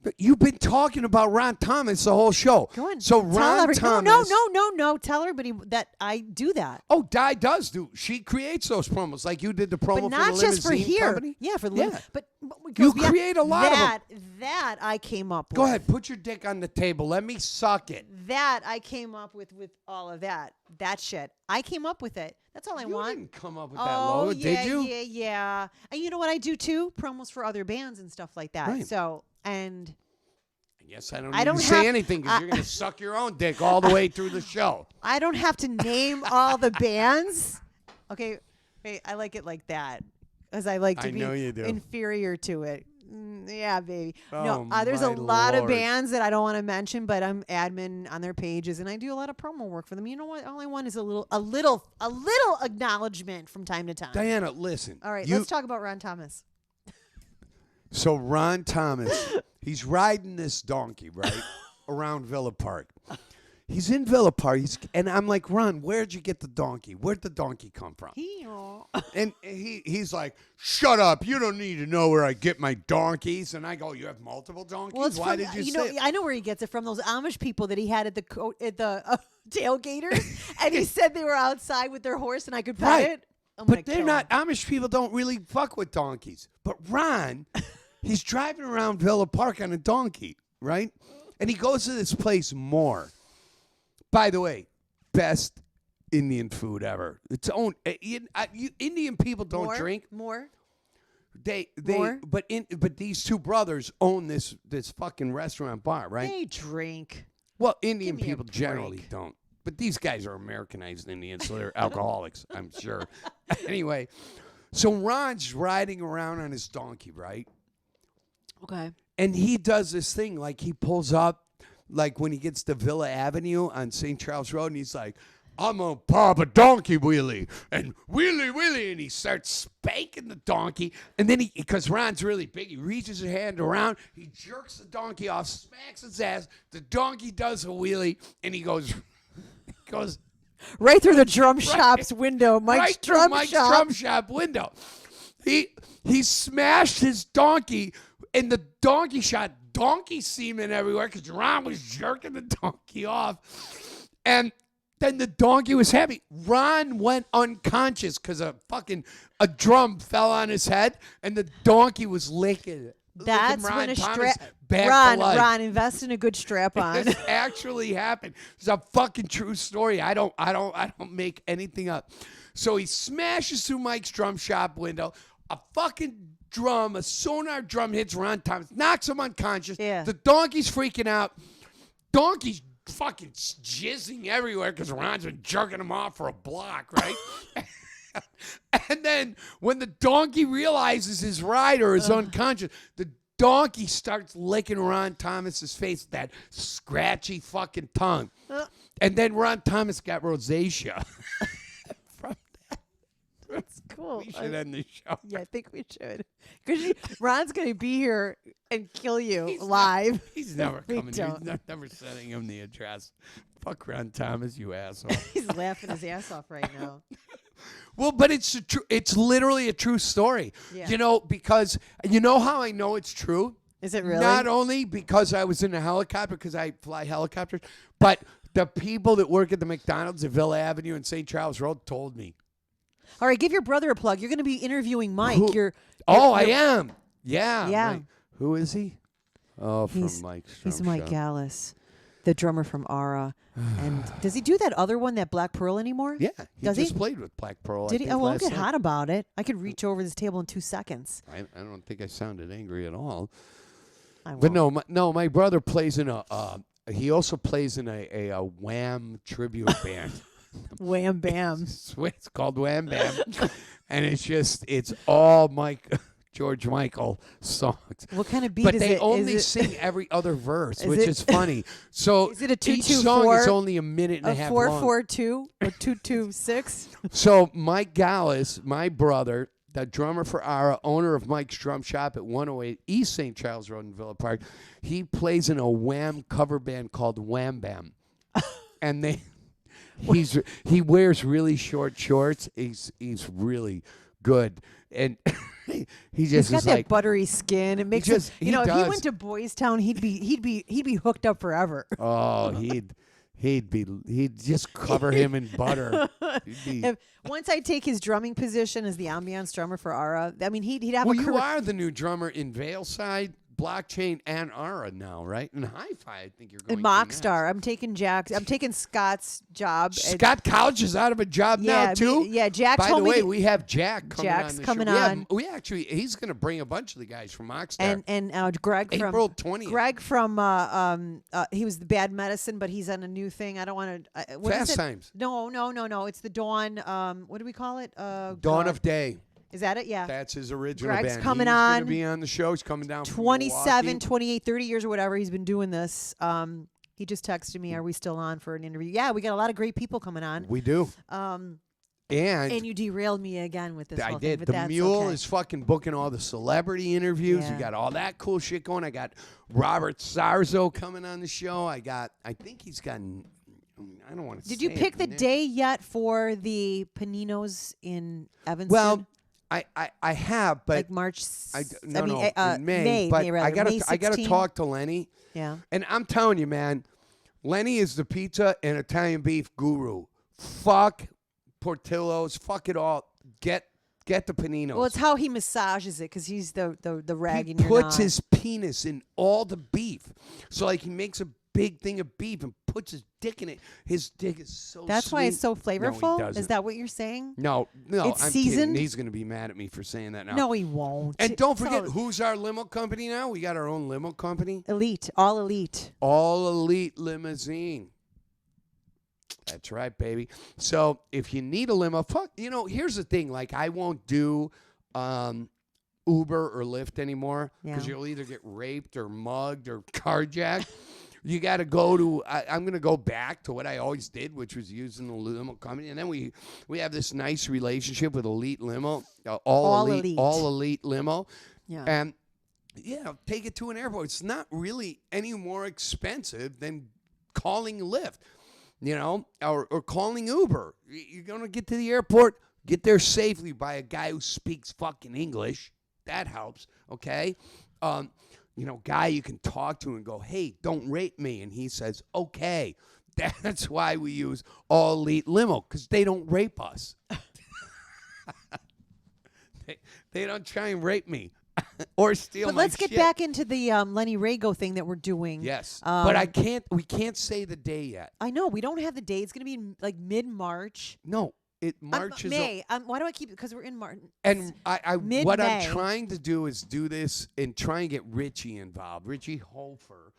A: But you've been talking about Ron Thomas the whole show.
B: Go on.
A: So
B: Tell
A: Ron
B: everybody-
A: Thomas.
B: No. Tell everybody that I do that.
A: Oh, Di does do. She creates those promos like you did the promo
B: But not
A: for the
B: just for
A: limousine
B: here.
A: company.
B: Yeah, for the
A: Yeah.
B: But it
A: You
B: goes beyond
A: create a lot of 'em.
B: That I came up
A: Go
B: with.
A: ahead, put your dick on the table. Let me suck it.
B: That I came up with all of that shit. I came up with it. That's all I
A: You
B: want.
A: didn't come up with that
B: Oh,
A: logo,
B: yeah,
A: did you?
B: yeah. And you know what I do too? Promos for other bands and stuff like that.
A: Right.
B: So, and
A: Yes, I don't
B: I
A: need
B: don't
A: to say
B: have-
A: anything because you're going to suck your own dick all the way through the show.
B: I don't have to name all the bands. Okay, wait, I like it like that because I like to
A: I
B: be
A: know you do.
B: inferior to it. Yeah, baby.
A: Oh,
B: No, there's a
A: my
B: lot of
A: Lord.
B: bands that I don't want to mention, but I'm admin on their pages and I do a lot of promo work for them. You know what? All I want is a little acknowledgement from time to time.
A: Diana, listen.
B: All right,
A: you-
B: let's talk about Ron Thomas.
A: So Ron Thomas, he's riding this donkey, right, around Villa Park. He's in Villa Park, and I'm like, Ron, where'd you get the donkey? Where'd the donkey come from? And he's like, shut up. You don't need to know where I get my donkeys. And I go, you have multiple donkeys?
B: Well, it's
A: Why
B: from,
A: did you
B: know,
A: say
B: I know where he gets it from. Those Amish people that he had at the tailgaters, and he said they were outside with their horse, and I could pet
A: Right.
B: it. I'm
A: But
B: gonna
A: they're
B: kill
A: not,
B: him.
A: Amish people don't really fuck with donkeys. But Ron, he's driving around Villa Park on a donkey. right? And he goes to this place more. By the way, best Indian food ever. Its own. Indian people don't
B: More?
A: drink.
B: More?
A: They
B: More?
A: but these two brothers own this fucking restaurant bar, right?
B: They drink.
A: Well, Indian
B: me a
A: people generally
B: break.
A: don't. But these guys are Americanized Indians, so they're alcoholics, I'm sure. Anyway, so Ron's riding around on his donkey, right?
B: Okay.
A: And he does this thing, like he pulls up, like when he gets to Villa Avenue on St. Charles Road, and he's like, I'm gonna pop a donkey wheelie, and wheelie, and he starts spanking the donkey, and then because Ron's really big, he reaches his hand around, he jerks the donkey off, smacks its ass, the donkey does a wheelie, and he goes
B: Right through the drum shop's window. Mike's
A: right through
B: drum
A: Mike's
B: shop.
A: drum shop window. He smashed his donkey, and the donkey shot donkey semen everywhere because Ron was jerking the donkey off. And then the donkey was happy. Ron went unconscious because a drum fell on his head, and the donkey was licking.
B: That's
A: Ron
B: when a
A: Thomas
B: strap.
A: back to life.
B: Ron, invest in a good strap on.
A: This actually happened. It's a fucking true story. I don't make anything up. So he smashes through Mike's drum shop window. A fucking drum, a sonar drum hits Ron Thomas, knocks him unconscious.
B: Yeah.
A: The donkey's freaking out. Donkey's fucking jizzing everywhere because Ron's been jerking him off for a block, right? And then when the donkey realizes his rider is unconscious, the donkey starts licking Ron Thomas's face with that scratchy fucking tongue. And then Ron Thomas got rosacea. From that.
B: That's cool.
A: We should end the show.
B: Yeah, I think we should. Because Ron's going to be here and kill you live.
A: He's never
B: We
A: coming.
B: don't.
A: He's never sending him the address. Fuck Ron Thomas, you asshole.
B: He's laughing his ass off right now.
A: Well, but it's literally a true story.
B: Yeah.
A: You know, because you know how I know it's true?
B: Is it really?
A: Not only because I was in a helicopter, because I fly helicopters, but the people that work at the McDonald's at Villa Avenue and St. Charles Road told me.
B: All right, give your brother a plug. You're going to be interviewing Mike.
A: Who- I am. Yeah.
B: Yeah.
A: Who is he? Oh, from
B: He's-
A: Mike's
B: He's
A: Drum
B: Mike
A: Shop.
B: Gallus, the drummer from Ara. And does he do that other one, that Black Pearl, anymore?
A: Yeah, he
B: Does
A: just
B: he?
A: played with Black Pearl.
B: Did
A: I
B: he?
A: think,
B: Oh, well,
A: last
B: don't get
A: night.
B: hot about it. I could reach over this table in 2 seconds.
A: I don't think I sounded angry at all.
B: I
A: But
B: won't.
A: my brother plays in a. He also plays in a Wham tribute band.
B: Wham bam.
A: It's called Wham Bam, and it's all George Michael songs.
B: What kind of beat
A: But
B: is
A: they
B: it?
A: only
B: Is it
A: sing every other verse,
B: Is
A: which
B: it-
A: is funny. So
B: Is it a
A: each song
B: 2-2-4?
A: is only a minute and a
B: a
A: half long.
B: 4-4-2 or 2-2-6?
A: So Mike Gallus, my brother, the drummer for Ara, owner of Mike's Drum Shop at 108 East St. Charles Road in Villa Park, he plays in a Wham cover band called Wham Bam, and he wears really short shorts. He's really good, and he
B: He's
A: just
B: got
A: is
B: that
A: like.
B: buttery skin. It makes
A: just-
B: him,
A: he
B: if he
A: does.
B: went to Boys Town, he'd be hooked up forever.
A: Oh, he'd just cover him in butter. He'd be,
B: Once I take his drumming position as the ambiance drummer for Ara, I mean, he'd have
A: well,
B: a
A: you
B: career.
A: are the new drummer in Valeside, Blockchain, and Ara now, right? And Hi-Fi, I think you're going.
B: And
A: to
B: Mockstar. I'm taking Scott's job.
A: next. Scott Couch is out of a job
B: Yeah,
A: now too.
B: yeah, Jack
A: By the
B: told me
A: way,
B: to-
A: we have Jack coming
B: Jack's
A: on the
B: coming
A: show.
B: on.
A: He's going to bring a bunch of the guys from Mockstar.
B: and Greg from
A: April 20th.
B: Greg from he was the Bad Medicine, but he's on a new thing. I don't want to.
A: Fast Times.
B: No. It's the Dawn. What do we call it?
A: Dawn
B: God.
A: of Day.
B: Is that it? Yeah.
A: That's his original
B: Greg's
A: band.
B: coming
A: He's
B: on.
A: going to be on the show. He's coming down from
B: 27,
A: Milwaukee.
B: 28, 30 years or whatever he's been doing this. He just texted me, "Are we still on for an interview?" Yeah, we got a lot of great people coming on.
A: We do.
B: And
A: And
B: you derailed me again with this.
A: I
B: whole
A: did.
B: Thing, but
A: The
B: that's
A: Mule
B: okay.
A: is fucking booking all the celebrity interviews.
B: Yeah.
A: We got all that cool shit going. I got Robert Sarzo coming on the show. I think he's gotten. I don't want to.
B: Did you pick the day yet for the Paninos in Evanston?
A: Well, I have, but
B: like March.
A: no, in May.
B: May,
A: but
B: May rather.
A: I gotta
B: May
A: I gotta
B: 16.
A: talk to Lenny.
B: Yeah.
A: And I'm telling you, man, Lenny is the pizza and Italian beef guru. Fuck Portillo's. Fuck it all. Get Get the paninos.
B: Well, it's how he massages it because he's the rag
A: He
B: and you're
A: puts
B: not.
A: his penis in all the beef. So like he makes a big thing of beef and puts his dick in it. His dick is so
B: That's why it's so
A: sweet.
B: flavorful.
A: No, he
B: Is
A: doesn't.
B: that what you're saying?
A: No,
B: It's
A: I'm
B: seasoned?
A: kidding. He's going to be mad at me for saying that now.
B: No, he won't.
A: And don't
B: It's
A: forget,
B: all
A: who's our limo company now? We got our own limo company.
B: elite, all elite.
A: All Elite Limousine. That's right, baby. So if you need a limo, here's the thing. Like, I won't do Uber or Lyft anymore because
B: Yeah.
A: you'll either get raped or mugged or carjacked. You got to go to. I'm going to go back to what I always did, which was using the limo company, and then we have this nice relationship with Elite Limo,
B: All Elite.
A: All Elite Limo,
B: Yeah.
A: and take it to an airport. It's not really any more expensive than calling Lyft, or calling Uber. You're going to get to the airport, get there safely by a guy who speaks fucking English. That helps, okay? Guy you can talk to and go, hey, don't rape me. And he says, okay. That's why we use All Elite Limo, because they don't rape us. they don't try and rape me or steal
B: But
A: my
B: let's get
A: shit.
B: back into the Lenny Rago thing that we're doing.
A: Yes,
B: Um,
A: but we can't say the day yet.
B: I know we don't have the date. It's going to be in, like mid-March.
A: No, March is
B: May. Why do I keep it? Because we're in March.
A: And what I'm
B: Mid-May.
A: trying to do is do this and try and get Richie involved. Richie Hofer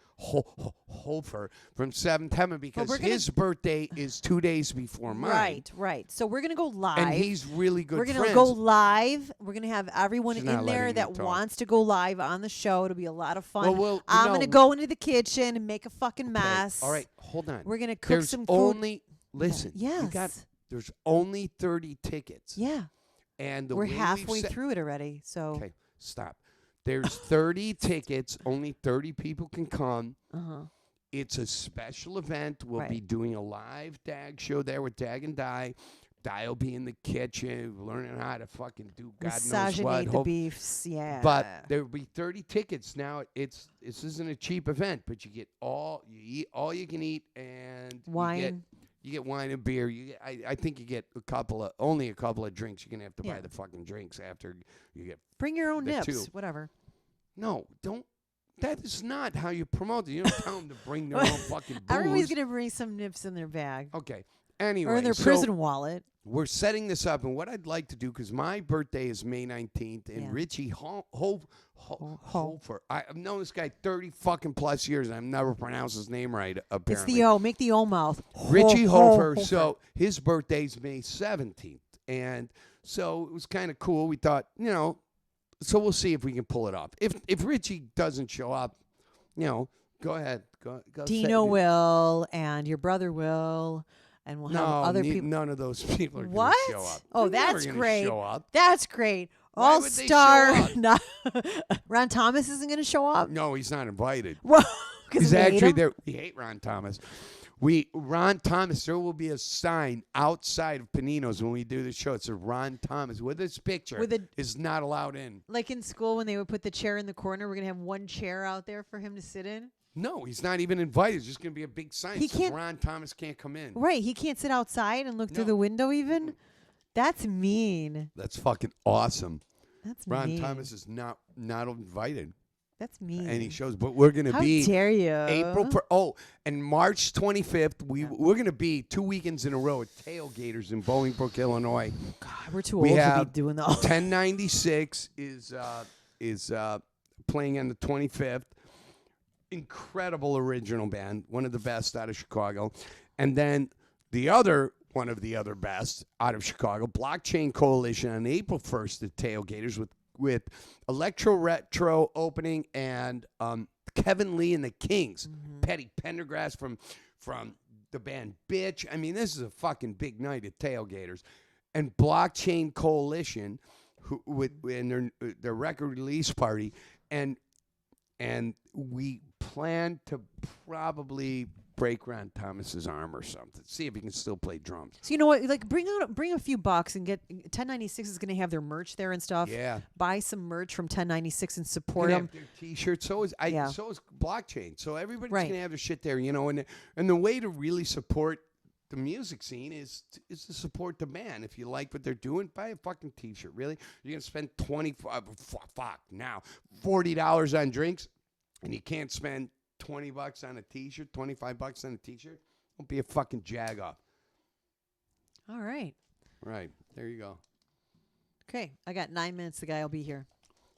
A: from 7th Heaven, because
B: we're gonna-
A: his birthday is 2 days before mine.
B: Right. So we're going to go live.
A: And he's really good
B: We're going
A: friends.
B: to go live. We're going to have everyone
A: She's not
B: in there
A: letting me
B: that
A: talk.
B: wants to go live on the show. It'll be a lot of fun.
A: Well,
B: I'm
A: no.
B: going to go into the kitchen and make a fucking
A: Okay,
B: mess.
A: all right, hold on.
B: We're going to cook
A: There's
B: some food.
A: only listen.
B: Yes.
A: There's only 30 tickets.
B: Yeah.
A: And the
B: We're
A: way we've
B: halfway
A: set-
B: through it already. So,
A: Okay, stop. There's 30 tickets. Only 30 people can come.
B: uh-huh.
A: It's a special event. We'll be
B: Right.
A: doing a live DAG show there with Dag and Di. Di will be in the kitchen learning how to fucking do God knows what.
B: Misogynate the beefs. Yeah.
A: But there will be 30 tickets. Now, this isn't a cheap event, but you get you eat all you can eat, and
B: Wine.
A: You get wine and beer. I think you get only a couple of drinks. You're gonna have to buy
B: Yeah.
A: the fucking drinks after you get.
B: Bring your own
A: the
B: nips.
A: two.
B: Whatever.
A: No, don't. That is not how you promote it. You don't tell them to bring their own fucking booze.
B: Everybody's going to bring some nips in their bag.
A: Okay. Anyway,
B: Or in their
A: so
B: prison wallet.
A: we're setting this up, and what I'd like to do, because my birthday is May 19th, and
B: Yeah.
A: Richie Hofer, I've known this guy 30 fucking plus years, and I've never pronounced his name right,
B: It's
A: apparently.
B: the O. Make the O mouth.
A: Richie Hofer.
B: Hofer.
A: So his birthday's May 17th, and so it was kind of cool. We thought, so we'll see if we can pull it off. If Richie doesn't show up, go ahead. Go
B: Dino will, and your brother will, and we'll have
A: No,
B: other people.
A: none of those people are
B: What?
A: going to show up.
B: Oh,
A: They're never
B: that's
A: gonna
B: great.
A: Show up.
B: That's great.
A: Why
B: All
A: would they
B: star.
A: show up?
B: No. Ron Thomas isn't going to show up.
A: No, he's not invited.
B: Well, because
A: He's actually there. We hate Ron Thomas. Ron Thomas. There will be a sign outside of Panino's when we do the show. It says Ron Thomas with his picture. Is not allowed in.
B: Like in school when they would put the chair in the corner, we're going to have one chair out there for him to sit in.
A: No, he's not even invited. It's just going to be a big sign.
B: He
A: It says
B: can't-
A: Ron Thomas can't come in.
B: Right. He can't sit outside and look through
A: No.
B: the window even. That's mean.
A: That's fucking awesome.
B: That's
A: Ron
B: mean.
A: Thomas is not invited.
B: That's mean.
A: Any shows, but we're going to
B: How
A: be
B: dare you?
A: and March 25th, we're going to be 2 weekends in a row at Tailgaters in Bolingbrook, Illinois.
B: God, we're too
A: We
B: old to
A: have
B: be doing that.
A: 1096 is playing on the 25th. Incredible original band, one of the best out of Chicago. And then one of the other best out of Chicago, Blockchain Coalition on April 1st at Tailgaters with Electro Retro opening and Kevin Lee and the Kings, Petty Pendergrass from the band Bitch. I mean, this is a fucking big night at Tailgaters. And Blockchain Coalition, and their record release party, and we plan to probably break Ron Thomas's arm or something. See if he can still play drums.
B: So you know what? Like bring a few bucks and get 1096 is going to have their merch there and stuff.
A: Yeah.
B: Buy some merch from 1096 and
A: We're
B: support
A: gonna
B: them.
A: have their T-shirts. So is Blockchain. So everybody's
B: Right.
A: gonna have their shit there, and the way to really support the music scene is to support the band. If you like what they're doing, buy a fucking T-shirt. Really, you're gonna spend $40 on drinks, and you can't spend $20 on a T-shirt, $25 on a T-shirt. Don't be a fucking jag-off.
B: All right.
A: Right there, you go.
B: Okay, I got 9 minutes. The guy will be here.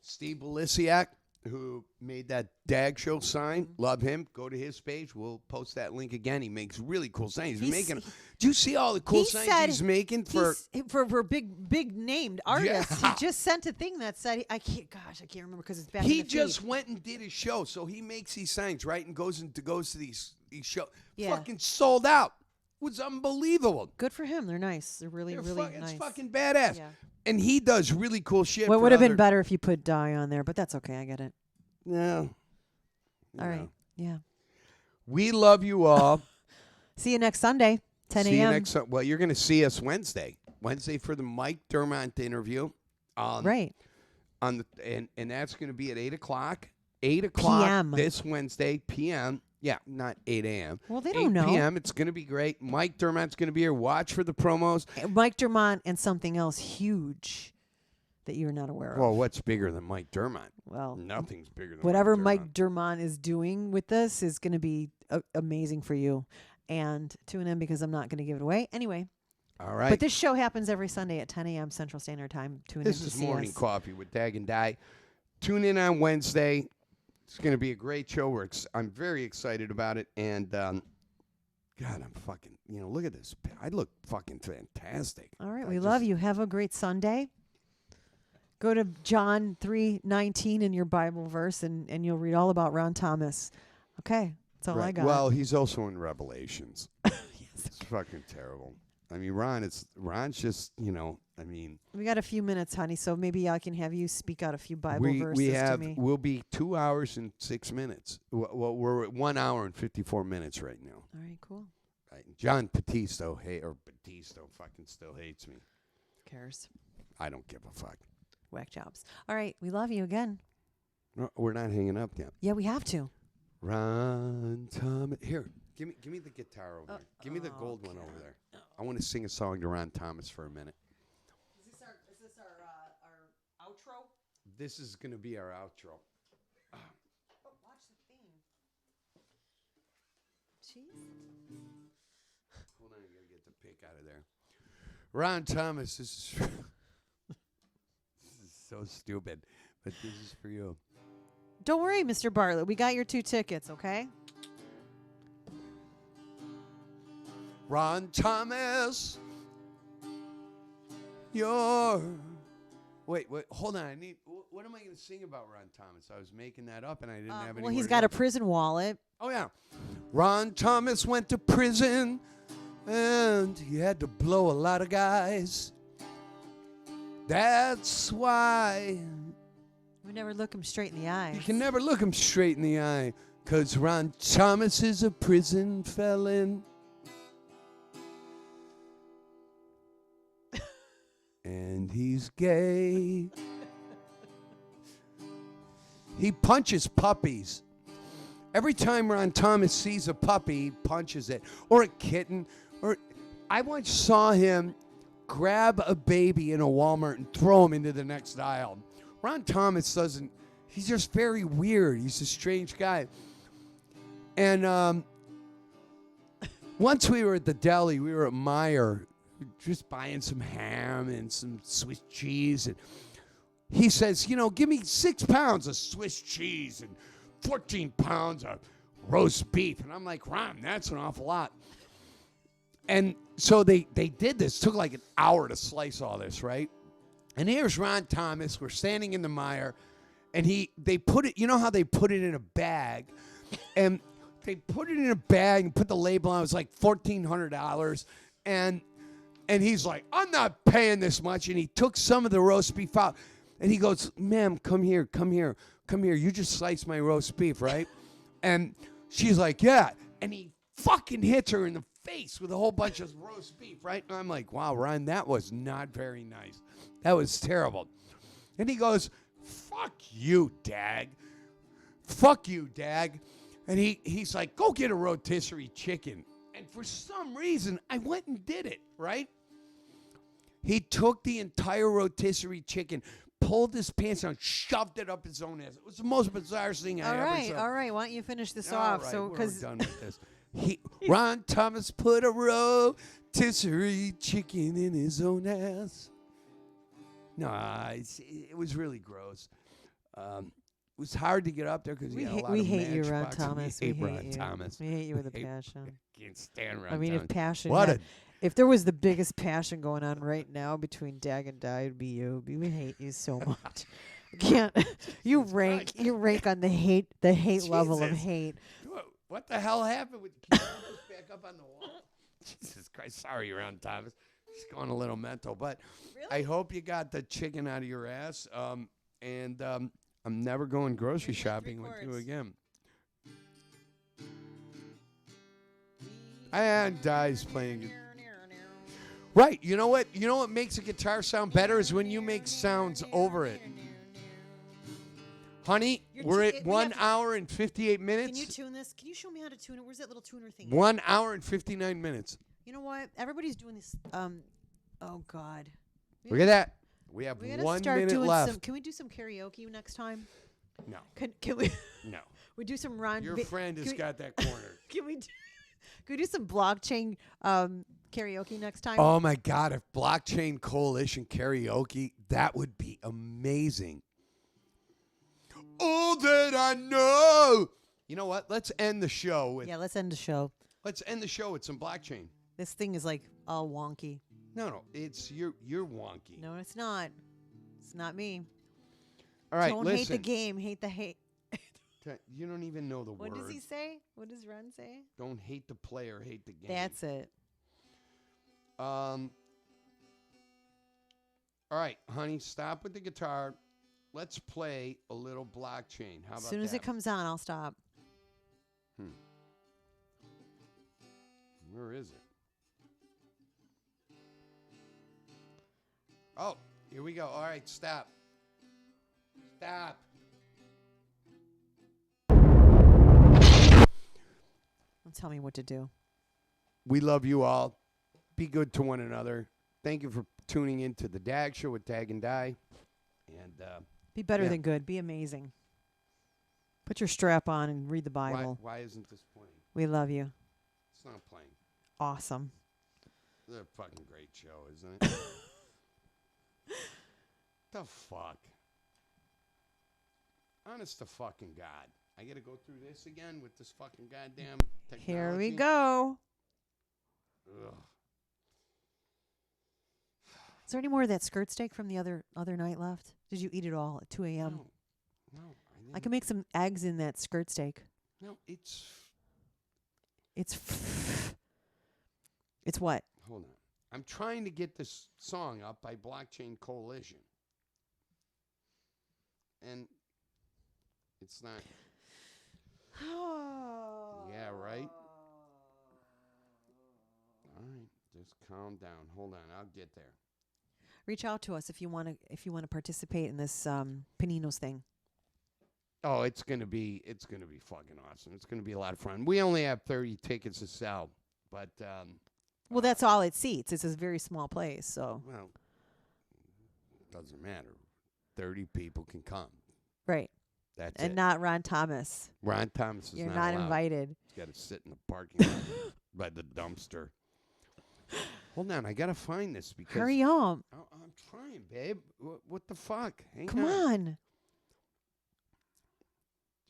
A: Steve Belisiak, who made that Dag Show sign. Love him. Go to his page. We'll post that link again. He makes really cool signs. He's making. Do you see all the cool
B: he
A: signs
B: said
A: he's making for?
B: For big named artists.
A: Yeah.
B: He just sent a thing that said I can't remember because it's back.
A: He
B: in the
A: just
B: feed.
A: went and did his show, so he makes these signs, right, and goes to these shows.
B: Yeah.
A: Fucking sold out. It was unbelievable.
B: Good for him. They're nice. They're really nice.
A: It's fucking badass.
B: Yeah.
A: And he does really cool shit.
B: Well, it
A: for
B: would have been
A: other-
B: better if you put Die on there, but that's okay. I get it.
A: No.
B: All right. Yeah.
A: We love you all.
B: See you next Sunday, 10
A: See you
B: a.m.
A: next. Well, you're going to see us Wednesday for the Mike Dermott interview.
B: Right.
A: And that's going to be at 8:00. 8:00
B: PM.
A: this Wednesday p.m. Yeah, not 8 a.m.
B: Well, they
A: 8
B: don't know.
A: p.m. It's going to be great. Mike Dermott's going to be here. Watch for the promos.
B: Mike Dermott and something else huge that you're not aware of.
A: Well, what's bigger than Mike Dermott?
B: Well,
A: Nothing's bigger than
B: whatever
A: Mike
B: Mike Dermott is doing with this is going to be amazing for you. And tune in because I'm not going to give it away. Anyway.
A: All right.
B: But this show happens every Sunday at 10 a.m. Central Standard Time. Tune in
A: This
B: to
A: is
B: see
A: Morning
B: us.
A: Coffee with Dag and Die. Tune in on Wednesday. It's going to be a great show. I'm very excited about it. And, God, I'm fucking, look at this. I look fucking fantastic.
B: All right. We love you. Have a great Sunday. Go to John 3:19 in your Bible verse, and you'll read all about Ron Thomas. Okay. That's all I got.
A: Well, he's also in Revelations. It's fucking terrible. I mean, Ron's just,
B: we got a few minutes, honey, so maybe I can have you speak out a few Bible verses to me.
A: we'll be 2 hours and 6 minutes. Well, we're at 1 hour and 54 minutes right now.
B: All right, cool.
A: Right. John Batista fucking still hates me.
B: Who cares?
A: I don't give a fuck.
B: Whack jobs. All right, we love you again.
A: No, we're not hanging up yet.
B: Yeah, we have to.
A: Ron Thomas. Here, give me the guitar over there. Give me the gold one over there. I want to sing a song to Ron Thomas for a minute.
B: Is this our outro?
A: This is going to be our outro.
B: Oh, watch the theme. Jeez.
A: Hold on, I got to get the pick out of there. Ron Thomas, this is so stupid, but this is for you.
B: Don't worry, Mr. Bartlett. We got your 2 tickets, okay?
A: Ron Thomas, you're... Wait, hold on. What am I going to sing about Ron Thomas? I was making that up, and I didn't have any.
B: Well, he's got a prison wallet.
A: Oh, yeah. Ron Thomas went to prison, and he had to blow a lot of guys. That's why
B: We never look him straight in the eye.
A: you can never look him straight in the eye, 'cause Ron Thomas is a prison felon. And he's gay. He punches puppies. Every time Ron Thomas sees a puppy, he punches it. Or a kitten. Or I once saw him grab a baby in a Walmart and throw him into the next aisle. Ron Thomas doesn't, he's just very weird. He's a strange guy. And once we were at the deli, we were at Meijer, just buying some ham and some Swiss cheese. And he says, give me 6 pounds of Swiss cheese and 14 pounds of roast beef. And I'm like, Ron, that's an awful lot. And so they did this. It took like an hour to slice all this, right? And here's Ron Thomas. We're standing in the Meijer. And they put it, you know how they put it in a bag? And they put it in a bag and put the label on. It was like $1,400. And he's like, I'm not paying this much. And he took some of the roast beef out. And he goes, ma'am, come here. You just sliced my roast beef, right? And she's like, yeah. And he fucking hits her in the face with a whole bunch of roast beef, right? And I'm like, wow, Ron, that was not very nice. That was terrible. And he goes, fuck you, Dag. Fuck you, Dag. And he's like, go get a rotisserie chicken. And for some reason, I went and did it, right? He took the entire rotisserie chicken, pulled his pants down, shoved it up his own ass. It was the most bizarre thing I ever saw.
B: All right. Why don't you finish this
A: All
B: off?
A: right,
B: So,
A: we're
B: because
A: done with this. Ron Thomas put a rotisserie chicken in his own ass. No, it was really gross. It was hard to get up there because
B: we
A: he had a lot
B: hate, we
A: of
B: hate you, Ron
A: Matchbox, and
B: Thomas.
A: We
B: We
A: hate
B: hate
A: Ron
B: you.
A: Thomas.
B: We hate you with a
A: Hate-
B: passion.
A: Can't stand Ron
B: I mean,
A: Thomas.
B: if passion.
A: What
B: had-
A: a
B: if there was the biggest passion going on right now between Dag and Die, it'd be you. We hate you so much. Can't you rank?
A: Christ.
B: You rank on the hate level of
A: Jesus.
B: hate.
A: What the hell happened with the camera back up on the wall? Jesus Christ. Sorry, Ron Thomas. He's going a little mental. But I hope you got the chicken out of your ass. And I'm never going grocery shopping with you again. And Die's playing. Right. You know what? You know what makes a guitar sound better is when you make sounds over it. Honey, we're at 1 hour and 58 minutes.
B: Can you tune this? Can you show me how to tune it? Where's that little tuner thing?
A: 1 hour and 59 minutes.
B: You know what? Everybody's doing this. Oh God.
A: Look at that. We have
B: We gotta
A: 1
B: start
A: minute
B: doing
A: left.
B: some. Can we do some karaoke next time?
A: No,
B: Can we?
A: no.
B: We do some Ron.
A: Your friend has
B: can we-
A: got that cornered.
B: Can we? Can we do some blockchain karaoke next time?
A: Oh my God! If Blockchain Coalition karaoke, that would be amazing. All that I know. You know what? Let's end the show with.
B: Yeah, let's end the show.
A: Let's end the show with some blockchain.
B: This thing is like all wonky.
A: No, it's you're wonky.
B: No, it's not. It's not me.
A: All right,
B: Don't
A: listen.
B: hate the game. Hate the hate.
A: You don't even know the
B: What
A: word.
B: does he say? What does Ron say?
A: Don't hate the player, hate the game.
B: That's it.
A: All right, honey, stop with the guitar. Let's play a little blockchain. How about
B: As soon as
A: that?
B: it comes on, I'll stop.
A: Where is it? Oh, here we go. All right, stop. Stop.
B: Don't tell me what to do.
A: We love you all. Be good to one another. Thank you for tuning in to the Dag Show with Dag and Die. And
B: Be better
A: Yeah.
B: than good. Be amazing. Put your strap on and read the Bible.
A: why isn't this playing?
B: We love you.
A: It's not playing.
B: Awesome.
A: It's a fucking great show, isn't it? The fuck? Honest to fucking God. I got to go through this again with this fucking goddamn technology.
B: Here we go.
A: Ugh.
B: Is there any more of that skirt steak from the other night left? Did you eat it all at 2 a.m.?
A: No,
B: I can make some eggs in that skirt steak.
A: No, it's...
B: It's what?
A: Hold on. I'm trying to get this song up by Blockchain Coalition. And it's not... Yeah, right? All right, just calm down. Hold on, I'll get there.
B: Reach out to us if you want to participate in this Paninos thing.
A: Oh, it's gonna be fucking awesome. It's gonna be a lot of fun. We only have 30 tickets to sell, but
B: Well, that's all it seats. It's a very small place, so
A: well, doesn't matter. 30 people can come.
B: right.
A: That's
B: And
A: it.
B: not Ron Thomas.
A: Ron Thomas is
B: You're
A: not
B: not
A: allowed.
B: invited.
A: He's got to sit in the parking lot by the dumpster. Hold on, I gotta find this because
B: Hurry up.
A: I'm trying, babe. What the fuck? Hang
B: Come on.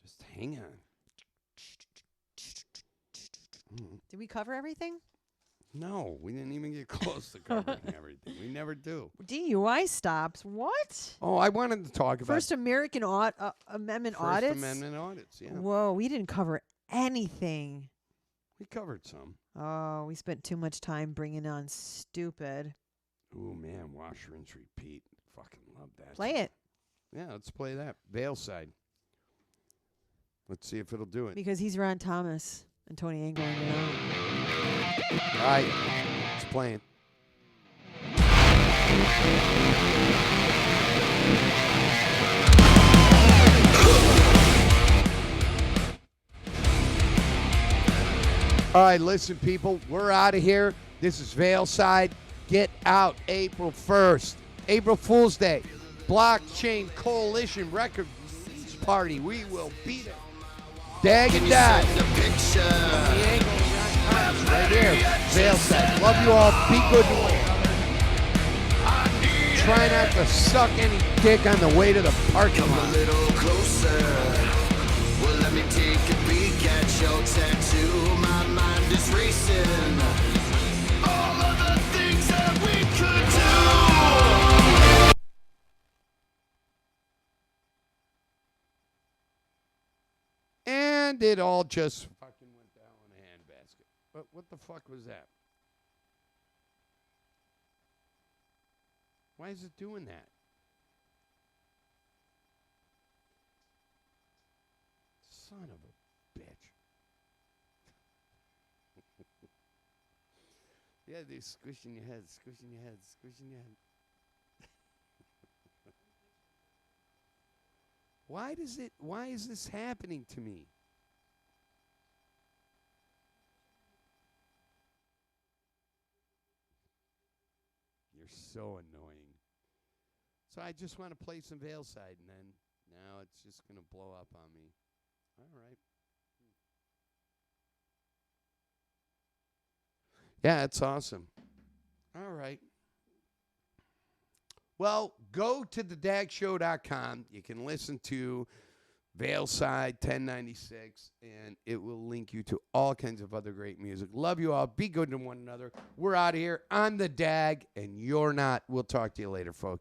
A: Just hang on.
B: Did we cover everything?
A: No, we didn't even get close to covering everything. We never do.
B: DUI stops. What?
A: Oh, I wanted to talk about
B: First American Amendment
A: First
B: audits?
A: Amendment audits. Yeah,
B: Whoa, we didn't cover anything.
A: we covered some.
B: Oh, we spent too much time bringing on stupid.
A: Ooh, man, wash, rinse, repeat. Fucking love that.
B: Play it
A: Yeah, let's play that. Veilside. Let's see if it'll do it.
B: because he's Ron Thomas and Tony ain't going around.
A: All right, it's playing. All right, listen, people, we're out of here. This is Veilside. Get out April 1st. April Fool's Day. Blockchain Coalition Record Release Party. We will be there. Dag and die. Right here. Veilside. Love you all. Be good to one another. Try not to suck any dick on the way to the parking
F: A
A: lot.
F: little closer. Well, let me take a peek at your tattoo. My mind is racing. All of the things that we could do.
A: And it all just fucking went down in a handbasket. But what the fuck was that? Why is it doing that? Son of a bitch. Yeah, they're squishing your head, squishing your head, squishing your head. Why is this happening to me? You're so annoying. So I just want to play some Veilside, and then now it's just going to blow up on me. All right. Yeah, it's awesome. All right. Well, go to thedagshow.com. You can listen to Veilside 1096, and it will link you to all kinds of other great music. Love you all. Be good to one another. We're out of here. I'm the Dag, and you're not. We'll talk to you later, folks.